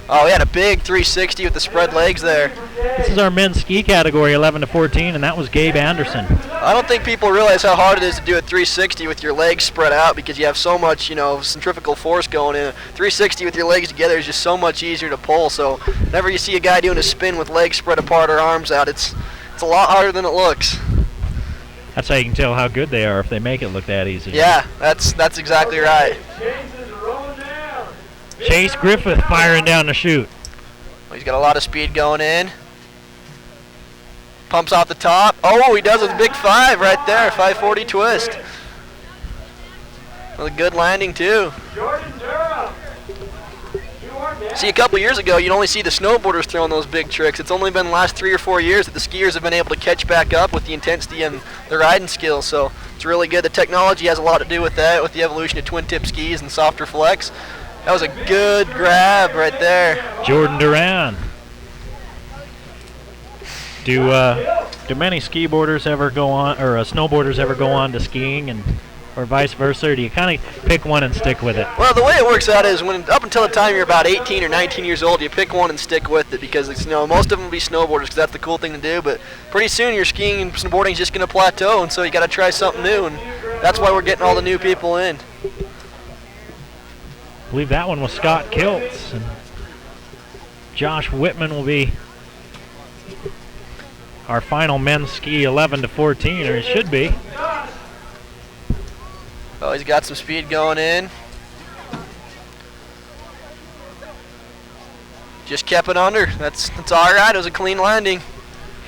N: Oh, he had a big 360 with the spread legs there.
A: This is our men's ski category, 11 to 14, and that was Gabe Anderson.
N: I don't think people realize how hard it is to do a 360 with your legs spread out because you have so much, centrifugal force going in. 360 with your legs together is just so much easier to pull. So whenever you see a guy doing a spin with legs spread apart or arms out, it's a lot harder than it looks.
A: That's how you can tell how good they are if they make it look that easy.
N: Yeah, that's exactly right.
A: Chase Griffith firing down the chute.
N: He's got a lot of speed going in. Pumps off the top. Oh, he does a big 5 right there, 540 twist. With a good landing too. See, a couple years ago, you'd only see the snowboarders throwing those big tricks. It's only been the last 3 or 4 years that the skiers have been able to catch back up with the intensity and the riding skills. So it's really good. The technology has a lot to do with that, with the evolution of twin-tip skis and softer flex. That was a good grab right there.
A: Jordan Duran. Do many skiboarders ever go on, or snowboarders ever go on to skiing, or vice versa? Or do you kind of pick one and stick with it?
N: Well, the way it works out is up until the time you're about 18 or 19 years old, you pick one and stick with it because most of them will be snowboarders because that's the cool thing to do. But pretty soon your skiing and snowboarding is just going to plateau, and so you got to try something new, and that's why we're getting all the new people in.
A: I believe that one was Scott Kiltz, and Josh Whitman will be our final men's ski 11 to 14, or it should be.
N: Oh, he's got some speed going in. Just kept it under. That's all right. It was a clean landing.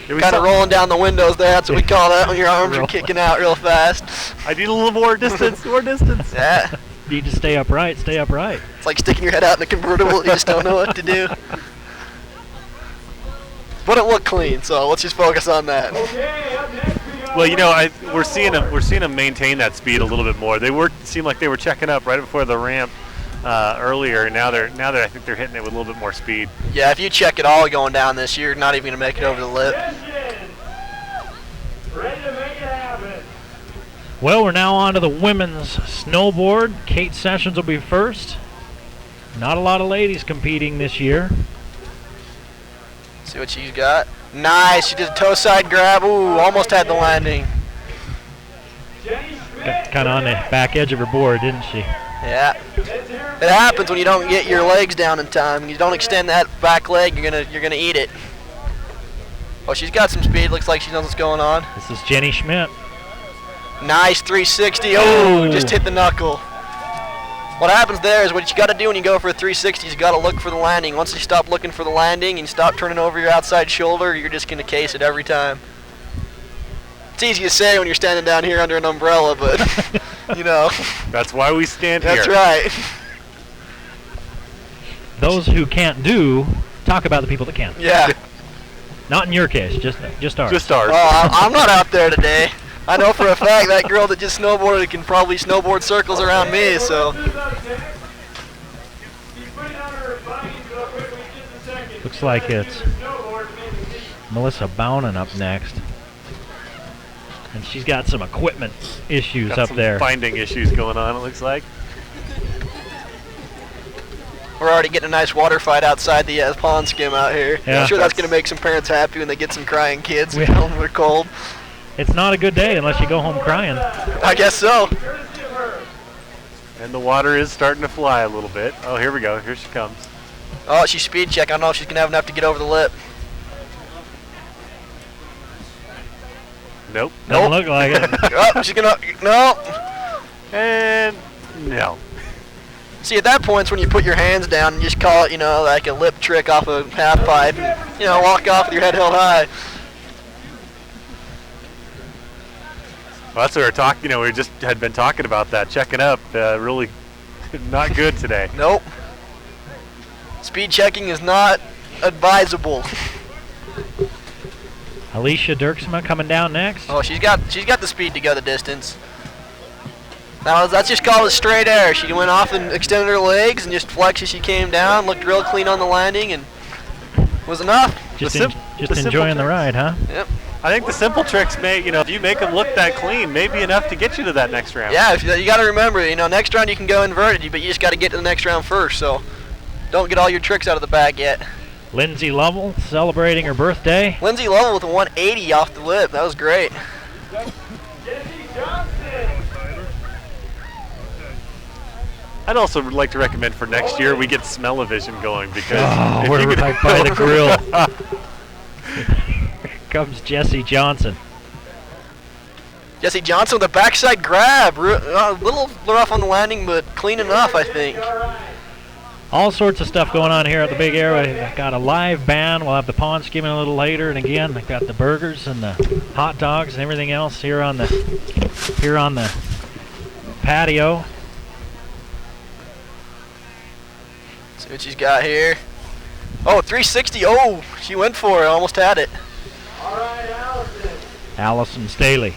N: Kind of rolling down the windows there. That's what we call that when your arms are kicking out real fast.
B: I need a little more distance. More distance.
N: Yeah.
A: You need to stay upright. Stay upright.
N: It's like sticking your head out in a convertible. You just don't know what to do. But it looked clean, so let's just focus on that.
B: Well, we're seeing them maintain that speed a little bit more. They seemed like they were checking up right before the ramp earlier. Now I think they're hitting it with a little bit more speed.
N: Yeah, if you check it all going down this, you're not even gonna make it over the lip.
A: Well, we're now on to the women's snowboard. Kate Sessions will be first. Not a lot of ladies competing this year.
N: See what she's got. Nice, she did a toe side grab. Ooh, almost had the landing.
A: Got kind of on the back edge of her board, didn't she?
N: Yeah. It happens when you don't get your legs down in time. When you don't extend that back leg, you're gonna eat it. Oh, she's got some speed. Looks like she knows what's going on.
A: This is Jenny Schmidt.
N: Nice 360. Oh, just hit the knuckle. What happens there is what you got to do when you go for a 360 is you got to look for the landing. Once you stop looking for the landing and you stop turning over your outside shoulder, you're just going to case it every time. It's easy to say when you're standing down here under an umbrella, but,
B: That's why we stand here.
N: That's right.
A: Those who can't do, talk about the people that can.
N: Yeah.
A: Not in your case, just ours.
B: Just ours.
N: Oh, I'm not out there today. I know for a fact that girl that just snowboarded can probably snowboard circles around me, so.
A: Looks like it's Melissa Bownen up next. And she's got some equipment issues
B: Got
A: up
B: some
A: there.
B: Finding issues going on, it looks like.
N: We're already getting a nice water fight outside the pond skim out here.
A: Yeah.
N: I'm sure that's going to make some parents happy when they get some crying kids when they're cold.
A: It's not a good day unless you go home crying.
N: I guess so.
B: And the water is starting to fly a little bit. Oh, here we go. Here she comes.
N: Oh, she's speed check. I don't know if she's going to have enough to get over the lip.
B: Nope.
A: Doesn't look like it.
N: Oh, she's going to... No.
B: And no.
N: See, at that point, it's when you put your hands down and just call it, like a lip trick off a half pipe and, walk off with your head held high.
B: Well, that's what we were talking. We just had been talking about that, checking up. Really not good today.
N: Nope. Speed checking is not advisable.
A: Alicia Dirksma coming down next.
N: Oh, she's got the speed to go the distance. Now that's just called a straight air. She went off and extended her legs and just flexed as she came down. Looked real clean on the landing and was enough.
A: Just enjoying the ride, huh?
N: Yep.
B: I think the simple tricks if you make them look that clean, maybe enough to get you to that next round.
N: Yeah, you got to remember, next round you can go inverted, but you just got to get to the next round first. So don't get all your tricks out of the bag yet.
A: Lindsay Lovell celebrating her birthday.
N: Lindsay Lovell with a 180 off the lip. That was great.
B: I'd also like to recommend for next year we get smell-o-vision going because
A: we're right by the grill. Here comes Jesse Johnson.
N: Jesse Johnson with a backside grab. A little rough on the landing, but clean enough, I think.
A: All sorts of stuff going on here at the Big Air. We've got a live band. We'll have the pond skimming a little later, and again, we've got the burgers and the hot dogs and everything else here on the patio.
N: See what she's got here. Oh, 360. Oh, she went for it. Almost had it.
G: All right, Allison.
A: Allison Staley.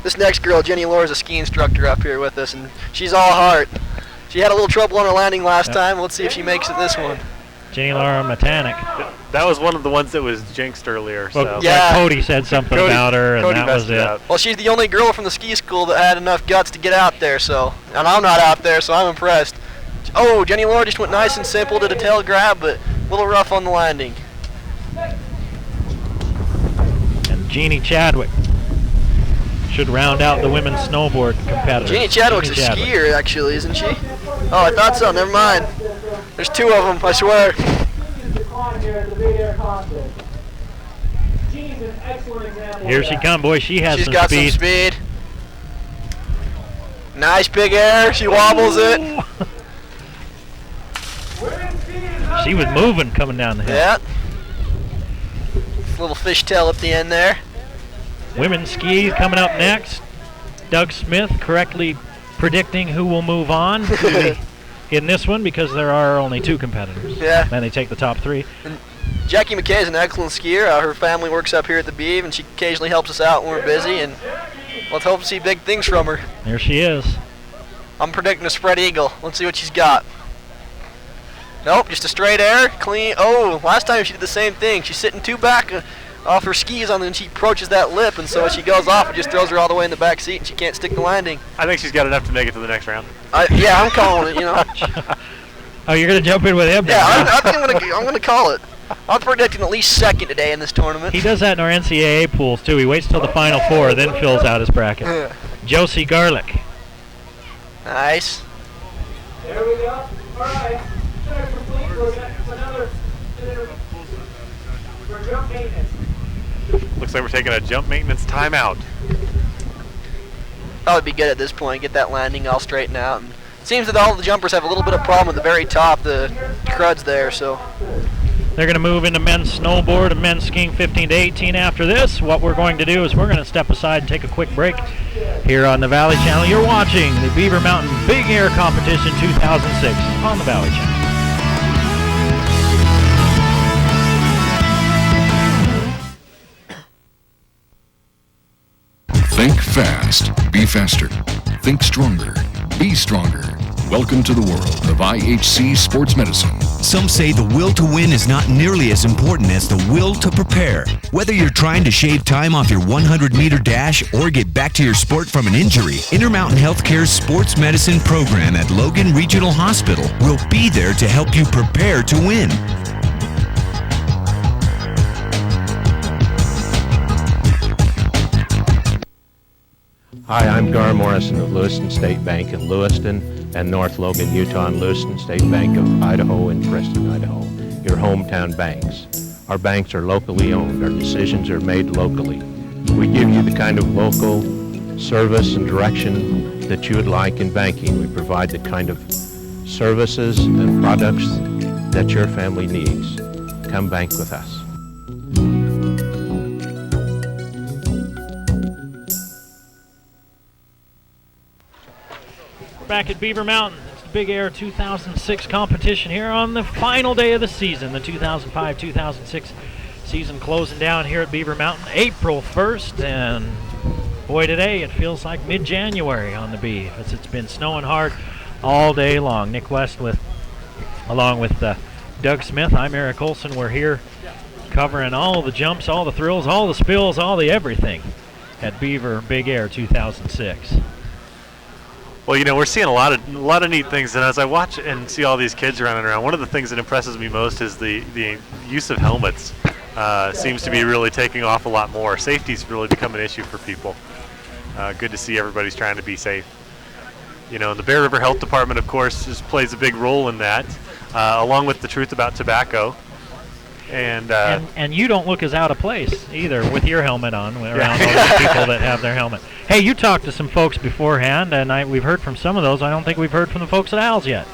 N: This next girl, Jenny Lohr, is a ski instructor up here with us, and she's all heart. She had a little trouble on her landing last time. Let's see if she makes it this one.
A: Jenny Lohr Mechanic.
B: That was one of the ones that was jinxed earlier. So.
A: Well, yeah. Cody said something about her, and
B: Cody
A: that was it.
N: Well, she's the only girl from the ski school that had enough guts to get out there, and I'm not out there, so I'm impressed. Oh, Jenny Lohr just went nice and simple, did a tail grab, but a little rough on the landing.
A: And Jeannie Chadwick should round out the women's snowboard competitors.
N: Jeannie Chadwick's a skier, actually, isn't she? Oh, I thought so. Never mind. There's two of them, I swear.
A: Here she comes, boy. She has
N: She's got some speed. Nice big air. She wobbles it.
A: She was moving coming down the hill.
N: Yeah. Little fishtail at the end there.
A: Women's ski coming up next. Doug Smith correctly predicting who will move on in this one because there are only two competitors.
N: Yeah.
A: And they take the top three.
N: And Jackie McKay is an excellent skier. Her family works up here at the Beaver, and she occasionally helps us out when we're busy. And let's hope to see big things from her.
A: There she is.
N: I'm predicting a spread eagle. Let's see what she's got. Nope, just a straight air, clean. Oh, last time she did the same thing. She's sitting too back off her skis and she approaches that lip, and so as she goes off, it just throws her all the way in the back seat, and she can't stick the landing.
B: I think she's got enough to make it to the next round.
N: Yeah, I'm calling it.
A: Oh, you're gonna jump in with him?
N: Yeah, I think I'm gonna call it. I'm predicting at least second today in this tournament.
A: He does that in our NCAA pools too. He waits till the final four, then fills out his bracket.
N: Yeah.
A: Josie Garlick.
N: Nice.
G: There we go. All right. Complete. We're gonna another for jump maintenance.
B: Looks like we're taking a jump maintenance timeout.
N: That would be good at this point. Get that landing all straightened out. And it seems that all the jumpers have a little bit of problem at the very top, the cruds there. So
A: they're going to move into men's snowboard and men's skiing 15 to 18 after this. What we're going to do is we're going to step aside and take a quick break here on the Valley Channel. You're watching the Beaver Mountain Big Air Competition 2006 on the Valley Channel.
Q: Think fast, be faster. Think stronger, be stronger. Welcome to the world of IHC Sports Medicine.
E: Some say the will to win is not nearly as important as the will to prepare. Whether you're trying to shave time off your 100-meter dash or get back to your sport from an injury, Intermountain Healthcare's sports medicine program at Logan Regional Hospital will be there to help you prepare to win.
R: Hi, I'm Gar Morrison of Lewiston State Bank in Lewiston and North Logan, Utah, and Lewiston State Bank of Idaho and Preston, Idaho, your hometown banks. Our banks are locally owned. Our decisions are made locally. We give you the kind of local service and direction that you would like in banking. We provide the kind of services and products that your family needs. Come bank with us.
A: Back at Beaver Mountain. It's the Big Air 2006 competition here on the final day of the season, the 2005-2006 season closing down here at Beaver Mountain April 1st, and boy, today it feels like mid-January on the Beav as it's been snowing hard all day long. Nick West along with Doug Smith. I'm Eric Olson. We're here covering all the jumps, all the thrills, all the spills, all the everything at Beaver Big Air 2006.
B: Well, you know, we're seeing a lot of neat things, and as I watch and see all these kids running around, one of the things that impresses me most is the use of helmets. Seems to be really taking off a lot more. Safety's really become an issue for people. Good to see everybody's trying to be safe. You know, the Bear River Health Department, of course, plays a big role in that, along with the truth about tobacco. And
A: you don't look as out of place either with your helmet on around all the people that have their helmet. Hey, you talked to some folks beforehand, and we've heard from some of those. I don't think we've heard from the folks at Al's yet.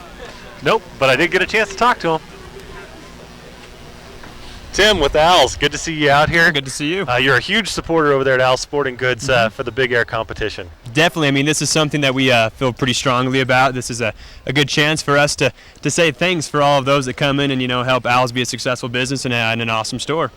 B: Nope, but I did get a chance to talk to them. Tim with Al's, good to see you out here.
S: Good to see you.
B: You're a huge supporter over there at Al's Sporting Goods for the Big Air competition.
S: Definitely. I mean, this is something that we feel pretty strongly about. This is a good chance for us to say thanks for all of those that come in and, help Al's be a successful business and an awesome store.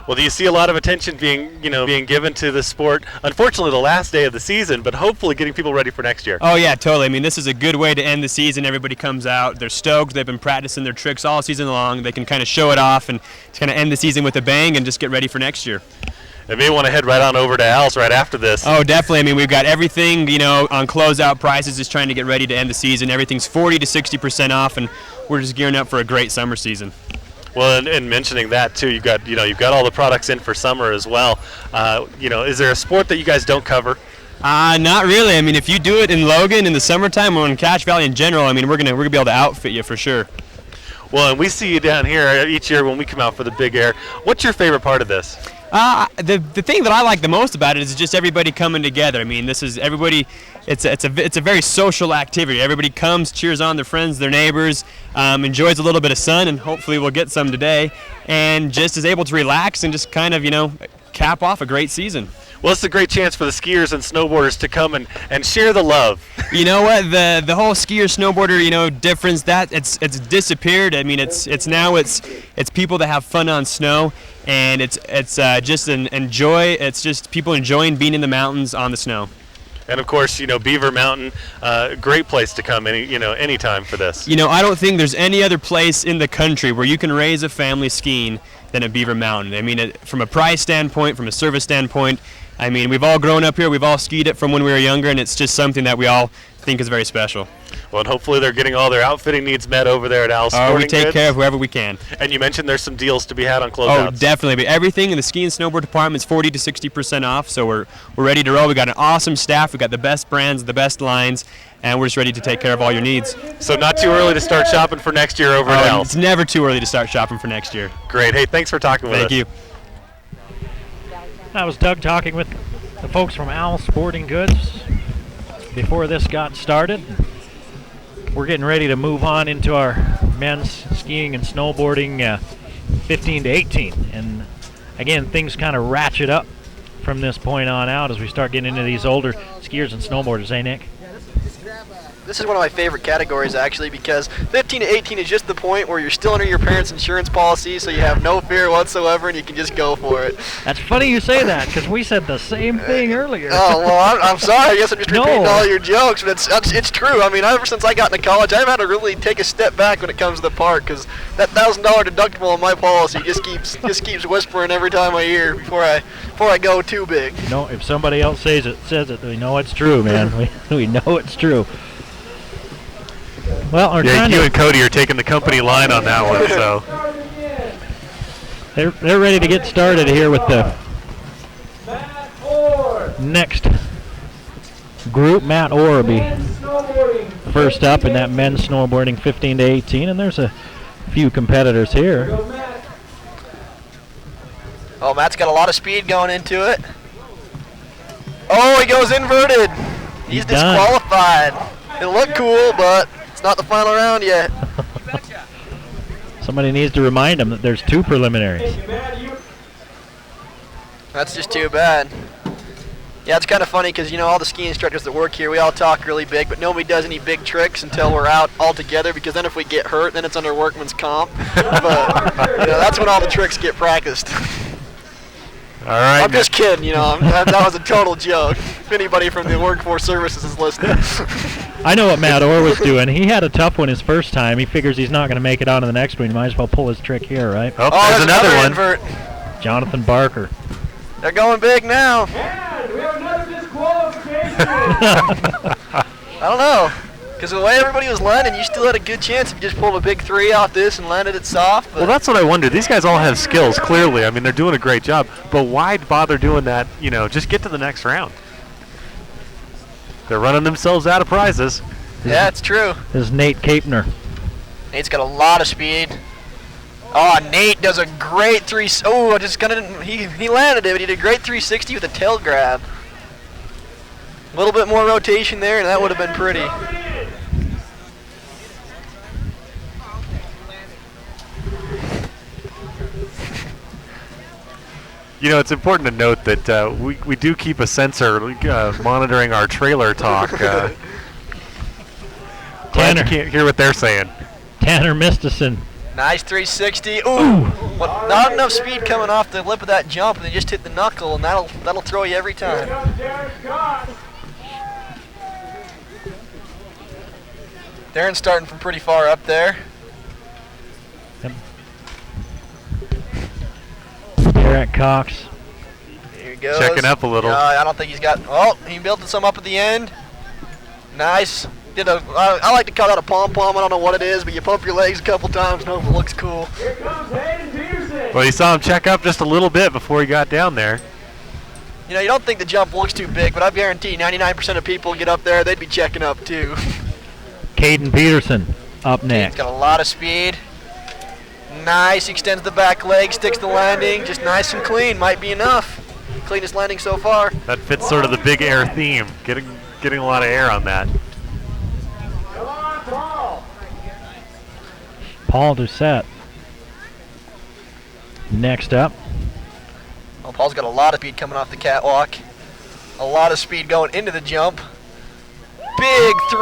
B: Well, do you see a lot of attention being given to the sport? Unfortunately, the last day of the season, but hopefully getting people ready for next year.
S: Oh, yeah, totally. I mean, this is a good way to end the season. Everybody comes out. They're stoked. They've been practicing their tricks all season long. They can kind of show it off and kind of end the season with a bang and just get ready for next year.
B: They may want to head right on over to Al's right after this.
S: Oh, definitely. I mean, we've got everything, on closeout prices, just trying to get ready to end the season. Everything's 40 to 60% off, and we're just gearing up for a great summer season.
B: Well, and mentioning that too, you've got all the products in for summer as well. Is there a sport that you guys don't cover?
S: Not really. I mean, if you do it in Logan in the summertime or in Cache Valley in general, I mean, we're gonna be able to outfit you for sure.
B: Well, and we see you down here each year when we come out for the Big Air. What's your favorite part of this?
S: The thing that I like the most about it is just everybody coming together. I mean, this is everybody. It's a very social activity. Everybody comes, cheers on their friends, their neighbors, enjoys a little bit of sun, and hopefully we'll get some today, and just is able to relax and just kind of cap off a great season.
B: Well, it's a great chance for the skiers and snowboarders to come and share the love.
S: You know what? The whole skier snowboarder difference that it's disappeared. I mean, it's people that have fun on snow, and it's just an enjoy. It's just people enjoying being in the mountains on the snow.
B: And of course, Beaver Mountain, great place to come anytime for this.
S: I don't think there's any other place in the country where you can raise a family skiing than at Beaver Mountain. I mean, from a price standpoint, from a service standpoint, I mean, we've all grown up here. We've all skied it from when we were younger, and it's just something that we all think is very special.
B: Well, and hopefully they're getting all their outfitting needs met over there at Al's Sporting Goods.
S: We take care of whoever we can.
B: And you mentioned there's some deals to be had on closeouts.
S: Oh, definitely. But everything in the ski and snowboard department is 40 to 60% off, so we're ready to roll. We got an awesome staff. We got the best brands, the best lines, and we're just ready to take care of all your needs.
B: So not too early to start shopping for next year over at Al's.
S: It's never too early to start shopping for next year.
B: Great. Hey, thanks for talking with us.
S: Thank you.
A: That was Doug talking with the folks from Al's Sporting Goods before this got started. We're getting ready to move on into our men's skiing and snowboarding 15 to 18. And again, things kind of ratchet up from this point on out as we start getting into these older skiers and snowboarders, eh, Nick?
N: This is one of my favorite categories, actually, because 15 to 18 is just the point where you're still under your parents' insurance policy, so you have no fear whatsoever, and you can just go for it.
A: That's funny you say that, because we said the same thing earlier.
N: Oh, well, I'm sorry. I guess I'm just repeating all your jokes, but it's true. I mean, ever since I got into college, I've had to really take a step back when it comes to the park, because that $1,000 deductible on my policy just keeps whispering every time I hear before I go too big.
A: If somebody else says it, we know it's true, man. we know it's true. Well,
B: you and Cody are taking the company line on that one, so
A: they're ready to get started here with the next group. Matt Orr will be first up in that men's snowboarding 15 to 18, and there's a few competitors here.
N: Oh, Matt's got a lot of speed going into it. Oh, he goes inverted. He's disqualified. It looked cool, but it's not the final round yet.
A: Somebody needs to remind him that there's 2 preliminaries.
N: That's just too bad. Yeah, it's kind of funny because, all the ski instructors that work here, we all talk really big, but nobody does any big tricks until we're out all together, because then if we get hurt, then it's under workman's comp. But, that's when all the tricks get practiced.
B: All right.
N: I'm just kidding, that was a total joke. If anybody from the workforce services is listening.
A: I know what Matt Orr was doing. He had a tough one his first time. He figures he's not going to make it on to the next one. He might as well pull his trick here, right?
B: Oh, there's another one.
N: Invert.
A: Jonathan Barker.
N: They're going big now.
G: And we have another disqualification.
N: I don't know. Because the way everybody was landing, you still had a good chance if you just pulled a big 3 off this and landed it soft.
B: Well, that's what I wonder. These guys all have skills, clearly. I mean, they're doing a great job. But why bother doing that? You know, just get to the next round. They're running themselves out of prizes.
N: Yeah, it's true.
T: This is Nate Kapner.
N: Nate's got a lot of speed. Oh, Nate does a great 3. Oh, I just he landed it, but he did a great 360 with a tail grab. A little bit more rotation there, and that would have been pretty.
B: You know, it's important to note that we do keep a sensor monitoring our trailer talk. Glad you can't hear what they're saying.
T: Tanner Mistison.
N: Nice 360. Ooh! Not enough speed coming off the lip of that jump, and they just hit the knuckle, and that'll throw you every time. Darren's starting from pretty far up there.
T: Yep. Derek Cox.
N: Here he goes.
B: Checking up a little.
N: I don't think he's got. Oh, he built some up at the end. Nice. I like to call that a pom-pom. I don't know what it is, but you pump your legs a couple times and hope it looks cool.
G: Here comes Hayden Peterson.
B: Well, you saw him check up just a little bit before he got down there.
N: You know, you don't think the jump looks too big, but I guarantee 99% of people get up there, they'd be checking up too.
T: Caden Peterson up next.
N: He's got a lot of speed. Nice, extends the back leg, sticks the landing, just nice and clean, might be enough. Cleanest landing so far.
B: That fits sort of the big air theme, getting a lot of air on that.
G: Come on, Paul.
T: Paul Doucette. Next up.
N: Well, Paul's got a lot of speed coming off the catwalk. A lot of speed going into the jump. Big 3.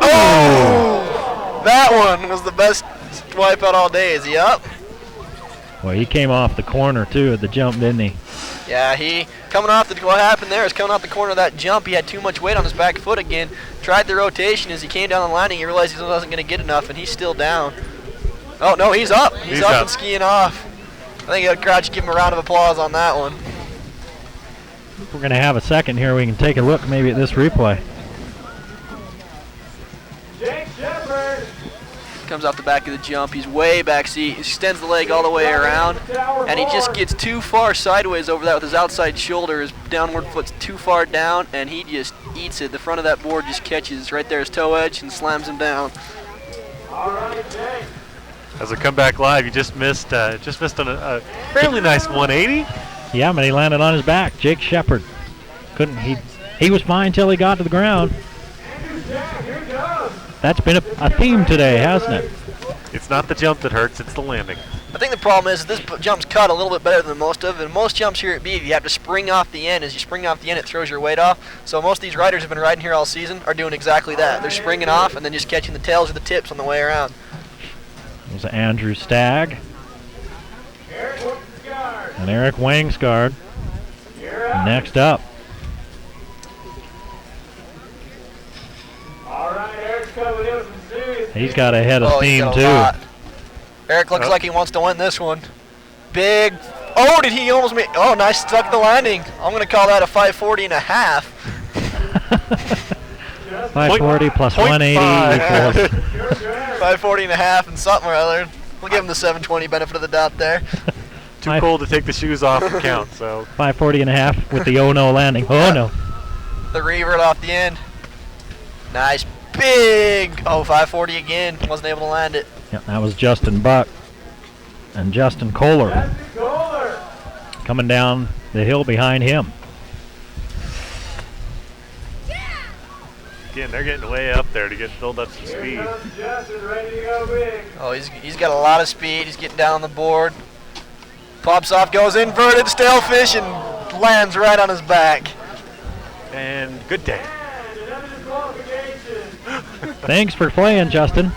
N: Oh! That one was the best wipeout all day. Is he up?
T: Well, he came off the corner too at the jump, didn't he?
N: Yeah, what happened there is coming off the corner of that jump, he had too much weight on his back foot again. Tried the rotation as he came down the landing, he realized he wasn't going to get enough, and he's still down. Oh, no, he's up. He's up and skiing off. I think the crowd should give him a round of applause on that one.
T: We're going to have a second here. We can take a look maybe at this replay.
G: Jake Shepard.
N: Comes off the back of the jump. He's way back seat. He extends the leg all the way around, and he just gets too far sideways over that with his outside shoulder. His downward foot's too far down, and he just eats it. The front of that board just catches right there his toe edge and slams him down.
G: All right, Jake.
B: As a comeback live, you just missed a fairly nice 180.
T: Yeah, but he landed on his back. Jake Shepard couldn't. He was fine till he got to the ground. That's been a theme today, hasn't it?
B: It's not the jump that hurts; it's the landing.
N: I think the problem is this jump's cut a little bit better than most of it. And most jumps here at Beaver, you have to spring off the end. As you spring off the end, it throws your weight off. So most of these riders who've been riding here all season are doing exactly that. They're springing off and then just catching the tails or the tips on the way around.
T: There's Andrew Stagg and Eric Wangsgard. Next up.
G: All right, Eric's coming in with some serious.
T: He's got a head of steam too.
N: Eric looks like he wants to win this one. Big. Oh, did he almost make? Oh, nice, stuck the landing. I'm going to call that a 540 and a half.
T: 540 plus 180 equals
N: 540 and a half and something or other. We'll give him the 720 benefit of the doubt there.
B: Too cold to take the shoes off and count, so.
T: 540 and a half with the oh no landing. Oh no.
N: The revert off the end. Nice, big. Oh, 540 again. Wasn't able to land it.
T: Yeah, that was Justin Buck and Justin Kohler coming down the hill behind him.
B: Again, they're getting way up there to build up some speed.
N: Oh, he's got a lot of speed. He's getting down on the board. Pops off, goes inverted stalefish, and lands right on his back.
B: And good day.
T: Thanks for playing, Justin.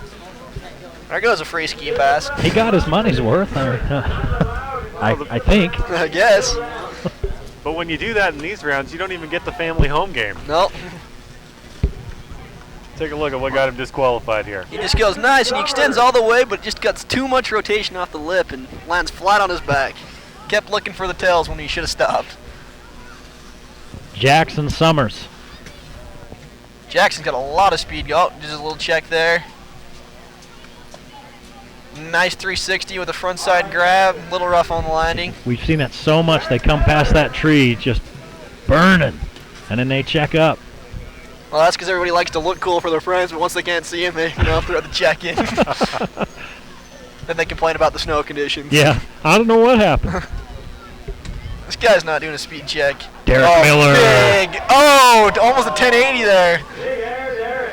N: There goes a free ski pass.
T: He got his money's worth. I think.
N: I guess.
B: But when you do that in these rounds, you don't even get the family home game.
N: Nope.
B: Take a look at what got him disqualified here.
N: He just goes nice, and he extends all the way, but just got too much rotation off the lip and lands flat on his back. Kept looking for the tails when he should have stopped.
T: Jackson Summers.
N: Jackson's got a lot of speed. Oh, just a little check there. Nice 360 with a front side grab. A little rough on the landing.
T: We've seen that so much. They come past that tree just burning, and then they check up.
N: Well, that's because everybody likes to look cool for their friends, but once they can't see them, they throw the check in. Then they complain about the snow conditions.
T: Yeah, I don't know what happened.
N: This guy's not doing a speed check.
T: Derek Miller.
N: Big. Oh, almost a 1080 there.
G: Big air, Derek.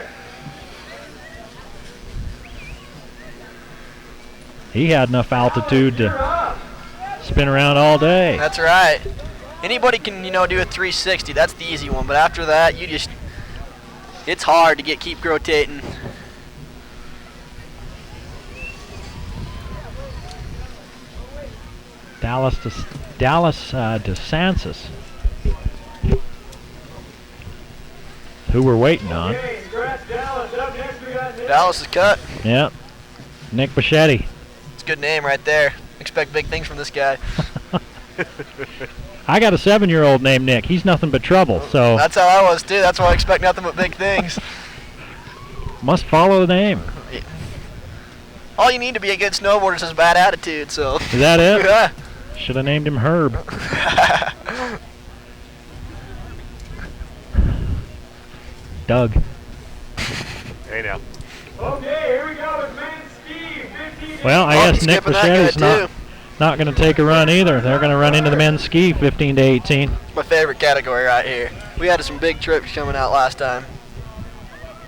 T: He had enough altitude to spin around all day.
N: That's right. Anybody can, do a 360. That's the easy one. But after that, it's hard to keep rotating.
T: Dallas DeSantis, who we're waiting on.
N: Dallas is cut.
T: Yeah. Nick Bichetti.
N: It's a good name right there. Expect big things from this guy.
T: I got a 7-year-old named Nick. He's nothing but trouble. So
N: that's how I was too. That's why I expect nothing but big things.
T: Must follow the name.
N: All you need to be a good snowboarder is a bad attitude. So.
T: Is that it?
N: Yeah.
T: Should have named him Herb. Doug.
B: Hey now.
G: Okay, here we go with men's ski. 15.
T: Well, I guess Nick Bichetti's not going to take a run either. They're going to run into the men's ski 15 to 18.
N: It's my favorite category right here. We had some big trips coming out last time.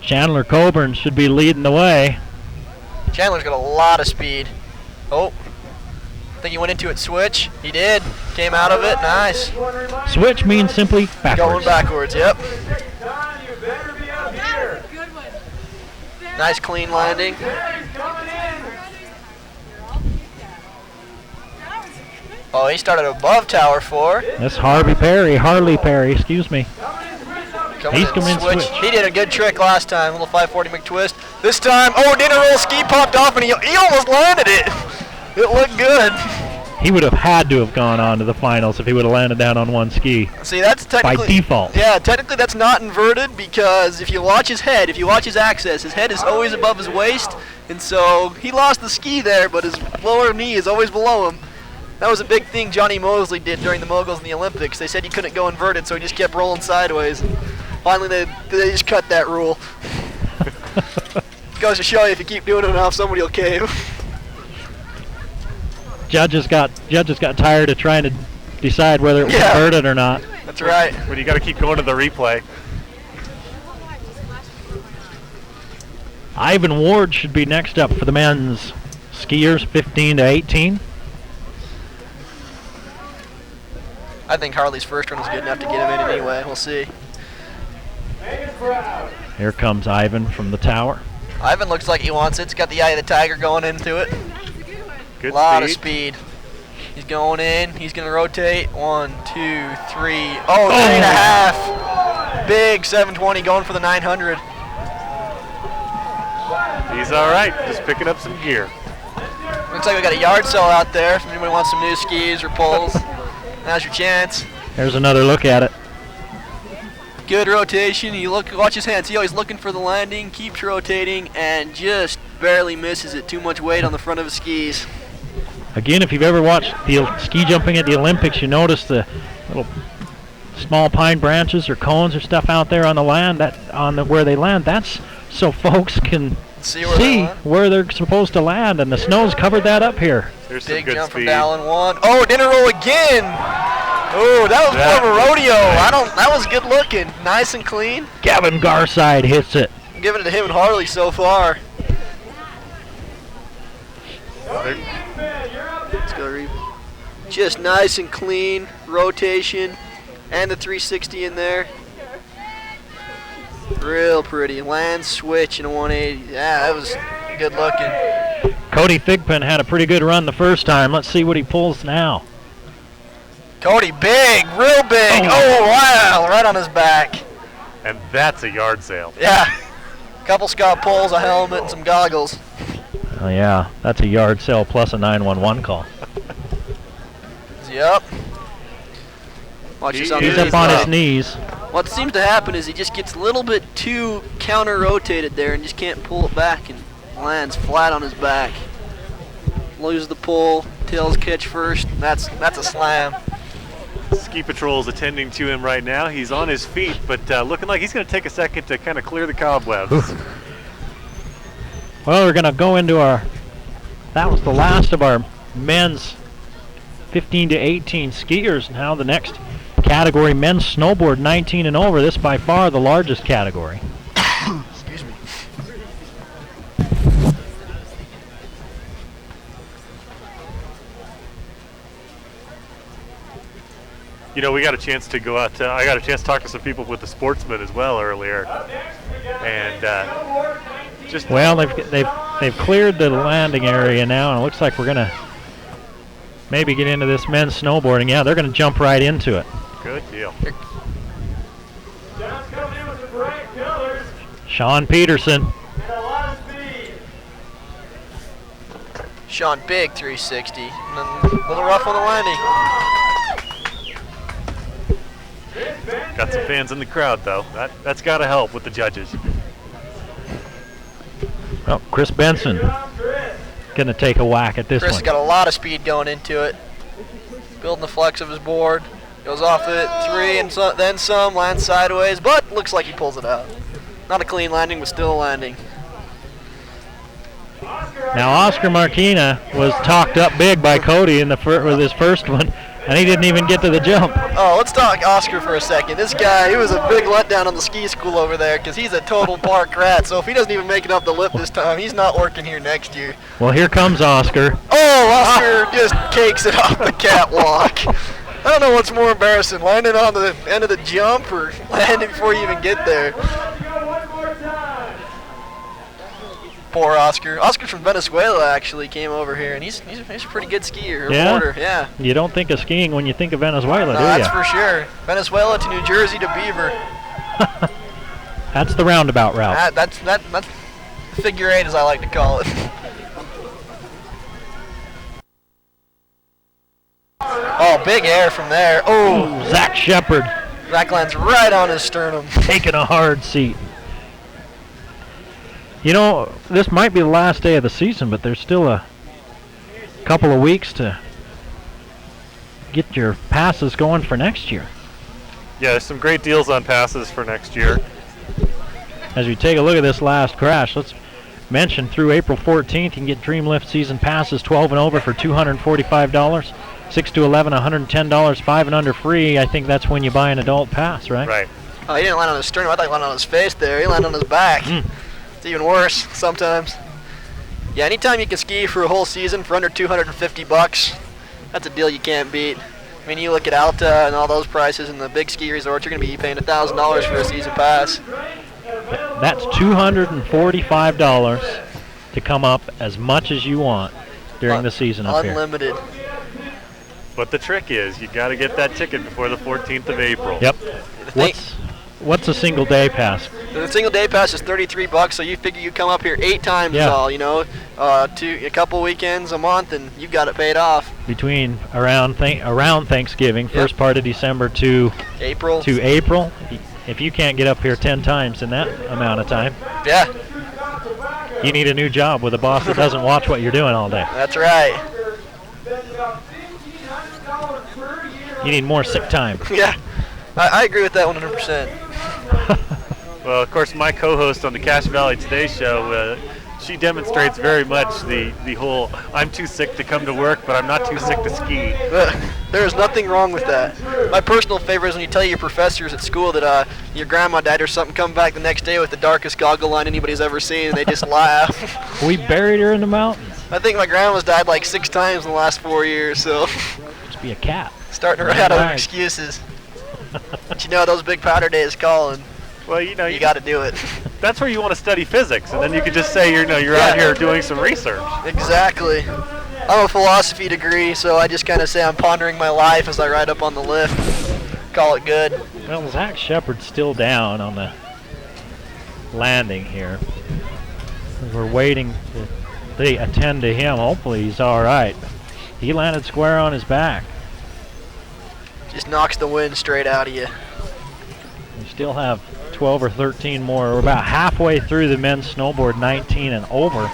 T: Chandler Coburn should be leading the way.
N: Chandler's got a lot of speed. Oh. I think he went into it switch. He did. Came out of it. Nice.
T: Switch means simply backwards.
N: Going backwards, yep. Nice clean landing. Oh, he started above Tower 4.
T: That's Harley Perry, excuse me. He's coming in switch.
N: He did a good trick last time, little 540 McTwist. This time, dinner roll ski popped off and he almost landed it. It looked good.
T: He would have had to have gone on to the finals if he would have landed down on one ski.
N: See, that's technically...
T: by default.
N: Yeah, technically that's not inverted because if you watch his head, if you watch his axis, his head is always above his waist. And so he lost the ski there, but his lower knee is always below him. That was a big thing Johnny Mosley did during the moguls in the Olympics. They said he couldn't go inverted, so he just kept rolling sideways. Finally, they just cut that rule. Goes to show you, if you keep doing it enough, somebody will cave.
T: Judges got tired of trying to decide whether it was inverted or not.
N: That's right.
B: But you got to keep going to the replay.
T: Ivan Ward should be next up for the men's skiers, 15 to 18.
N: I think Harley's first run was good enough to get him in anyway. We'll see.
T: Here comes Ivan from the tower.
N: Ivan looks like he wants it. He's got the eye of the tiger going into it.
B: Good
N: a lot
B: speed.
N: of speed. He's going in. He's going to rotate. 1, 2, 3. Oh, 3.5. Big 720 going for the 900.
B: He's all right. Just picking up some gear.
N: Looks like we got a yard sale out there. If anybody wants some new skis or poles, now's your chance.
T: There's another look at it.
N: Good rotation. Watch his hands. See how he's looking for the landing, keeps rotating, and just barely misses it. Too much weight on the front of his skis.
T: Again, if you've ever watched the ski jumping at the Olympics, you notice the little small pine branches or cones or stuff out there on the land, where they land. That's so folks can see where they're supposed to land, and the snow's covered that up here.
B: There's
N: Big
B: some good
N: jump
B: speed.
N: from Dallin 1. Oh, dinner roll again. Oh, that was more of a rodeo. That was good looking. Nice and clean.
T: Gavin Garside hits it.
N: I'm giving it to him and Harley so far. Let's go, Reeve. Just nice and clean rotation, and the 360 in there. Real pretty. Land switch and a 180. Yeah, that was good looking.
T: Cody Thigpen had a pretty good run the first time. Let's see what he pulls now.
N: Cody, big, real big. Oh, wow, right on his back.
B: And that's a yard sale.
N: Yeah. Couple Scott poles, a helmet, and some goggles.
T: Oh, yeah, that's a yard sale plus a 911 call.
N: Yep. Watch this
T: He's up on his knees.
N: What seems to happen is he just gets a little bit too counter-rotated there and just can't pull it back and lands flat on his back. Lose the pull, tails catch first. That's a slam.
B: Ski Patrol is attending to him right now. He's on his feet, but looking like he's going to take a second to kind of clear the cobwebs.
T: Well, we're going to go into that was the last of our men's 15 to 18 skiers. Now the next category, men's snowboard 19 and over. This by far the largest category.
N: Excuse me.
B: You know, we got a chance to go out. I got a chance to talk to some people with the Sportsman as well earlier, and just
T: well, they've cleared the landing area now, and it looks like we're gonna maybe get into this men's snowboarding. Yeah, they're gonna jump right into it.
B: Good deal.
T: Sean Peterson.
N: Sean big 360, and then a little rough on the landing.
B: Got some fans in the crowd, though. That's got to help with the judges.
T: Oh, Chris Benson going to take a whack at this
N: Chris
T: one.
N: has got a lot of speed going into it. Building the flex of his board. Goes off it, 3 and then some, lands sideways, but looks like he pulls it out. Not a clean landing, but still a landing.
T: Now Oscar Marquina was talked up big by Cody in with his first one, and he didn't even get to the jump.
N: Oh, let's talk Oscar for a second. This guy, he was a big letdown on the ski school over there because he's a total park rat. So if he doesn't even make it up the lip this time, he's not working here next year.
T: Well, here comes Oscar.
N: Oh, Oscar just cakes it off the catwalk. I don't know what's more embarrassing, landing on the end of the jump or landing before you even get there. Poor Oscar. Oscar from Venezuela actually came over here, and he's a pretty good skier.
T: Yeah?
N: Boarder. Yeah.
T: You don't think of skiing when you think of Venezuela,
N: No,
T: do
N: that's
T: you?
N: for sure. Venezuela to New Jersey to Beaver.
T: That's the roundabout route.
N: That's figure 8, as I like to call it. Oh, big air from there. Oh,
T: Zach Shepard.
N: Zach lands right on his sternum.
T: Taking a hard seat. You know, this might be the last day of the season, but there's still a couple of weeks to get your passes going for next year.
B: Yeah, there's some great deals on passes for next year.
T: As we take a look at this last crash, let's mention through April 14th, you can get Dreamlift season passes 12 and over for $245, 6 to 11, $110, 5 and under free. I think that's when you buy an adult pass, right?
B: Right.
N: Oh, he didn't land on his sternum. I thought he landed on his face there. He landed on his back. It's even worse sometimes. Yeah, anytime you can ski for a whole season for under $250, that's a deal you can't beat. I mean, you look at Alta and all those prices and the big ski resorts, you're going to be paying $1,000 for a season pass.
T: That's $245 to come up as much as you want during the season up here.
N: Unlimited.
B: But the trick is, you got to get that ticket before the 14th of April.
T: Yep. What's a single day pass?
N: The single day pass is $33, so you figure you come up here 8 times all, you know, a couple weekends a month, and you've got it paid off.
T: Between around Thanksgiving, first part of December to
N: April.
T: If you can't get up here 10 times in that amount of time,
N: yeah,
T: you need a new job with a boss that doesn't watch what you're doing all day.
N: That's right.
T: You need more sick time.
N: Yeah, I agree with that 100%.
B: Well, of course, my co-host on the Cache Valley Today show, she demonstrates very much the whole, I'm too sick to come to work, but I'm not too sick to ski.
N: There is nothing wrong with that. My personal favorite is when you tell your professors at school that your grandma died or something, come back the next day with the darkest goggle line anybody's ever seen, and they just laugh.
T: We buried her in the mountains.
N: I think my grandma's died like 6 times in the last 4 years, so.
T: Must be a cat.
N: Starting to run out of excuses. But you know, those big powder days calling.
B: Well, you know,
N: you got to do it.
B: That's where you want to study physics, and then you can just say you're out here doing some research.
N: Exactly. I'm a philosophy degree, so I just kind of say I'm pondering my life as I ride up on the lift. Call it good.
T: Well, Zach Shepard's still down on the landing here. We're waiting to they attend to him. Hopefully he's all right. He landed square on his back.
N: Just knocks the wind straight out of you.
T: He's still have 12 or 13 more. We're about halfway through the men's snowboard 19 and over.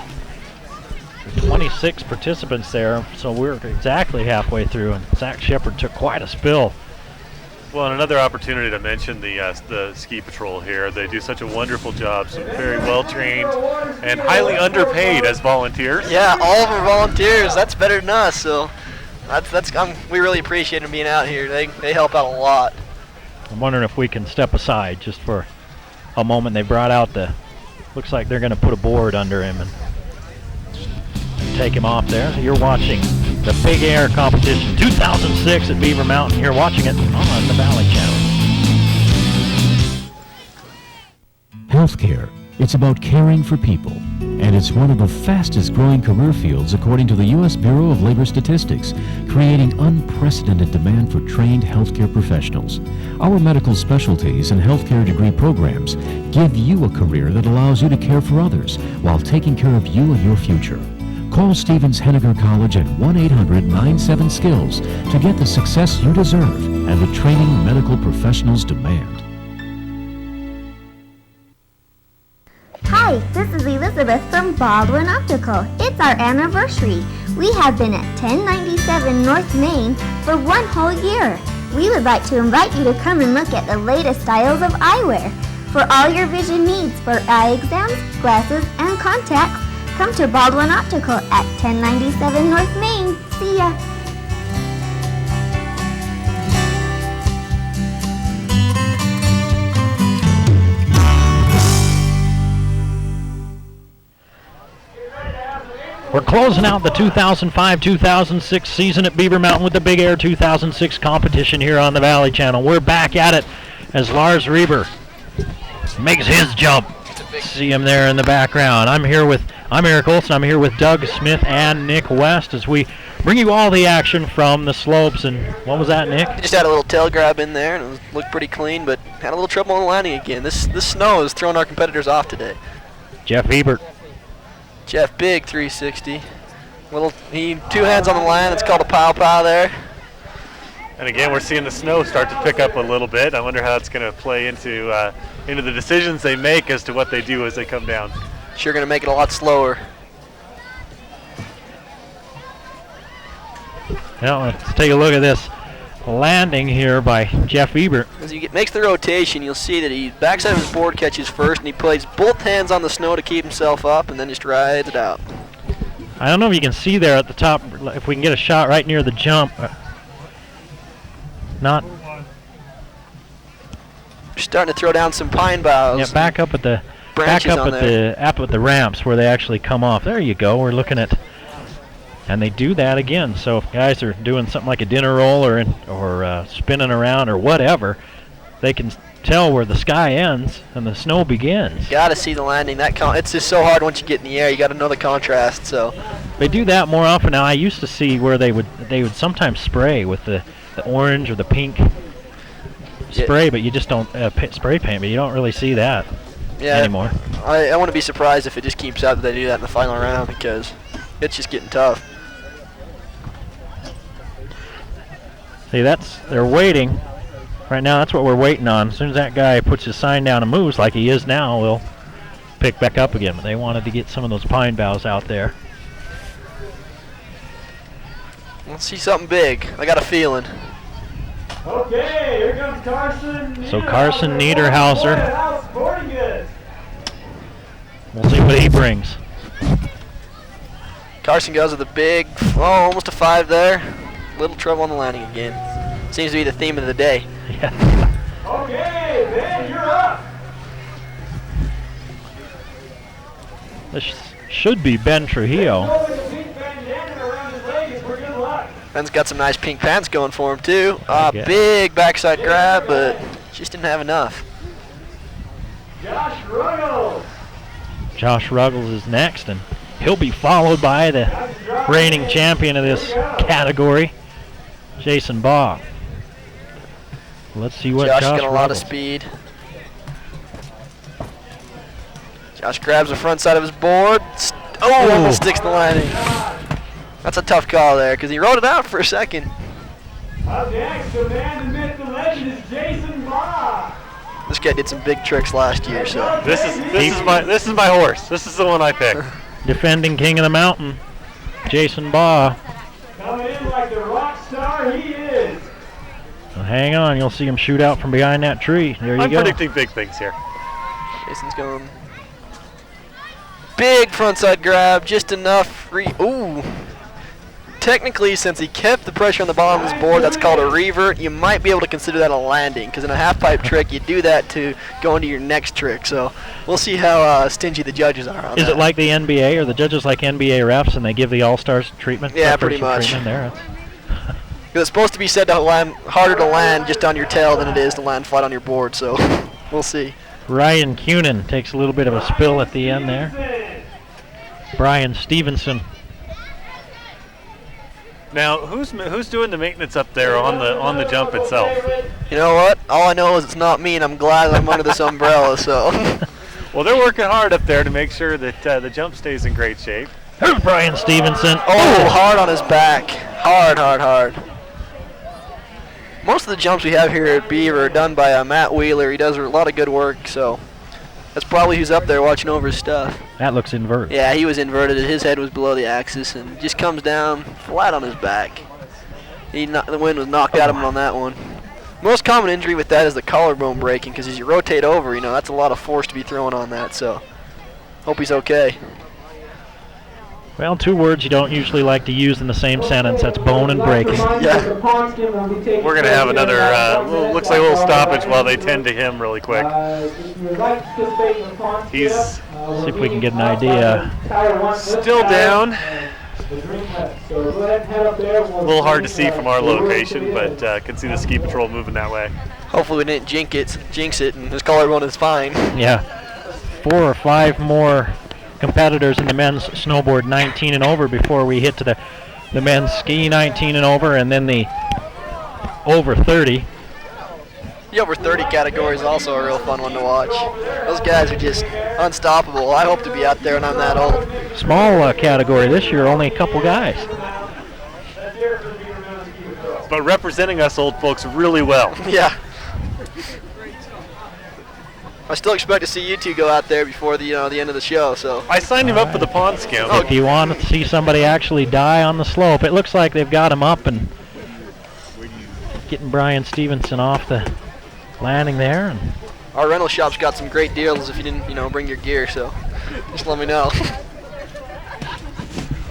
T: 26 participants there, so we're exactly halfway through, and Zach Shepard took quite a spill.
B: Well, and another opportunity to mention the ski patrol here. They do such a wonderful job, some very well trained and highly underpaid as volunteers.
N: Yeah, all of them are volunteers. That's better than us. So we really appreciate them being out here. They help out a lot.
T: I'm wondering if we can step aside just for a moment. They brought out looks like they're going to put a board under him and take him off there. You're watching the Big Air competition 2006 at Beaver Mountain. You're watching it on the Valley Channel.
U: Healthcare. It's about caring for people. And it's one of the fastest growing career fields according to the U.S. Bureau of Labor Statistics, creating unprecedented demand for trained healthcare professionals. Our medical specialties and healthcare degree programs give you a career that allows you to care for others while taking care of you and your future. Call Stevens Henniger College at 1-800-97-SKILLS to get the success you deserve and the training medical professionals demand.
V: Hi, this is Elizabeth from Baldwin Optical. It's our anniversary. We have been at 1097 North Main for one whole year. We would like to invite you to come and look at the latest styles of eyewear. For all your vision needs for eye exams, glasses, and contacts, come to Baldwin Optical at 1097 North Main. See ya!
T: We're closing out the 2005-2006 season at Beaver Mountain with the Big Air 2006 competition here on the Valley Channel. We're back at it as Lars Reber makes his jump. See him there in the background. I'm Eric Olson. I'm here with Doug Smith and Nick West as we bring you all the action from the slopes. And what was that, Nick?
N: Just had a little tail grab in there, and it looked pretty clean, but had a little trouble on the landing again. This snow is throwing our competitors off today.
T: Jeff Ebert.
N: Jeff, big 360. Two hands on the line. It's called a pow there.
B: And again, we're seeing the snow start to pick up a little bit. I wonder how it's going to play into the decisions they make as to what they do as they come down.
N: Sure going to make it a lot slower.
T: Now let's take a look at this landing here by Jeff Ebert.
N: As he makes the rotation, you'll see that he backs out of his board catches first, and he plays both hands on the snow to keep himself up, and then just rides it out.
T: I don't know if you can see there at the top, if we can get a shot right near the jump. Not.
N: Starting to throw down some pine boughs.
T: Yeah, back up at the ramps where they actually come off. There you go. We're looking at, and they do that again. So if guys are doing something like a dinner roll or spinning around or whatever, they can tell where the sky ends and the snow begins.
N: Got to see the landing. It's just so hard once you get in the air. You got to know the contrast. So
T: they do that more often now. I used to see where they would sometimes spray with the orange or the pink spray, but you just don't spray paint, but you don't really see that anymore.
N: I want to be surprised if it just keeps out that they do that in the final round, because it's just getting tough.
T: See, they're waiting. Right now, that's what we're waiting on. As soon as that guy puts his sign down and moves like he is now, we'll pick back up again. But they wanted to get some of those pine boughs out there.
N: Let's see something big. I got a feeling.
G: Okay, here comes Carson.
T: So Carson Niederhauser. We'll see what he brings.
N: Carson goes with a big, almost a 5 there. Little trouble on the landing again. Seems to be the theme of the day.
T: Yeah.
G: Okay, Ben, you're up.
T: This should be Ben Trujillo.
N: Ben's got some nice pink pants going for him too. Big backside grab, but just didn't have enough.
G: Josh Ruggles.
T: Josh Ruggles is next, and he'll be followed by the reigning champion of this category, Jason Baugh. Let's see what Josh
N: got a lot of speed. Josh grabs the front side of his board. Almost sticks the landing. That's a tough call there, because he rode it out for a second.
G: Up next, the man who missed the legend is Jason Baugh.
N: This guy did some big tricks last year, so.
B: This is my horse. This is the one I picked.
T: Defending king of the mountain, Jason Baugh.
G: Coming in like the rock star he is.
T: Well, hang on, you'll see him shoot out from behind that tree. There you
B: I'm
T: go.
B: predicting big things here.
N: Jason's going. Big frontside grab, just enough. Ooh. Technically, since he kept the pressure on the bottom of his board, that's called a revert. You might be able to consider that a landing, because in a half-pipe trick, you do that to go into your next trick. So we'll see how stingy the judges are on that.
T: Is it like the NBA? Are the judges like NBA refs and they give the All-Stars treatment?
N: Yeah, pretty much.
T: Treatment there?
N: Because it's supposed to be said to land harder to land just on your tail than it is to land flat on your board. So we'll see.
T: Ryan Cunin takes a little bit of a spill at the end there. Brian Stevenson.
B: Now, who's doing the maintenance up there on the jump itself?
N: You know what? All I know is it's not me, and I'm glad I'm under this umbrella. So.
B: Well, they're working hard up there to make sure that the jump stays in great shape.
T: There's Brian Stevenson.
N: Oh, hard on his back. Hard. Most of the jumps we have here at Beaver are done by Matt Wheeler. He does a lot of good work, so that's probably who's up there watching over his stuff.
T: That looks inverted.
N: Yeah, he was inverted. His head was below the axis and just comes down flat on his back. The wind was knocked out of him on that one. Most common injury with that is the collarbone breaking, because as you rotate over, that's a lot of force to be thrown on that. So, hope he's okay.
T: Well, 2 words you don't usually like to use in the same sentence. That's bone and breaking.
N: Yeah.
B: We're going to have another, looks like a little stoppage while they tend to him really quick. He's,
T: see if we can get an idea.
B: Still down. A little hard to see from our location, but can see the ski patrol moving that way.
N: Hopefully we didn't jinx it, and his collarbone is fine.
T: Yeah. 4 or 5 more competitors in the men's snowboard 19 and over before we hit to the men's ski 19 and over, and then the over 30.
N: The over 30 category is also a real fun one to watch. Those guys are just unstoppable. I hope to be out there when I'm that old.
T: Small category this year, only a couple guys.
B: But representing us old folks really well.
N: Yeah. I still expect to see you two go out there before the end of the show. So
B: I signed him up for the pond skim.
T: If you want to see somebody actually die on the slope, it looks like they've got him up and getting Brian Stevenson off the landing there. And
N: our rental shop's got some great deals if you didn't, bring your gear. So just let me know.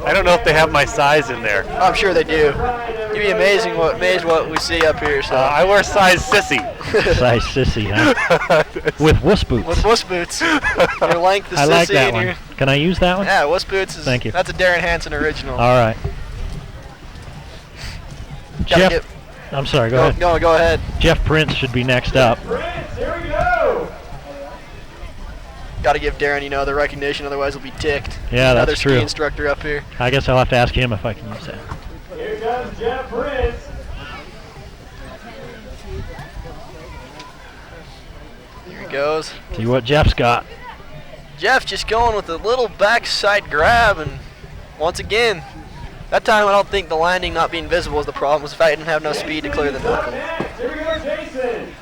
B: I don't know if they have my size in there.
N: I'm sure they do. You'd be amazed what we see up here. So
B: I wear size sissy.
T: Size sissy, huh? With wuss boots.
N: With wuss boots. Your length is
T: I
N: sissy.
T: like that one. Can I use that one?
N: Yeah, wuss boots is.
T: Thank you.
N: That's a Darren Hansen original.
T: All right. Jeff, I'm sorry. Go ahead.
N: No, go ahead.
T: Jeff Prince should be next up.
G: Here we go.
N: Got to give Darren, the recognition, otherwise he'll be ticked.
T: Yeah,
N: Another
T: that's true.
N: ski instructor up here.
T: I guess I'll have to ask him if I can use that.
G: Here comes Jeff Prince.
N: Here he goes.
T: See what Jeff's got.
N: Jeff just going with a little backside grab, and once again, that time I don't think the landing not being visible was the problem. It was the fact I didn't have enough speed to clear the knuckle.
G: Here we go, Jason.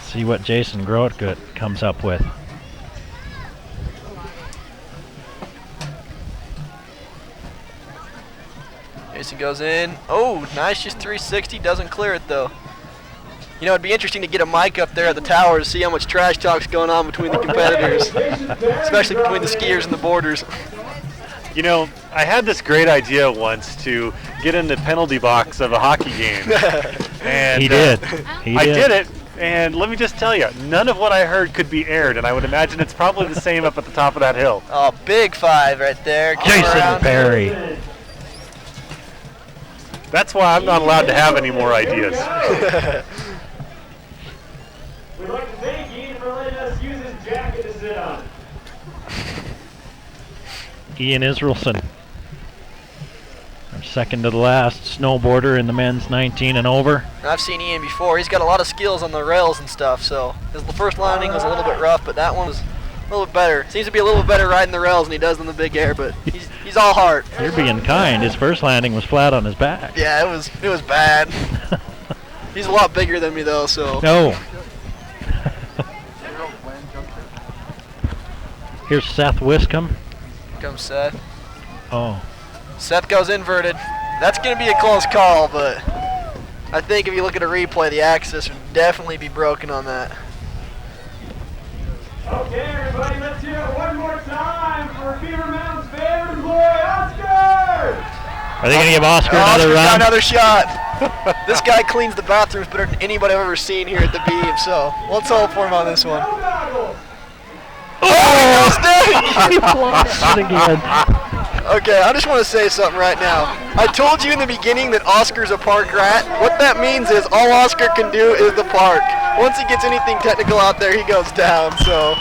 T: See what Jason Grootgut comes up with.
N: Jason goes in. Oh, nice, just 360. Doesn't clear it though. It'd be interesting to get a mic up there at the tower to see how much trash talk's going on between the competitors, especially between the skiers and the boarders.
B: I had this great idea once to get in the penalty box of a hockey game. And
T: he did.
B: I did it. And let me just tell you, none of what I heard could be aired, and I would imagine it's probably the same up at the top of that hill.
N: Oh, big 5 right there.
T: Jason Perry.
B: That's why I'm not allowed to have any more ideas.
G: We'd like to thank Ian for letting us use his jacket to sit on.
T: Ian Israelson. Our second to the last snowboarder in the men's 19 and over.
N: I've seen Ian before. He's got a lot of skills on the rails and stuff, so the first landing was a little bit rough, but that one was a little bit better. Seems to be a little bit better riding the rails than he does on the big air, but he's all heart.
T: You're being kind. His first landing was flat on his back.
N: Yeah, it was bad. He's a lot bigger than me though, so.
T: No. Here's Seth Wiscombe.
N: Here comes Seth.
T: Oh.
N: Seth goes inverted. That's going to be a close call, but I think if you look at a replay, the axis would definitely be broken on that.
G: Okay, everybody, let's hear it one more time for Beaver Mountain's favorite boy, Oscar!
T: Are they going to give Oscar another
N: Oscar
T: run?
N: got another shot. This guy cleans the bathrooms better than anybody I've ever seen here at the Beav, so let's hope for him on this one. Oh!
T: He flopped it again.
N: Okay, I just want to say something right now. I told you in the beginning that Oscar's a park rat. What that means is all Oscar can do is the park. Once he gets anything technical out there, he goes down, so...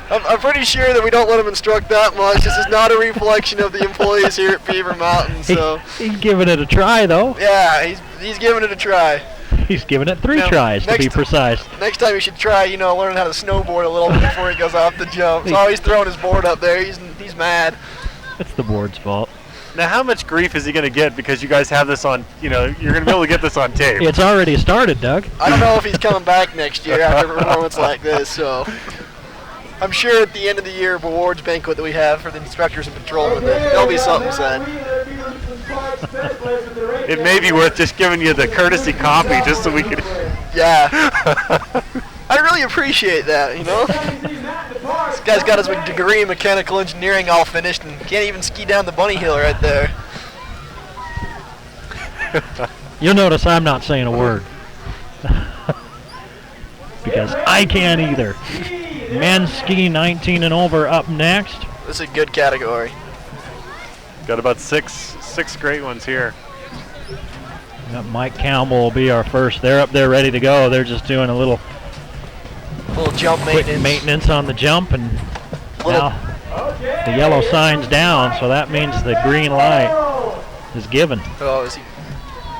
N: I'm pretty sure that we don't let him instruct that much. This is not a reflection of the employees here at Beaver Mountain, so...
T: He's giving it a try, though.
N: Yeah, he's giving it a try.
T: He's giving it 3 tries, to be precise.
N: Next time you should try, learn how to snowboard a little bit before he goes off the jump. So he's throwing his board up there. He's mad.
T: It's the board's fault.
B: Now, how much grief is he going to get because you guys have this on, you're going to be able to get this on tape?
T: It's already started, Doug.
N: I don't know if he's coming back next year after a performance like this, so... I'm sure at the end of the year awards banquet that we have for the instructors and patrolmen, there'll be something said.
B: It may be worth just giving you the courtesy copy just so we could...
N: Yeah. I really appreciate that, This guy's got his degree in mechanical engineering all finished and can't even ski down the bunny hill right there.
T: You'll notice I'm not saying a word. Because I can't either. Men's ski 19 and over up next.
N: This is a good category.
B: Got about six great ones here.
T: Mike Campbell will be our first. They're up there ready to go. They're just doing a little
N: jump
T: maintenance on the jump, and now the yellow sign's down, so that means the green light is given.
N: Oh, he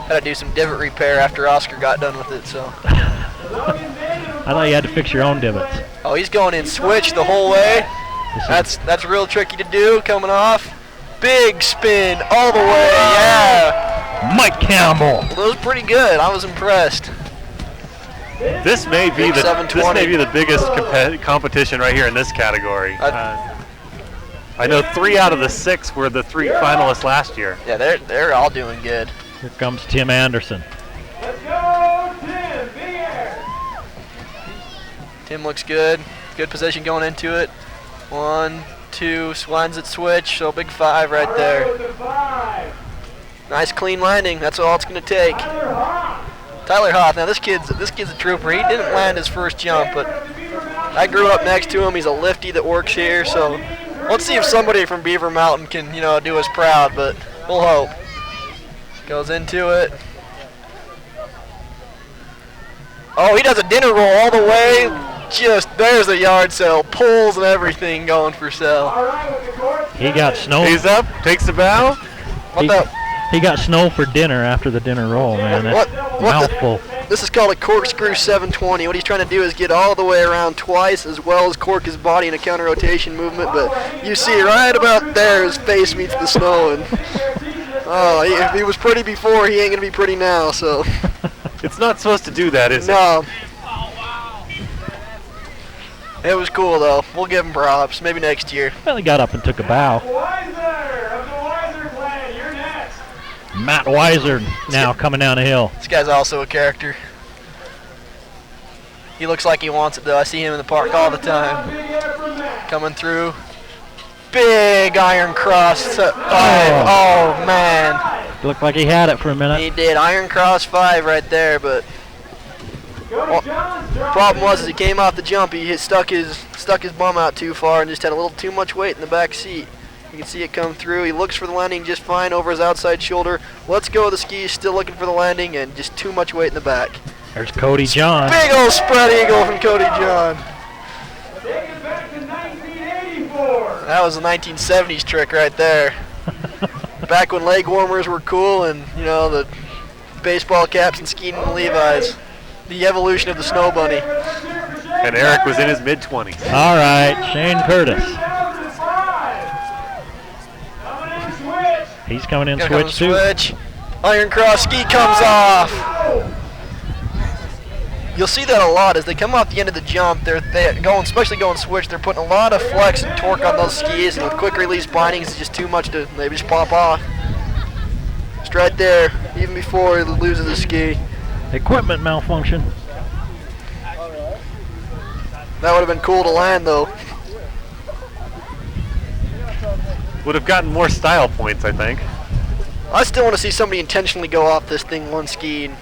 N: had to do some divot repair after Oscar got done with it, so.
T: I thought you had to fix your own divots.
N: Oh, he's going in switch the whole way. That's real tricky to do, coming off. Big spin all the way, yeah.
T: Mike Campbell.
N: Well, that was pretty good. I was impressed.
B: This may be the biggest competition right here in this category. I know 3 out of the 6 were the 3 finalists last year.
N: Yeah, they're all doing good.
T: Here comes Tim Anderson.
G: Let's go, Tim, Big Air.
N: Tim looks good. Good position going into it. 1, 2, lines it switch, so big 5 right there. Nice clean landing. That's all it's going to take. Tyler Hoth. Now this kid's a trooper. He didn't land his first jump, but I grew up next to him. He's a lifty that works here, so let's see if somebody from Beaver Mountain can, do us proud, but we'll hope. Goes into it. Oh, he does a dinner roll all the way. There's a yard sale. Pulls and everything going for sale.
T: He got snow.
B: He's up, takes the bow.
T: He got snow for dinner after the dinner roll, man. That's mouthful.
N: This is called a corkscrew 720. What he's trying to do is get all the way around twice as well as cork his body in a counter rotation movement, but you see right about there his face meets the snow, and if he was pretty before, he ain't gonna be pretty now, so.
B: It's not supposed to do that, is it?
N: No. It was cool though. We'll give him props. Maybe next year.
T: Well, he got up and took a bow. Matt Weiser now coming down the hill.
N: This guy's also a character. He looks like he wants it though. I see him in the park all the time. Coming through. Big iron cross 5. Oh man.
T: Looked like he had it for a minute.
N: He did. Iron cross 5 right there, but problem was he came off the jump. He stuck his bum out too far and just had a little too much weight in the back seat. You can see it come through. He looks for the landing just fine over his outside shoulder. Let's go of the skis, still looking for the landing, and just too much weight in the back.
T: There's Cody John.
N: Big old spread eagle from Cody John. That was a 1970s trick right there. Back when leg warmers were cool and, the baseball caps and skiing in Levi's. The evolution of the snow bunny.
B: And Eric was in his mid-20s.
T: All right, Shane Curtis. He's coming in switch too.
N: Iron cross ski comes off. You'll see that a lot as they come off the end of the jump. They're going, especially going switch. They're putting a lot of flex and torque on those skis, and with quick release bindings, it's just too much to maybe just pop off. Just right there, even before he loses the ski.
T: Equipment malfunction.
N: That would have been cool to land though.
B: Would have gotten more style points, I think.
N: I still want to see somebody intentionally go off this thing one ski. And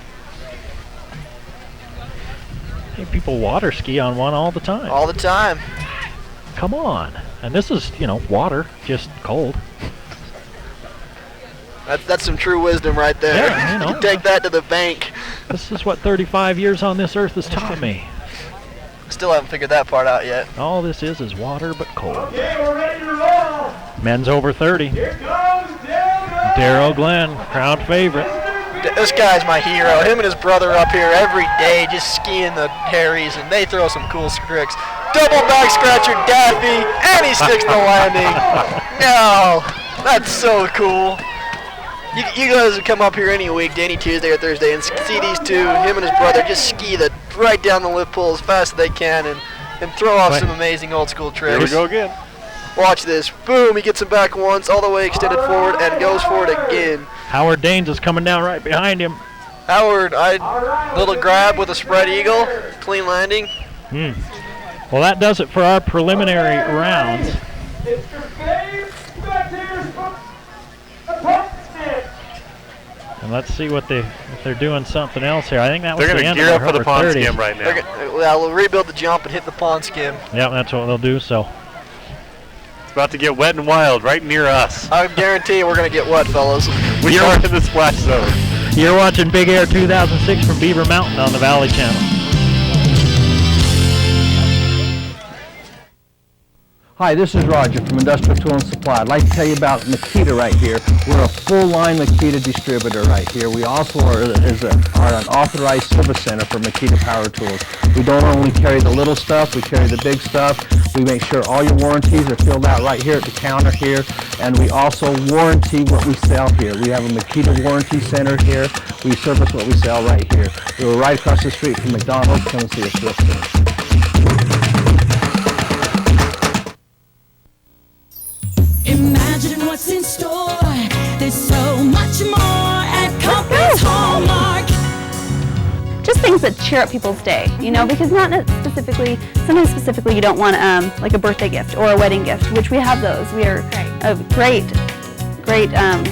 T: hey, people water ski on one all the time.
N: all the time.
T: Come on. And this is, water, just cold.
N: That's some true wisdom right there.
T: Yeah,
N: You can take that to the bank.
T: This is what 35 years on this earth has taught me.
N: Still haven't figured that part out yet.
T: All this is water but cold.
G: Okay, we're ready to roll.
T: Men's over 30.
G: Here comes
T: Daryl Glenn, crowd favorite.
N: This guy's my hero. Him and his brother up here every day just skiing the Harries, and they throw some cool tricks. Double back scratcher Daffy, and he sticks the landing. No, that's so cool. You guys would come up here any week, any Tuesday or Thursday, and see these two, him and his brother, just ski right down the lip pool as fast as they can and throw off some amazing old school tricks.
B: Here we go again.
N: Watch this. Boom, he gets him back once, all the way extended forward, and goes for it again.
T: Howard Danes is coming down right behind him.
N: Howard, little grab with a spread eagle, clean landing.
T: Well, that does it for our preliminary rounds. And let's see if they're doing something else here. I think that was
B: They're
T: the
B: going to
T: end
B: gear
T: of
B: up for the pond
T: 30.
B: skim right now.
N: We'll rebuild the jump and hit the pond skim.
T: Yeah, that's what they'll do. So
B: It's about to get wet and wild right near us.
N: I guarantee you we're going to get wet, fellas.
B: We are in the splash zone.
T: You're watching Big Air 2006 from Beaver Mountain on the Valley Channel.
J: Hi, this is Roger from Industrial Tool and Supply. I'd like to tell you about Makita right here. We're a full-line Makita distributor right here. We also are an authorized service center for Makita power tools. We don't only carry the little stuff, we carry the big stuff. We make sure all your warranties are filled out right here at the counter here, and we also warranty what we sell here. We have a Makita warranty center here. We service what we sell right here. We're right across the street from McDonald's. Come and see us real soon.
I: Imagine what's in store. There's so much more at Compass Hallmark.
D: Just things that cheer up people's day, because sometimes specifically you don't want like a birthday gift or a wedding gift, which we have those. We are a great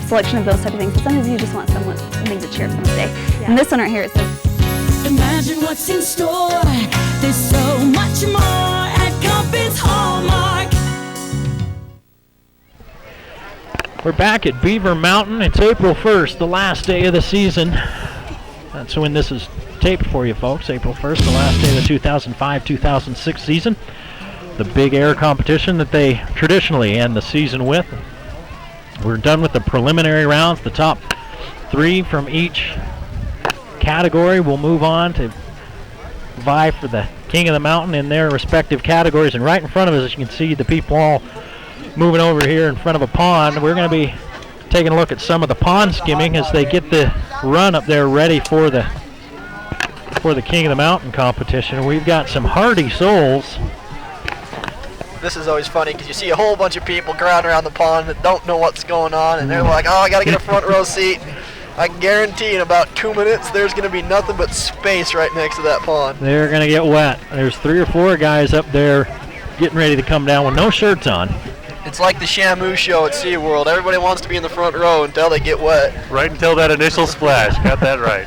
D: selection of those type of things, but sometimes you just want something to cheer up someone's day. Yeah. And this one right here, it says,
I: imagine what's in store. There's so much more at Compass Hallmark.
T: We're back at Beaver Mountain. It's April 1st, the last day of the season. That's when this is taped for you, folks. April 1st, the last day of the 2005-2006 season. The Big Air competition that they traditionally end the season with. We're done with the preliminary rounds. The top 3 from each category will move on to vie for the King of the Mountain in their respective categories. And right in front of us, as you can see, the people all moving over here in front of a pond. We're going to be taking a look at some of the pond skimming as they get the run up there ready for the King of the Mountain competition. We've got some hardy souls.
N: This is always funny because you see a whole bunch of people crowding around the pond that don't know what's going on, and they're like, oh, I got to get a front row seat. I guarantee in about 2 minutes there's going to be nothing but space right next to that pond.
T: They're going to get wet. There's 3 or 4 guys up there getting ready to come down with no shirts on.
N: It's like the Shamu show at SeaWorld. Everybody wants to be in the front row until they get wet.
B: Right until that initial splash. Got that right.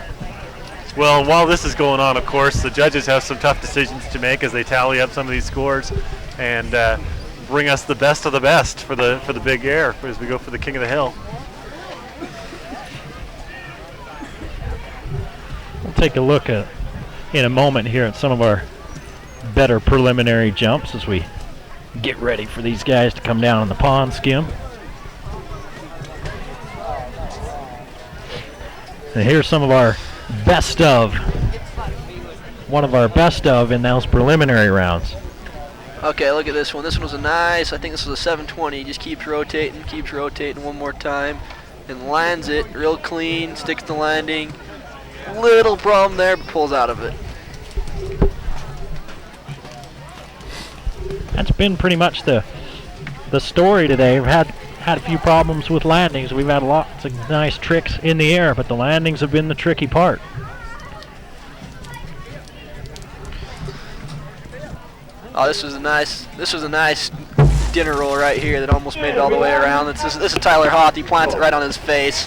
B: Well, while this is going on, of course, the judges have some tough decisions to make as they tally up some of these scores and bring us the best of the best for the Big Air as we go for the King of the Hill.
T: We'll take a look in a moment here at some of our better preliminary jumps as we get ready for these guys to come down on the pond skim. And here's some of our best of. One of our best of in those preliminary rounds.
N: Okay, look at this one. This one was a nice, I think this was a 720. He just keeps rotating one more time and lands it real clean, sticks the landing. Little problem there, but pulls out of it.
T: that's been pretty much the story today. We've had a few problems with landings. We've had lots of nice tricks in the air, but the landings have been the tricky part.
N: Oh, this was a nice dinner roll right here that almost made it all the way around. This is Tyler Hoth. He plants it right on his face.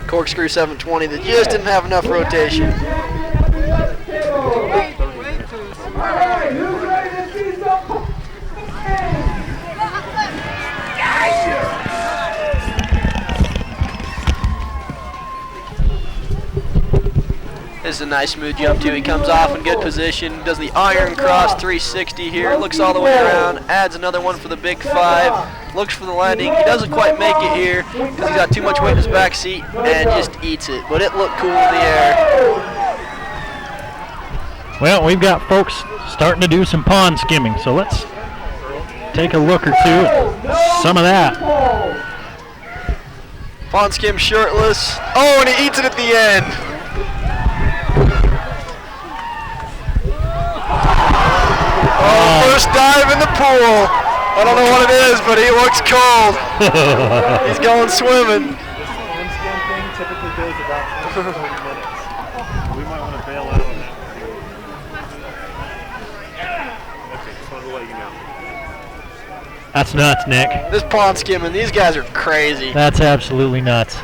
N: Corkscrew 720 that just didn't have enough rotation.
G: Alright, who's ready to see some?
N: This is a nice smooth jump too. He comes off in good position, does the iron cross 360 here, looks all the way around, adds another one for the big 5, looks for the landing. He doesn't quite make it here because he's got too much weight in his back seat and just eats it, but it looked cool in the air.
T: Well, we've got folks starting to do some pond skimming, so let's take a look or two at some of that.
N: Pond skim shirtless. Oh, and he eats it at the end. Oh, first dive in the pool. I don't know what it is, but he looks cold. He's going swimming.
B: This pond skim thing typically goes about 20 minutes. We might want to bail out on that. Okay, just wanted to let you know.
T: That's nuts, Nick.
N: This pond skimming, these guys are crazy.
T: That's absolutely nuts.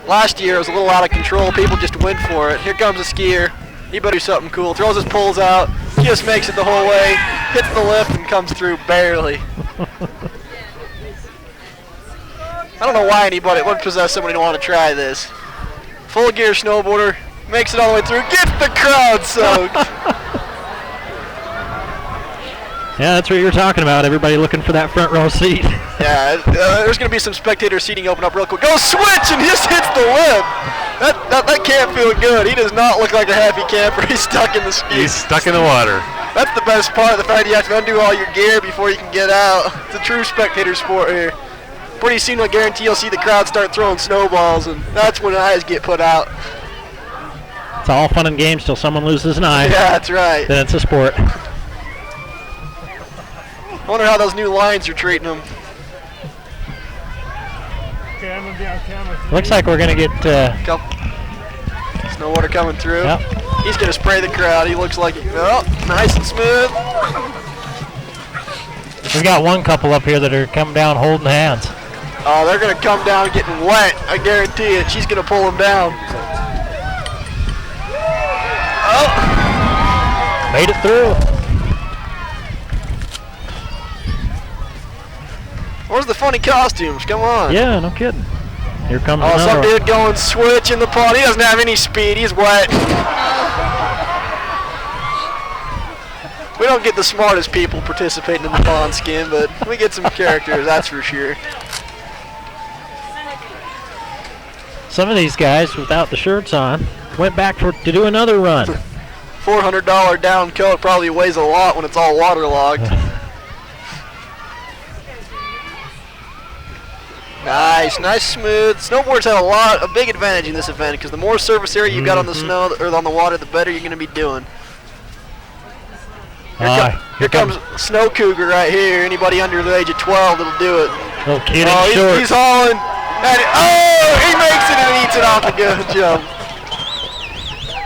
N: Last year it was a little out of control. People just went for it. Here comes a skier. He better do something cool. Throws his poles out, just makes it the whole way, hits the lift and comes through barely. I don't know why anybody would possess somebody to want to try this. Full gear snowboarder, makes it all the way through, gets the crowd soaked.
T: Yeah, that's what you're talking about. Everybody looking for that front row seat.
N: Yeah, there's going to be some spectator seating open up real quick. Go switch and he just hits the lip. That can't feel good. He does not look like a happy camper. He's stuck in the ski.
B: He's stuck in the water.
N: That's the best part, the fact you have to undo all your gear before you can get out. It's a true spectator sport here. Pretty soon I guarantee you'll see the crowd start throwing snowballs, and that's when eyes get put out.
T: It's all fun and games till someone loses an eye.
N: Yeah, that's right.
T: Then it's a sport.
N: I wonder how those new lines are treating them.
B: Okay, I'm gonna be on camera.
T: Looks like we're gonna get
N: snow water coming through.
T: Yep.
N: He's gonna spray the crowd. He looks like nice and smooth.
T: We've got one couple up here that are coming down holding hands.
N: Oh, they're gonna come down getting wet. I guarantee it. She's gonna pull them down. Oh,
T: made it through.
N: Where's the funny costumes? Come on.
T: Yeah, no kidding. Here comes
N: some
T: another
N: dude going switch in the pond. He doesn't have any speed. He's wet. We don't get the smartest people participating in the pond skim, but we get some characters, that's for sure.
T: Some of these guys without the shirts on went back to do another run.
N: $400 down coat probably weighs a lot when it's all waterlogged. Nice, smooth. Snowboards have a big advantage in this event because the more surface area you've got on the snow or on the water, the better you're going to be doing. Here comes Snow Cougar right here. Anybody under the age of 12 that'll do it.
T: Little kid in shorts.
N: He's hauling. And he makes it and eats it off a good jump.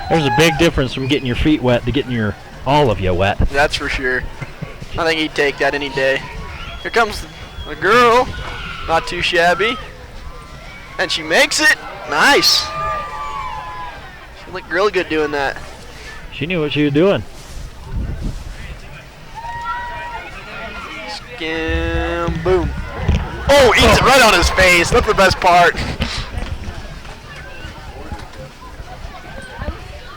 T: There's a big difference from getting your feet wet to getting all of you wet.
N: That's for sure. I think he'd take that any day. Here comes a girl. Not too shabby. And she makes it. Nice. She looked really good doing that.
T: She knew what she was doing.
N: Skim. Boom. Oh, eats it right on his face. That's the best part.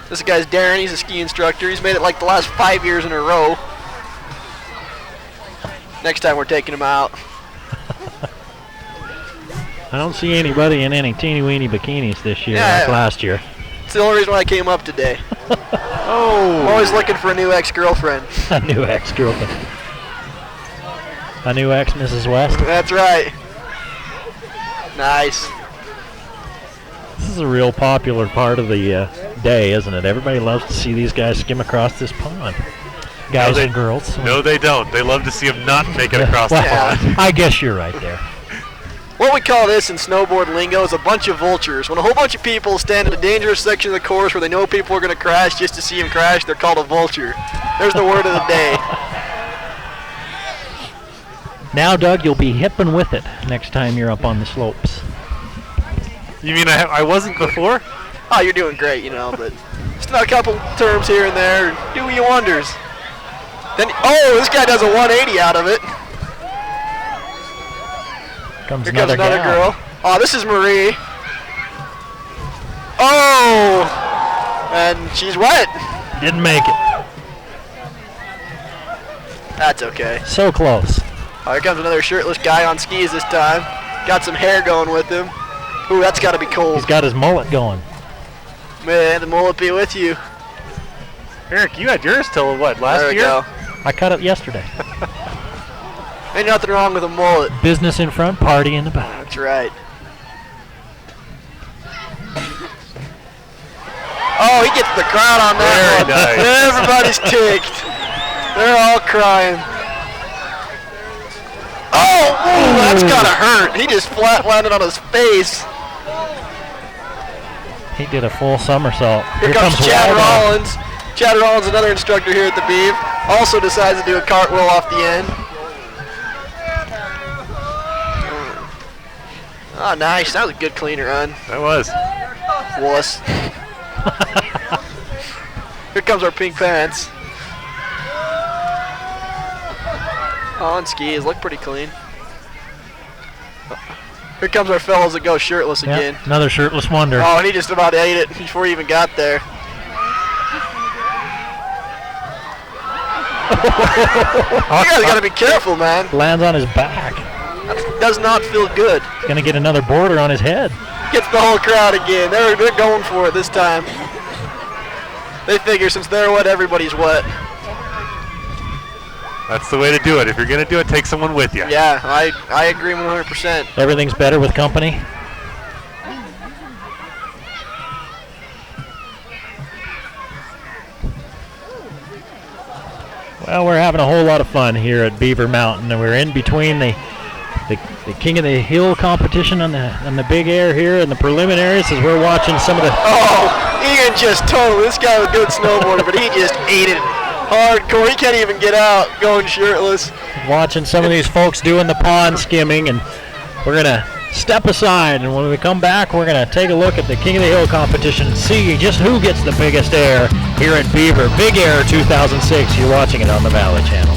N: This guy's Darren. He's a ski instructor. He's made it like the last 5 years in a row. Next time we're taking him out.
T: I don't see anybody in any teeny-weeny bikinis this year like last year.
N: It's the only reason why I came up today. I'm always looking for a new ex-girlfriend.
T: A new ex-girlfriend. A new ex-Mrs. West.
N: That's right. Nice.
T: This is a real popular part of the day, isn't it? Everybody loves to see these guys skim across this pond. guys and girls.
B: No, they don't. They love to see them not make it across the pond.
T: I guess you're right there.
N: What we call this in snowboard lingo is a bunch of vultures. When a whole bunch of people stand in a dangerous section of the course where they know people are going to crash just to see them crash, they're called a vulture. There's the word of the day.
T: Now, Doug, you'll be hipping with it next time you're up on the slopes.
B: You mean I wasn't before?
N: Oh, you're doing great, you know, but just a couple terms here and there do you wonders. Then, oh, this guy does a 180 out of it.
T: Here
N: comes another girl. Oh, this is Marie. Oh! And she's wet.
T: Didn't make it.
N: That's okay.
T: So close.
N: Oh, here comes another shirtless guy on skis this time. Got some hair going with him. Ooh, that's got to be cold.
T: He's got his mullet going.
N: Man, the mullet be with you.
B: Eric, you had yours till what, last
N: there we
B: year?
N: Go.
T: I cut it yesterday.
N: Ain't nothing wrong with a mullet.
T: Business in front, party in the back.
N: That's right. Oh, he gets the crowd on that one.
B: Nice.
N: Everybody's ticked. They're all crying. Oh, ooh, that's gotta hurt. He just flat landed on his face.
T: He did a full somersault.
N: Here comes Chad Rollins. Chad Rollins, another instructor here at the Beav, also decides to do a cartwheel off the end. Oh, nice. That was a good clean run.
B: That was.
N: Wuss. Here comes our pink pants. On skis, look pretty clean. Here comes our fellows that go shirtless again.
T: Another shirtless wonder.
N: Oh, and he just about ate it before he even got there. You guys got to be careful, man.
T: Lands on his back.
N: That does not feel good.
T: He's going to get another border on his head.
N: Gets the whole crowd again. They're going for it this time. They figure since they're wet, everybody's wet.
B: That's the way to do it. If you're going to do it, take someone with you.
N: Yeah, I agree 100%.
T: Everything's better with company. Well, we're having a whole lot of fun here at Beaver Mountain, and we're in between the King of the Hill competition on the Big Air here and the preliminaries as we're watching some of the...
N: Oh, Ian just totally, this guy was a good snowboarder, but he just ate it hardcore. He can't even get out going shirtless.
T: Watching some of these folks doing the pond skimming, and we're going to step aside, and when we come back, we're going to take a look at the King of the Hill competition and see just who gets the biggest air here at Beaver. Big Air 2006. You're watching it on the Valley Channel.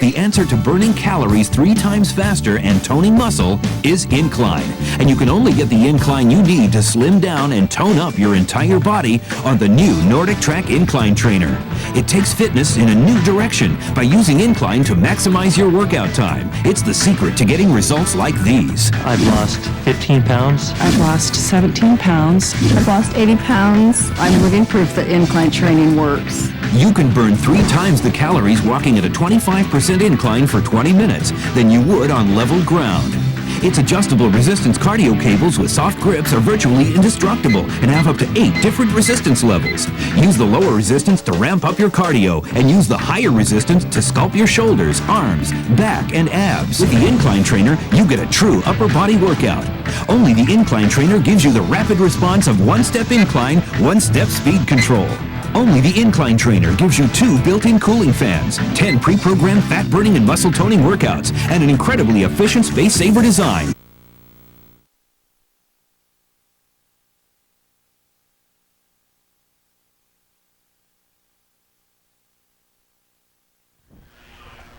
E: The answer to burning calories 3 times faster and toning muscle is incline. And you can only get the incline you need to slim down and tone up your entire body on the new Nordic Track Incline Trainer. It takes fitness in a new direction by using incline to maximize your workout time. It's the secret to getting results like these.
J: I've lost 15 pounds.
F: I've lost 17 pounds. I've lost 80 pounds. I'm living proof that incline training works.
E: You can burn 3 times the calories walking at a 25% incline for 20 minutes than you would on level ground. Its adjustable resistance cardio cables with soft grips are virtually indestructible and have up to 8 different resistance levels. Use the lower resistance to ramp up your cardio and use the higher resistance to sculpt your shoulders, arms, back, and abs. With the Incline Trainer, you get a true upper body workout. Only the Incline Trainer gives you the rapid response of 1-step incline, 1-step speed control. Only the Incline Trainer gives you 2 built-in cooling fans, 10 pre-programmed fat-burning and muscle-toning workouts, and an incredibly efficient space-saver design.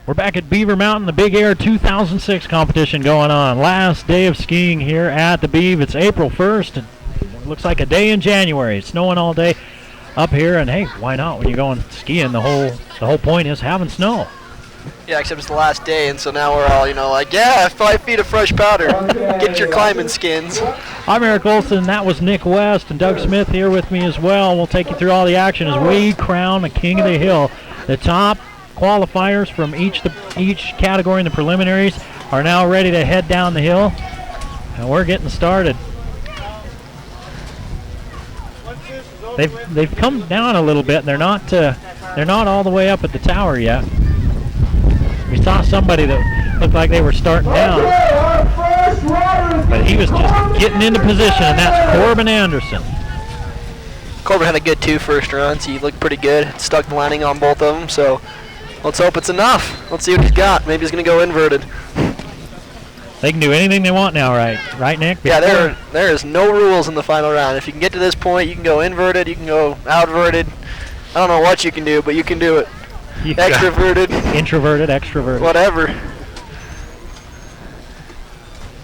T: We're back at Beaver Mountain, the Big Air 2006 competition going on. Last day of skiing here at the Beav. It's April 1st. It looks like a day in January. It's snowing all day up here, and hey, why not? When you're going skiing, the whole point is having snow.
N: Yeah, except it's the last day, and so now we're all, like, yeah, 5 feet of fresh powder. Get your climbing skins.
T: I'm Eric Olson. That was Nick West, and Doug Smith here with me as well. We'll take you through all the action as we crown a King of the Hill. The top qualifiers from each category in the preliminaries are now ready to head down the hill, and we're getting started. they've come down a little bit. They're not all the way up at the tower yet. We saw somebody that looked like they were starting down, but he was just getting into position, and that's Corbin Anderson.
N: Corbin had a good 2 first runs. He looked pretty good. Stuck the landing on both of them, so let's hope it's enough. Let's see what he's got. Maybe he's going to go inverted.
T: They can do anything they want now, right, Nick?
N: Yeah, there is no rules in the final round. If you can get to this point, you can go inverted, you can go outverted. I don't know what you can do, but you can do it. Extroverted.
T: Introverted, extroverted.
N: Whatever.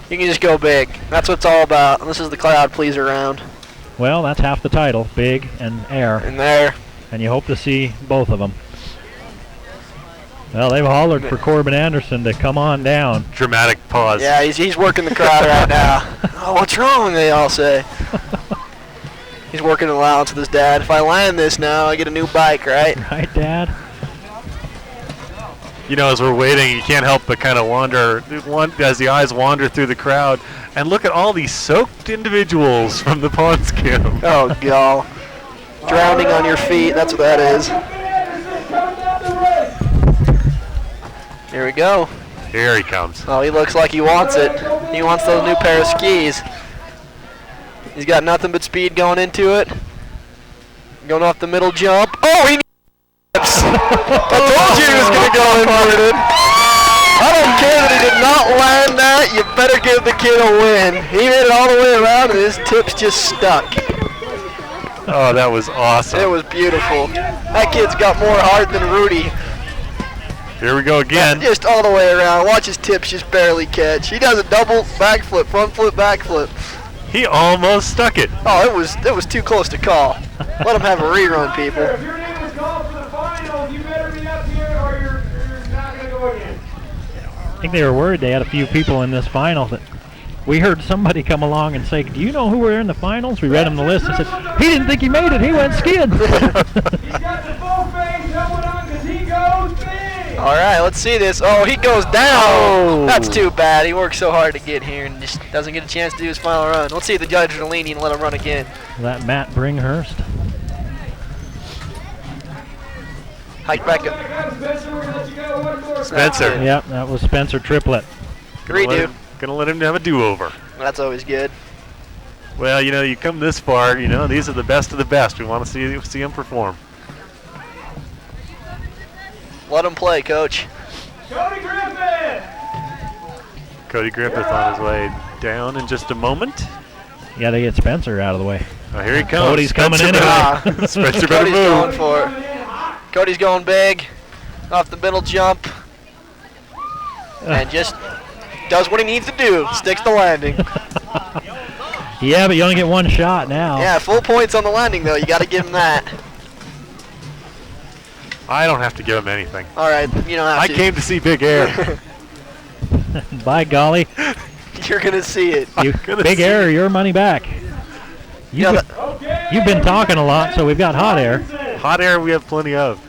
N: You can just go big. That's what it's all about. This is the crowd pleaser round.
T: Well, that's half the title, big and air.
N: And there.
T: And you hope to see both of them. Well, they've hollered for Corbin Anderson to come on down.
B: Dramatic pause.
N: Yeah, he's working the crowd right now. Oh, what's wrong, they all say. He's working allowance with his dad. If I land this now, I get a new bike, right?
T: Right, Dad?
B: You know, as we're waiting, you can't help but kind of wander, as the eyes wander through the crowd, and look at all these soaked individuals from the pond skim.
N: Oh, God. Drowning on your feet, that's what that is. Here we go.
B: Here he comes.
N: Oh, he looks like he wants it. He wants those new pair of skis. He's got nothing but speed going into it. Going off the middle jump. Oh, he nips. I told you he was going to go inverted. I don't care that he did not land that. You better give the kid a win. He made it all the way around, and his tips just stuck.
B: Oh, that was awesome.
N: It was beautiful. That kid's got more heart than Rudy.
B: Here we go again.
N: Just all the way around. Watch his tips just barely catch. He does a double backflip, front flip, backflip.
B: He almost stuck it.
N: Oh, it was too close to call. Let him have a rerun, people.
G: If your name was called for the finals, you better be up here or you're not going to go again.
T: I think they were worried they had a few people in this final that we heard somebody come along and say, do you know who were in the finals? We read him the list and said, he didn't think he made it. He went skiing.
G: He's got the full face helmet on because he goes big.
N: All right, let's see this. Oh, he goes down. Oh. That's too bad. He worked so hard to get here and just doesn't get a chance to do his final run. Let's see if the judge will lean and let him run again.
T: That Matt Bringhurst.
N: Hike back up.
B: Spencer.
T: Yep, that was Spencer Triplett.
N: Redo.
B: Gonna let him have a do-over.
N: That's always good.
B: Well, you know, you come this far, you know, these are the best of the best. We want to see him perform.
N: Let him play, Coach.
G: Cody Griffith!
B: Cody Griffith on his way down in just a moment.
T: You got to get Spencer out of the way.
B: Oh, here he comes.
T: Cody's coming in.
B: Spencer better
N: Cody's
B: move.
N: going for it. Cody's going big. Off the middle jump. And just does what he needs to do. Sticks the landing.
T: Yeah, but you only get one shot now.
N: Yeah, full points on the landing, though. You got to give him that.
B: I don't have to give him anything.
N: All right, you don't have to.
B: I came to see Big Air.
T: By golly.
N: You're going to see it.
T: Big Air, your money back. You've been talking a lot, so we've got hot air.
B: Hot air we have plenty of.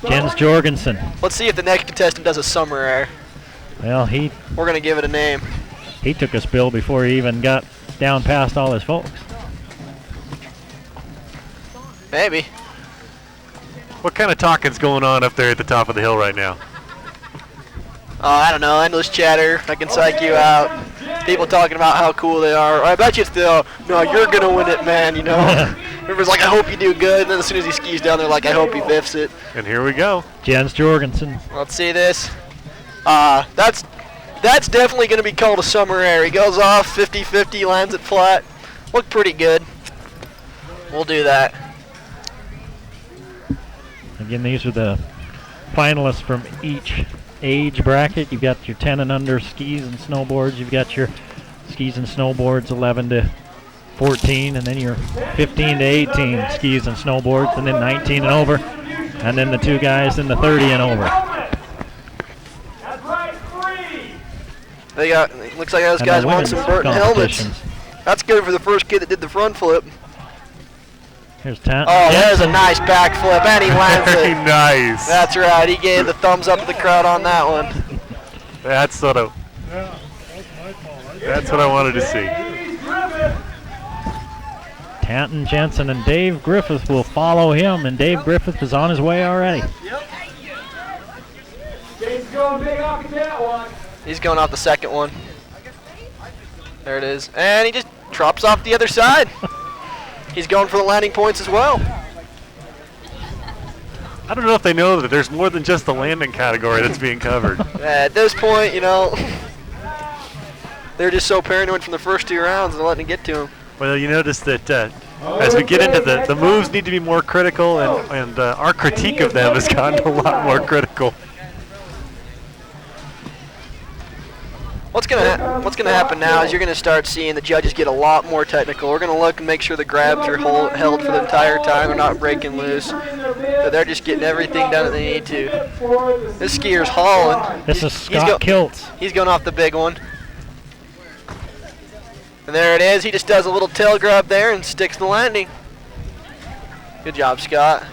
T: Jens Jorgensen.
N: Let's see if the next contestant does a summer air.
T: Well,
N: we're going to give it a name.
T: He took a spill before he even got down past all his folks.
N: Maybe.
B: What kind of talking's going on up there at the top of the hill right now?
N: Oh, I don't know. Endless chatter. I can psych you out. People talking about how cool they are. I bet you it's no, you're going to win it, man, you know. Everyone's like, I hope you do good. And then as soon as he skis down, they're like, I hope he biffs it.
B: And here we go.
T: Jens Jorgensen.
N: Let's see this. That's definitely going to be called a summer air. He goes off 50-50, lands it flat. Looked pretty good. We'll do that.
T: Again, these are the finalists from each age bracket. You've got your 10 and under skis and snowboards. You've got your skis and snowboards 11 to 14, and then your 15 to 18 skis and snowboards, and then 19 and over, and then the two guys in the 30 and over.
N: They got. Looks like those guys want some Burton helmets. That's good for the first kid that did the front flip.
T: Here's 10.
N: Oh, there's a nice back flip, and he lands
B: Very
N: it.
B: nice.
N: That's right. He gave the thumbs up to the crowd on that one.
B: That's what I wanted to see.
T: Tanton, Jensen, and Dave Griffith will follow him, and Dave Griffith is on his way already.
G: James going big off that one.
N: He's going off the second one. There it is. And he just drops off the other side. He's going for the landing points as well.
B: I don't know if they know that there's more than just the landing category that's being covered.
N: At this point, you know, they're just so paranoid from the first 2 rounds and letting it get to him.
B: Well, you notice that as we get into the moves need to be more critical, and our critique of them has gotten a lot more critical.
N: What's gonna happen now is you're gonna start seeing the judges get a lot more technical. We're gonna look and make sure the grabs are held for the entire time. They're not breaking loose. But they're just getting everything done that they need to. This skier's hauling.
T: This is Scott Kiltz.
N: He's going off the big one. And there it is. He just does a little tail grab there and sticks the landing. Good job, Scott.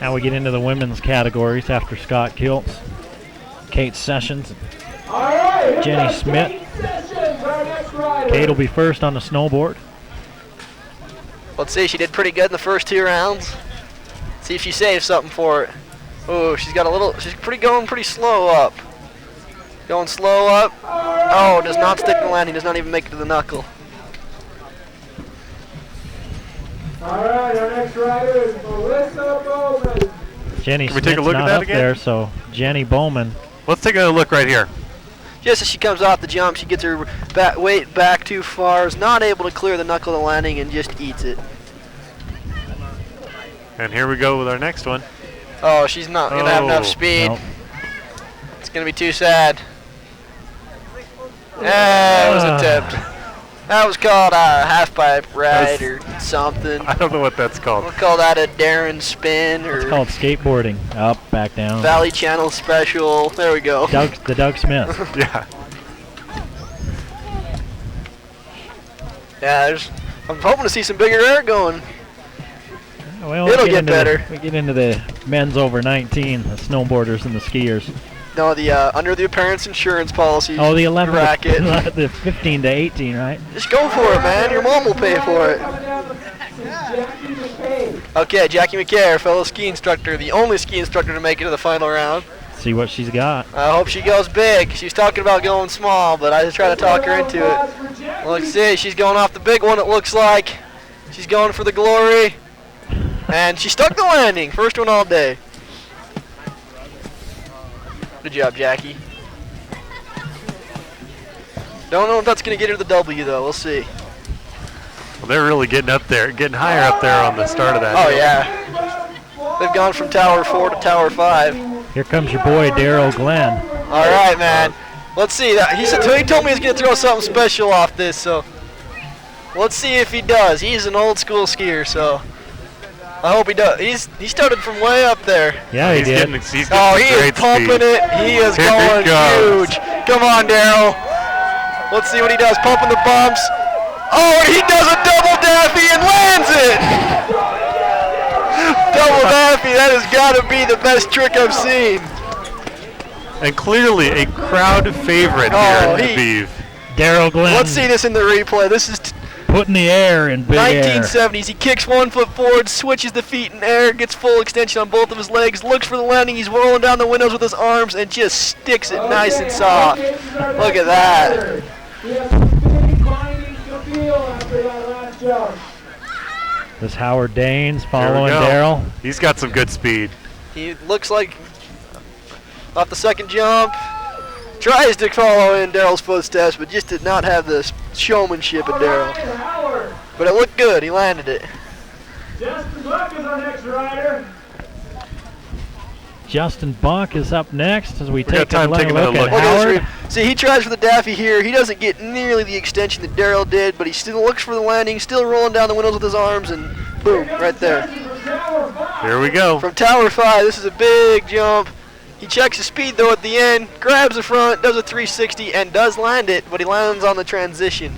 T: Now we get into the women's categories after Scott Kiltz, Kate Sessions, Jenny Smith. Kate will be first on the snowboard.
N: Let's see, she did pretty good in the first 2 rounds. See if she saves something for it. Oh, she's going pretty slow up. Going slow up. Oh, does not stick the landing, does not even make it to the knuckle.
G: All right, our next rider is Melissa Bowman.
T: Jenny
B: Can we
T: Smith's
B: take a look at
T: not
B: that
T: up
B: again?
T: there, so Jenny Bowman.
B: Let's take a look right here.
N: Just as she comes off the jump, she gets her weight back too far, is not able to clear the knuckle of the landing, and just eats it.
B: And here we go with our next one.
N: Oh, she's not going to have enough speed.
T: Nope.
N: It's going to be too sad. It was attempt. That was called a half pipe ride or something.
B: I don't know what that's called.
N: We'll call that a Darren spin or
T: It's called skateboarding. Up, back down.
N: Valley Channel special. There we go.
T: The Doug Smith.
B: Yeah.
N: Yeah, I'm hoping to see some bigger air going.
T: Well,
N: It'll get better.
T: We get into the men's over 19, the snowboarders and the skiers.
N: No, the under the appearance insurance policy.
T: Oh, the 11
N: bracket.
T: The 15 to 18, right?
N: Just go for it, man. Your mom will pay for it. Okay, Jackie McKay, our fellow ski instructor, the only ski instructor to make it to the final round.
T: See what she's got.
N: I hope she goes big. She's talking about going small, but I just try to talk her into it. Let's see, she's going off the big one, it looks like. She's going for the glory. And she stuck the landing. First one all day. Good job, Jackie. Don't know if that's going to get her the W, though. We'll see.
B: Well, they're really getting up there, getting higher up there on the start of that.
N: Oh, yeah. They've gone from Tower 4 to Tower 5.
T: Here comes your boy, Daryl Glenn.
N: All right, man. Let's see. He told me he's going to throw something special off this, so let's see if he does. He's an old school skier, so I hope he does. He started from way up there.
T: Yeah, he did.
N: He is pumping it. He is going huge. Come on, Daryl. Let's see what he does. Pumping the bumps. Oh, and he does a double daffy and lands it. Double daffy. That has got to be the best trick I've seen.
B: And clearly a crowd favorite here in the Beeve.
T: Daryl Glenn.
N: Let's see this in the replay. This is
T: put in the air in big
N: 1970s. He kicks 1 foot forward, switches the feet in air, gets full extension on both of his legs, looks for the landing. He's rolling down the windows with his arms and just sticks it nice and soft. Look at that.
T: This Howard Danes following Daryl.
B: He's got some good speed.
N: He looks like off the second jump. Tries to follow in Daryl's footsteps, but just did not have the showmanship of Daryl. But it looked good. He landed it.
G: Justin Buck is our next rider.
T: Justin Buck is up next as we take a look at
N: Howard.
T: Howard.
N: See, he tries for the daffy here. He doesn't get nearly the extension that Daryl did, but he still looks for the landing, still rolling down the windows with his arms, and boom, right there.
B: Here we go.
N: From Tower 5, this is a big jump. He checks his speed, though, at the end, grabs the front, does a 360, and does land it, but he lands on the transition.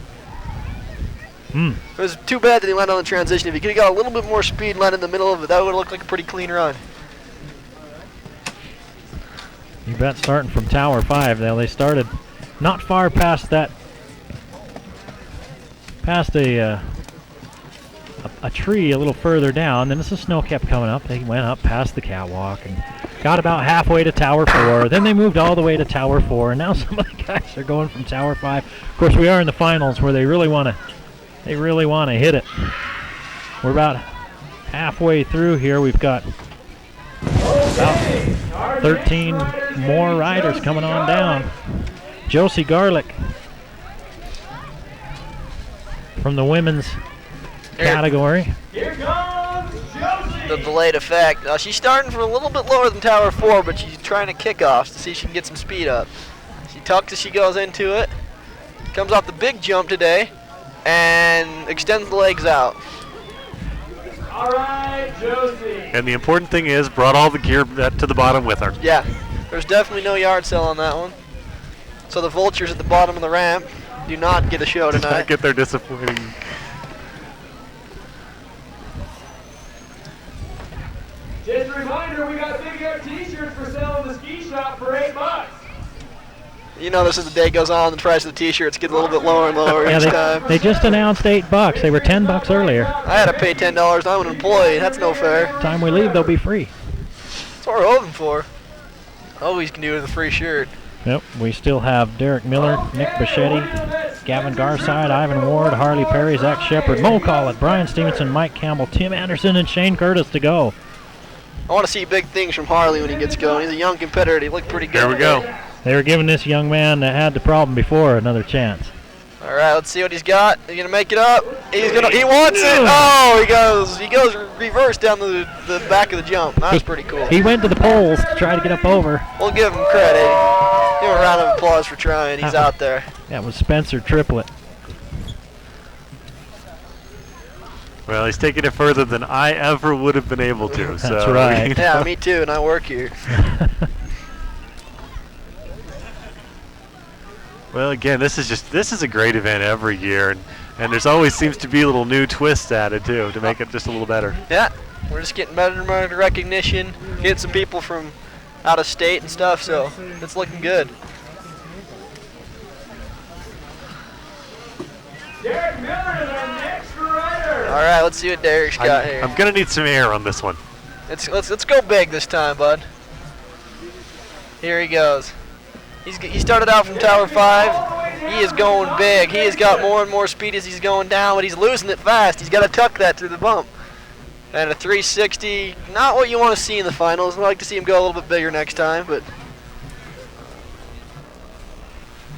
N: It was too bad that he landed on the transition. If he could have got a little bit more speed and landed in the middle of it, that would have looked like a pretty clean run.
T: You bet, starting from Tower 5. Now they started not far past that, past a a tree a little further down. Then as the snow kept coming up, they went up past the catwalk and got about halfway to Tower 4. Then they moved all the way to Tower 4, and now some of the guys are going from Tower 5. Of course, we are in the finals where they really want to hit it. We're about halfway through here. We've got about 13 more riders coming on down. Josie Garlick from the women's category.
N: Here comes Josie. The delayed effect. She's starting from a little bit lower than Tower 4, but she's trying to kick off to see if she can get some speed up. She tucks as she goes into it. Comes off the big jump today and extends the legs out.
G: All right, Josie.
B: And the important thing is, brought all the gear to the bottom with her.
N: Yeah, there's definitely no yard sale on that one. So the vultures at the bottom of the ramp do not get a show tonight.
B: Did not get their disappointing.
G: Just a reminder, we got Big Air t-shirts for sale in the ski shop for $8.
N: You notice as the day goes on, the price of the t-shirts get a little bit lower and lower each time.
T: They just announced $8. They were $10 earlier.
N: I had to pay $10. I'm an employee. That's no fair.
T: Time we leave, they'll be free.
N: That's what we're hoping for. Always can do with a free shirt.
T: Yep, we still have Derek Miller, Nick Bichetti, Gavin Garside, Ivan Ward, Harley Perry, Zach Shepard, Mo Collett, Brian Stevenson, Mike Campbell, Tim Anderson, and Shane Curtis to go.
N: I want to see big things from Harley when he gets going. He's a young competitor. He looked pretty good.
B: There we go.
T: They were giving this young man that had the problem before another chance.
N: All right, let's see what he's got. He's gonna make it up. He wants it. Oh, he goes reverse down the back of the jump. That's pretty cool.
T: He went to the poles to try to get up over.
N: We'll give him credit. Give him a round of applause for trying. He's out there.
T: That was Spencer Triplett.
B: Well, he's taking it further than I ever would have been able to.
T: That's
B: so,
T: right.
B: You know.
N: Yeah, me too, and I work here.
B: Well, again, this is a great event every year, and there's always seems to be a little new twist added too to make it just a little better.
N: Yeah, we're just getting better and better recognition, getting some people from out of state and stuff, so it's looking good.
G: Derek Miller is our next rider.
N: All right, let's see what Derek's got here.
B: I'm gonna need some air on this one.
N: Let's go big this time, bud. Here he goes. He started out from Tower 5. He is going big. He has got more and more speed as he's going down, but he's losing it fast. He's got to tuck that through the bump. And a 360, not what you want to see in the finals. I'd like to see him go a little bit bigger next time, but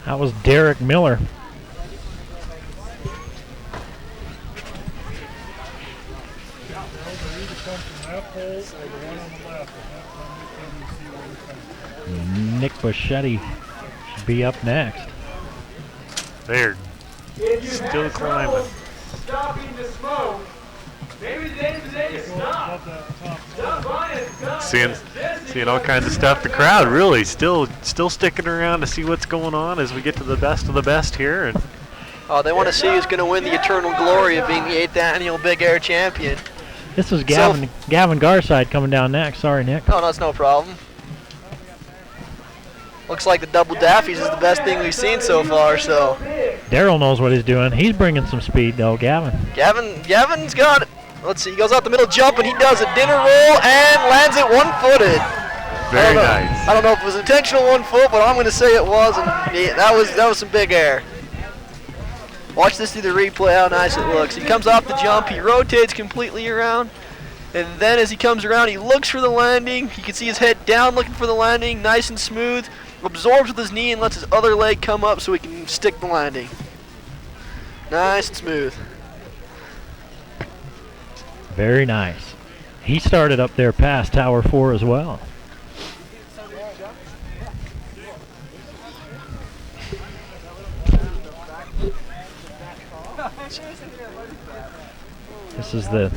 T: That was Derek Miller. Nick Bichetti should be up next.
B: They're still climbing.
G: Stopping to smoke. Maybe today's the day to stop. Stop on it.
B: Seeing all kinds of stuff. The crowd really still sticking around to see what's going on as we get to the best of the best here. And
N: they want to see who's going to win the eternal glory of being the 8th annual Big Air champion.
T: This is Gavin Garside coming down next. Sorry, Nick.
N: Oh, no, it's no problem. Looks like the double Daffies is the best thing we've seen so far, so.
T: Daryl knows what he's doing. He's bringing some speed, though, Gavin.
N: Gavin's got it. Let's see, he goes out the middle jump, and he does a dinner roll and lands it one-footed.
B: Very nice.
N: I don't know if it was intentional 1 foot, but I'm going to say it was, and that was some big air. Watch this through the replay, how nice it looks. He comes off the jump, he rotates completely around, and then as he comes around, he looks for the landing. You can see his head down looking for the landing, nice and smooth. Absorbs with his knee and lets his other leg come up so he can stick the landing. Nice and smooth.
T: Very nice. He started up there past Tower 4 as well. This is the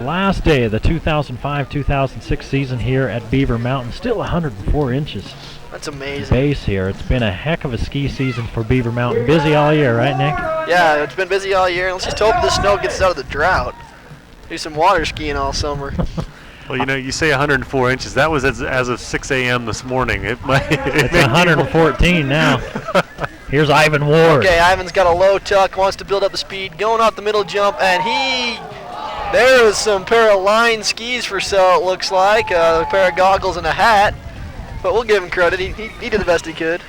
T: last day of the 2005-2006 season here at Beaver Mountain. Still 104 inches.
N: That's amazing.
T: Base here. It's been a heck of a ski season for Beaver Mountain. Busy all year, right, Nick?
N: Yeah, it's been busy all year. Let's just hope the snow gets us out of the drought. Do some water skiing all summer.
B: Well, you know, you say 104 inches. That was as of 6 a.m. this morning. It's
T: 114 now. Here's Ivan Ward.
N: Okay, Ivan's got a low tuck, wants to build up the speed, going off the middle jump, and there is some pair of line skis for sale, it looks like, a pair of goggles and a hat, but we'll give him credit. He did the best he could.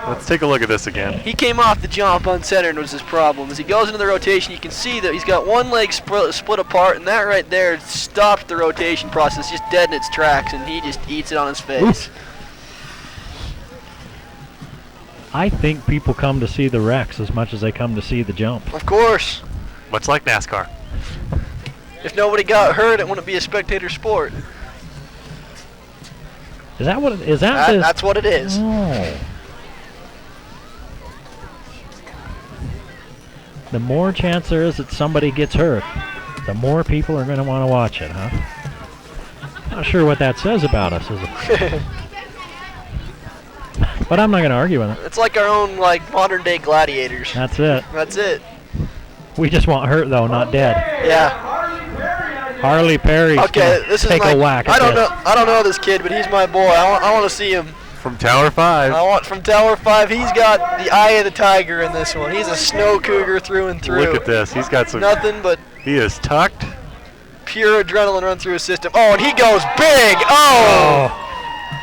B: Let's take a look at this again.
N: He came off the jump uncentered was his problem. As he goes into the rotation, you can see that he's got one leg split apart, and that right there stopped the rotation process, just dead in its tracks, and he just eats it on his face.
T: Oof. I think people come to see the wrecks as much as they come to see the jump.
N: Of course.
B: Much like NASCAR.
N: If nobody got hurt, it wouldn't be a spectator sport.
T: Is that what it is? That's
N: what it is.
T: Oh. The more chance there is that somebody gets hurt, the more people are going to want to watch it, huh? Not sure what that says about us, is it? But I'm not going to argue with it.
N: It's like our own modern day gladiators.
T: That's it.
N: That's it.
T: We just want hurt though, not dead.
N: Yeah.
T: Harley Perry.
N: Okay, this is
T: take a whack at
N: I don't know this kid, but he's my boy. I want to see him.
B: From Tower 5.
N: From Tower 5. He's got the eye of the tiger in this one. He's a snow cougar through and through.
B: Look at this. He's got some.
N: Nothing but.
B: He is tucked.
N: Pure adrenaline run through his system. Oh, and he goes big. Oh.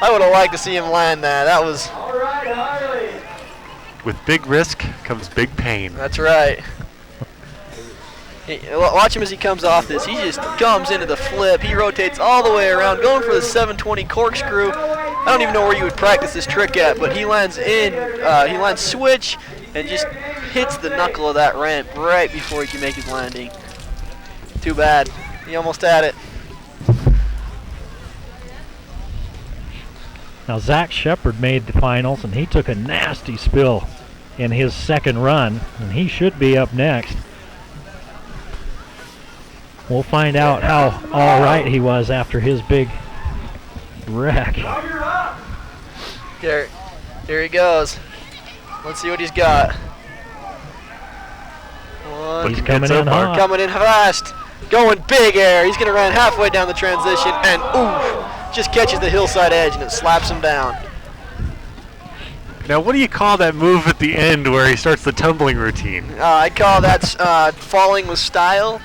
N: I would have liked to see him land that. That was.
B: With big risk comes big pain.
N: That's right. Watch him as he comes off this. He just comes into the flip. He rotates all the way around, going for the 720 corkscrew. I don't even know where you would practice this trick at, but he lands switch and just hits the knuckle of that ramp right before he can make his landing. Too bad. He almost had it.
T: Now Zach Shepard made the finals, and he took a nasty spill in his second run, and he should be up next. We'll find out how all right he was after his big wreck.
N: Here he goes. Let's see what he's got.
T: He's coming in hot.
N: Coming in fast. Going big air. He's going to run halfway down the transition, and just catches the hillside edge, and it slaps him down.
B: Now, what do you call that move at the end where he starts the tumbling routine?
N: I call that falling with style.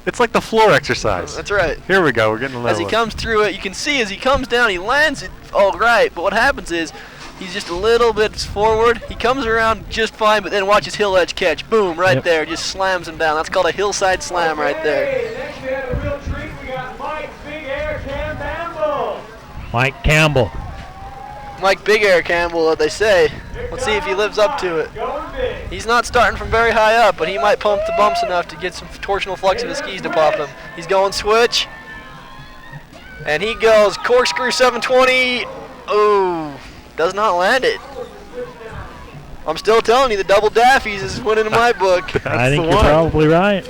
B: It's like the floor exercise.
N: That's right.
B: Here we go. We're getting a little.
N: As he comes through it, you can see as he comes down, he lands it all right. But what happens is he's just a little bit forward. He comes around just fine, but then watch his hill edge catch. Boom, right there. Just slams him down. That's called a hillside slam right there.
G: Next we have a real treat. We got Mike Big Air Campbell.
T: Mike Campbell.
N: Mike Big Air Campbell, what they say. Let's see if he lives up to it. He's not starting from very high up, but he might pump the bumps enough to get some torsional flux in his skis to pop them. He's going switch. And he goes corkscrew 720. Oh, does not land it. I'm still telling you, the double Daffies is winning in my book.
T: I think you're probably right.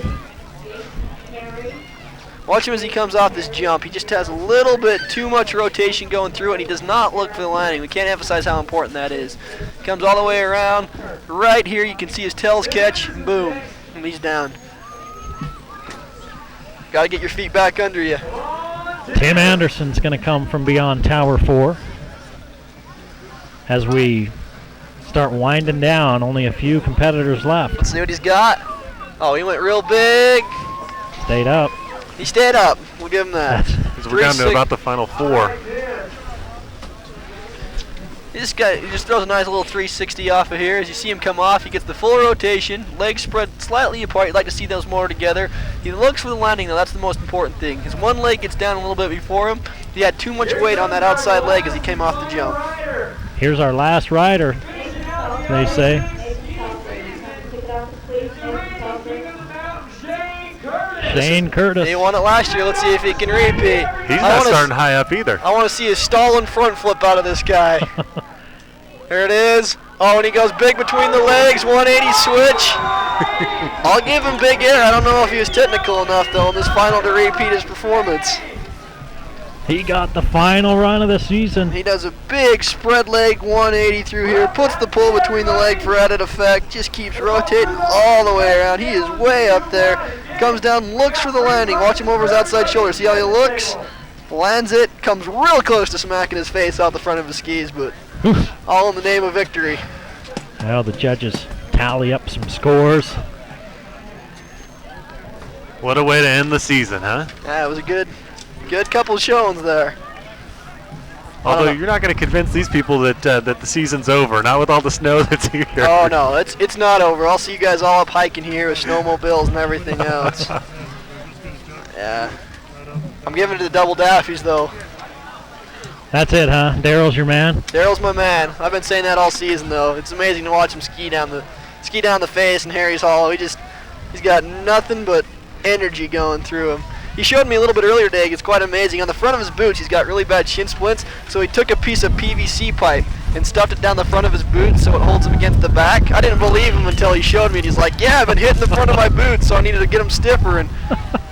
N: Watch him as he comes off this jump. He just has a little bit too much rotation going through it, and he does not look for the landing. We can't emphasize how important that is. Comes all the way around. Right here, you can see his tails catch. Boom. And he's down. Got to get your feet back under you.
T: Tim Anderson's going to come from beyond Tower 4. As we start winding down, only a few competitors left.
N: Let's see what he's got. Oh, he went real big.
T: Stayed up.
N: He stayed up. We'll give him that.
B: We're down to about the final 4.
N: This guy he just throws a nice little 360 off of here. As you see him come off, he gets the full rotation, legs spread slightly apart. You'd like to see those more together. He looks for the landing, though. That's the most important thing. His one leg gets down a little bit before him. He had too much weight on that outside leg as he came off the jump.
T: Here's our last rider, they say. Shane Curtis.
N: He won it last year. Let's see if he can repeat.
B: He's not starting high up either.
N: I want to see a stalling front flip out of this guy. There it is. Oh, and he goes big between the legs. 180 switch. I'll give him big air. I don't know if he was technical enough, though, in this final to repeat his performance.
T: He got the final run of the season.
N: He does a big spread leg 180 through here, puts the pull between the leg for added effect, just keeps rotating all the way around. He is way up there. Comes down, looks for the landing. Watch him over his outside shoulder. See how he looks? Lands it, comes real close to smacking his face off the front of his skis, but All in the name of victory.
T: Well, the judges tally up some scores.
B: What a way to end the season, huh?
N: Yeah, it was a good couple of showings there.
B: Although you're not going to convince these people that the season's over, not with all the snow that's here.
N: Oh no, it's not over. I'll see you guys all up hiking here with snowmobiles and everything else. Yeah, I'm giving it to the double daffies though.
T: That's it, huh? Daryl's your man?
N: Daryl's my man. I've been saying that all season though. It's amazing to watch him ski down the face in Harry's Hollow. He's got nothing but energy going through him. He showed me a little bit earlier today. It's quite amazing. On the front of his boots, he's got really bad shin splints. So he took a piece of PVC pipe and stuffed it down the front of his boots so it holds him against the back. I didn't believe him until he showed me. And he's like, "Yeah, I've been hitting the front of my boots, so I needed to get them stiffer." And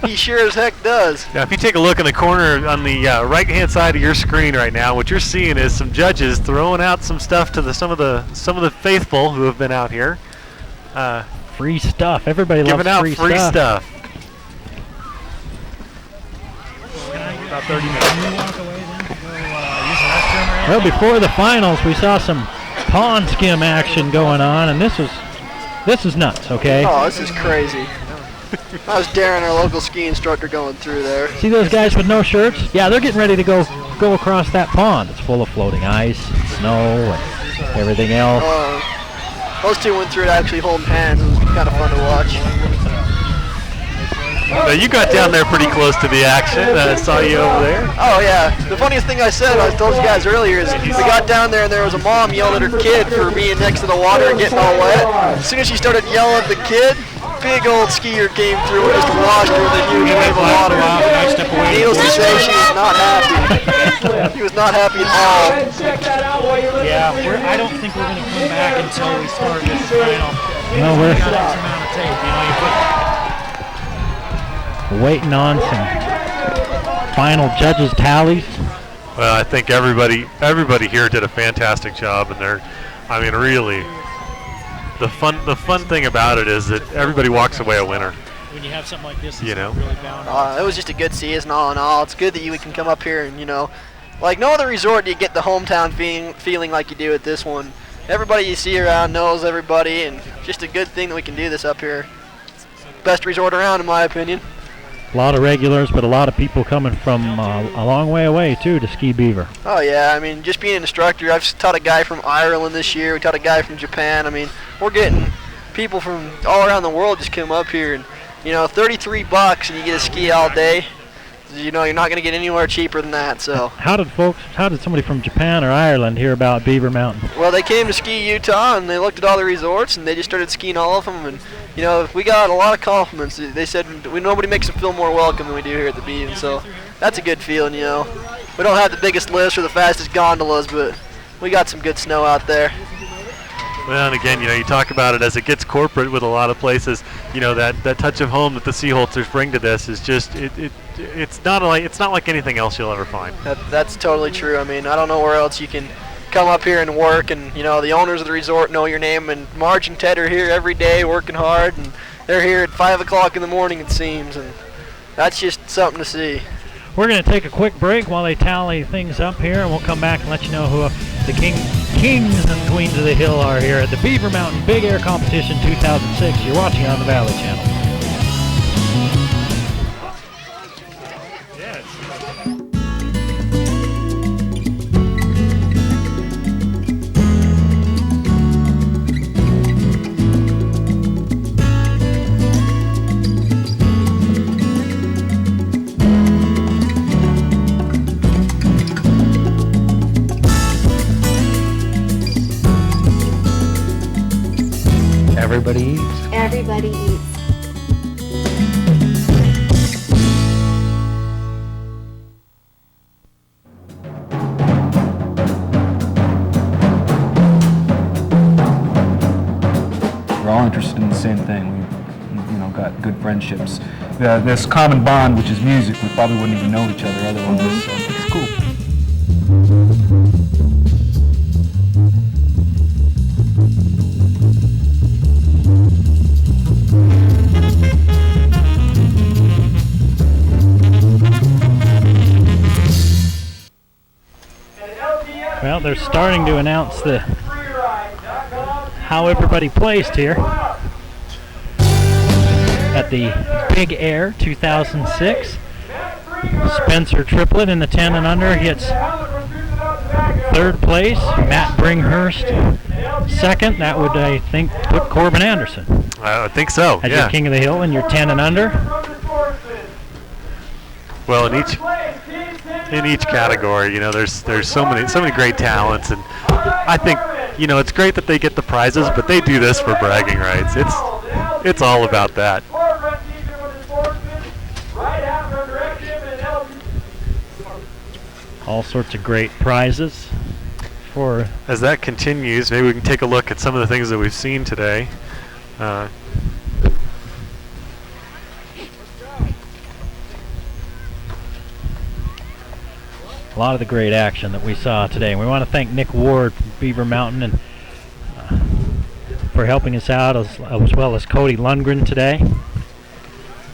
N: he sure as heck does.
B: Now, if you take a look in the corner on the right-hand side of your screen right now, what you're seeing is some judges throwing out some stuff to some of the faithful who have been out here.
T: Free stuff. Everybody loves
B: giving out free stuff.
T: About 30 minutes. Well, before the finals, we saw some pond skim action going on, and this is nuts. Okay.
N: Oh, this is crazy. I was Darren, our local ski instructor, going through there.
T: See those guys with no shirts? Yeah, they're getting ready to go across that pond. It's full of floating ice, snow, and everything else.
N: Those two went through it actually holding hands. It was kind of fun to watch.
B: Now you got down there pretty close to the action. I saw you over there.
N: Oh yeah. The funniest thing I told you guys earlier is we got down there and there was a mom yelling at her kid for being next to the water and getting all wet. As soon as she started yelling at the kid, big old skier came through and just washed her with a huge wave of water. Needless to say, she was not happy. He was not happy at all.
T: Yeah, I don't think we're going to come back until we start this final. No, we're got X amount of tape. Waiting on some final judges' tallies.
B: Well, I think everybody here did a fantastic job, and really, the fun thing about it is that everybody walks away a winner.
T: When you have something like this,
B: you know,
T: really bound
N: it was just a good season all in all. It's good that you can come up here and like no other resort do you get the hometown feeling like you do at this one. Everybody you see around knows everybody, and just a good thing that we can do this up here. Best resort around, in my opinion.
T: A lot of regulars, but a lot of people coming from a long way away, too, to ski Beaver.
N: Oh, yeah. I mean, just being an instructor, I've taught a guy from Ireland this year. We taught a guy from Japan. I mean, we're getting people from all around the world just come up here. And, $33 and you get to ski all day. You're not going to get anywhere cheaper than that. So
T: how did somebody from Japan or Ireland hear about Beaver Mountain?
N: Well, they came to ski Utah and they looked at all the resorts and they just started skiing all of them. And we got a lot of compliments. They said nobody makes them feel more welcome than we do here at the Beaver. And so that's a good feeling. We don't have the biggest lifts or the fastest gondolas, but we got some good snow out there.
B: Well, and again, you talk about it as it gets corporate with a lot of places. That touch of home that the Seeholzers bring to this is just it's not like anything else you'll ever find.
N: That's totally true. I mean, I don't know where else you can come up here and work, and the owners of the resort know your name. And Marge and Ted are here every day working hard, and they're here at 5 o'clock in the morning it seems, and that's just something to see.
T: We're going to take a quick break while they tally things up here, and we'll come back and let you know who the kings and queens of the hill are here at the Beaver Mountain Big Air Competition 2006. You're watching on the Valley Channel. Everybody eats.
V: Everybody eats.
H: We're all interested in the same thing. We've got good friendships. This common bond, which is music, we probably wouldn't even know each other otherwise, so it's cool.
T: they're starting to announce how everybody placed here at the Big Air 2006. Spencer Triplett in the 10 and under hits third place. Matt Bringhurst second. That would, I think, put Corbin Anderson.
B: I would think so.
T: As your king of the hill and your 10 and under.
B: Well, in each category, you know, there's so many great talents, and I think, you know, it's great that they get the prizes, but they do this for bragging rights. It's all about that.
T: All sorts of great prizes for.
B: As that continues, maybe we can take a look at some of the things that we've seen today. A
T: lot of the great action that we saw today. And we want to thank Nick Ward from Beaver Mountain and for helping us out, as well as Cody Lundgren today.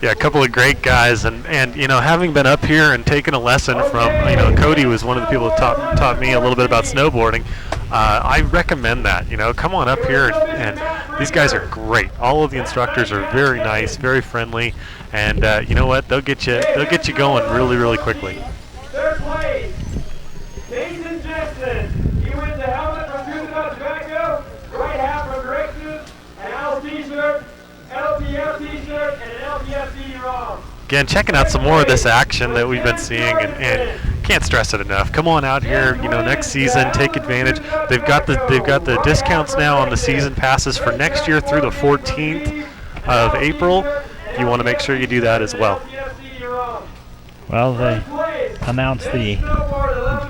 B: Yeah, a couple of great guys, and you know, having been up here and taken a lesson from, you know, Cody was one of the people that taught me a little bit about snowboarding. I recommend that. You know, come on up here, and these guys are great. All of the instructors are very nice, very friendly, and you know what? They'll get you going really, really quickly.
G: Third place, Jason Jensen. He wins a helmet from Truth About Tobacco, right hat from Directions, an Al t-shirt, LTF t-shirt, and an LTF CD-ROM.
B: Again, checking out some more of this action that we've been seeing, and can't stress it enough. Come on out here, you know, next season, take advantage. They've got the discounts now on the season passes for next year through the 14th of April. You want to make sure you do that as well.
T: Well, they announced the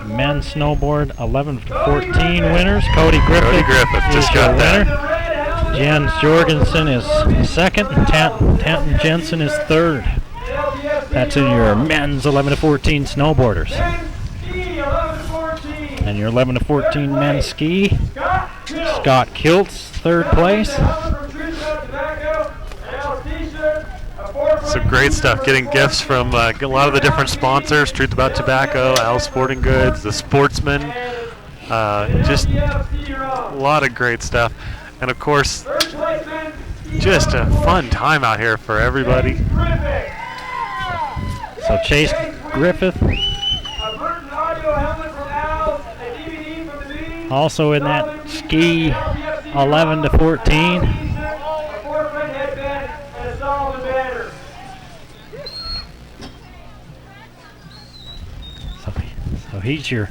T: men's snowboard 11 to 14 winners. Cody Griffith
B: just got
T: winner. Jens Jorgensen is second, and Tanton Jensen is third. That's in your men's 11 to 14 snowboarders. And your 11 to 14 men's ski, Scott Kiltz, third place.
B: Some great stuff. Getting gifts from a lot of the different sponsors: Truth About Tobacco, Al Sporting Goods, The Sportsman. Just a lot of great stuff, and of course, just a fun time out here for everybody.
T: So Chase Griffith, also in that ski 11 to 14. So he's your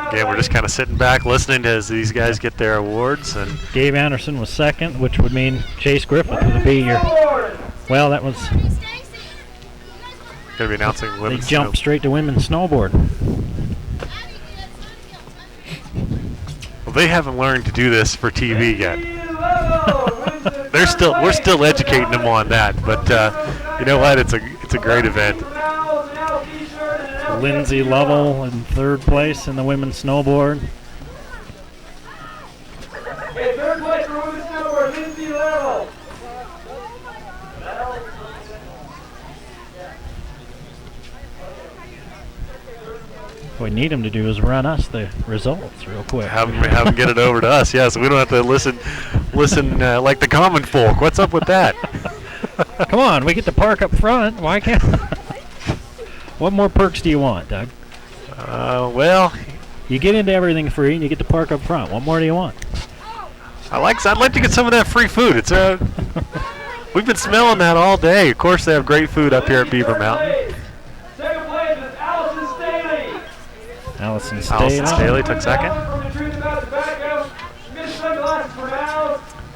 B: Again, we're just kind of sitting back, listening to as these guys get their awards. And
T: Gabe Anderson was second, which would mean Chase Griffith would be your. Well, that was.
B: Going to be announcing women's.
T: They jumped straight to women's snowboard.
B: Well, they haven't learned to do this for TV yet. We're still educating them on that, but you know what? It's a great event.
T: Lindsay Lovell in third place in the women's snowboard.
G: Okay, third place for women's snowboard, Lindsay Lovell.
T: What we need them to do is run us the results real quick.
B: Have them get it over to us, yeah, so we don't have to listen like the common folk. What's up with that?
T: Come on, we get to park up front. Why can't? What more perks do you want, Doug?
B: Well,
T: you get into everything free, and you get to park up front. What more do you want?
B: I'd like to get some of that free food. It's we've been smelling that all day. Of course, they have great food up here at Beaver Mountain.
G: Second place is Allison Staley.
T: Allison
B: Staley took second.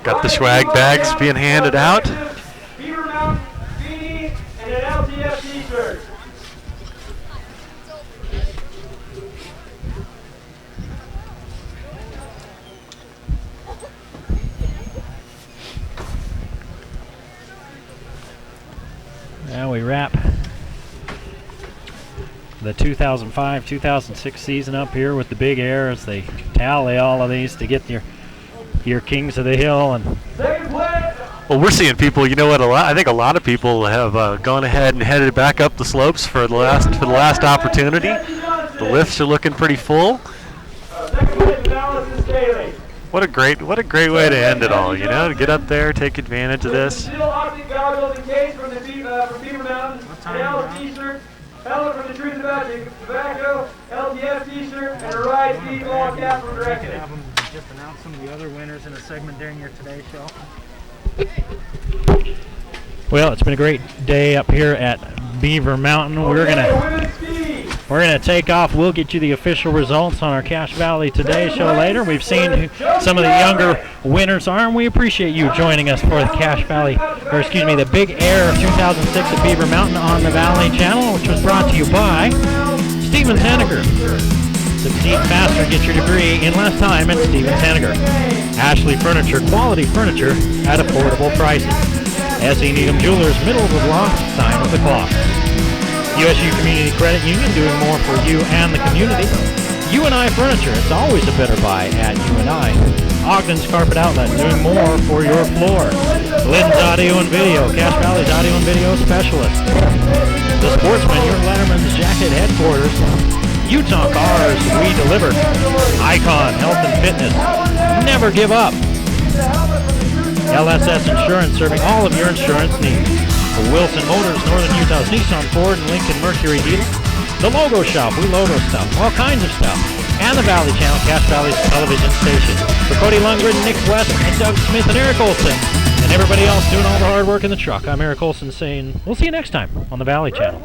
B: Got the swag bags being handed out.
G: Beaver Mountain beanie and an LTF t-shirt.
T: Now we wrap the 2005-2006 season up here with the Big Air as they tally all of these to get your Kings of the Hill. And
G: Second place,
B: Well, we're seeing people. You know what? I think a lot of people have gone ahead and headed back up the slopes for the last opportunity. The lifts are looking pretty full. What a great way to end it all. You know, to get up there, take advantage of this.
G: Digital optic goggles and case from Beaver Mountain. L T-shirt. Helmet from the Truth About Tobacco. LTF T-shirt and a Ride Speed Ball cap from Directed.
T: Just announce some of the other winners in a segment during your Today Show. Well, it's been a great day up here at Beaver Mountain. We're gonna take off. We'll get you the official results on our Cache Valley Today Show later. We've seen who some of the younger winners are, and we appreciate you joining us for the Cache Valley, the Big Air 2006 at Beaver Mountain on the Valley Channel, which was brought to you by Stevens Henniger. Succeed faster, get your degree in less time at Stevens Henniger. Ashley Furniture, quality furniture at affordable prices. S.E. Needham Jewelers, middle of the block, sign of the clock. USU Community Credit Union, doing more for you and the community. U&I Furniture, it's always a better buy at U&I. Ogden's Carpet Outlet, doing more for your floor. Lynn's Audio and Video, Cache Valley's Audio and Video Specialist. The Sportsman, your Letterman's Jacket Headquarters. Utah Cars, we deliver. Icon Health and Fitness, never give up. LSS Insurance, serving all of your insurance needs. Wilson Motors, Northern Utah's Nissan, Ford, and Lincoln Mercury dealer. The Logo Shop, we logo stuff, all kinds of stuff. And the Valley Channel, Cache Valley's television station. For Cody Lundgren, Nick West, and Doug Smith, and Eric Olson, and everybody else doing all the hard work in the truck, I'm Eric Olson saying we'll see you next time on the Valley Channel.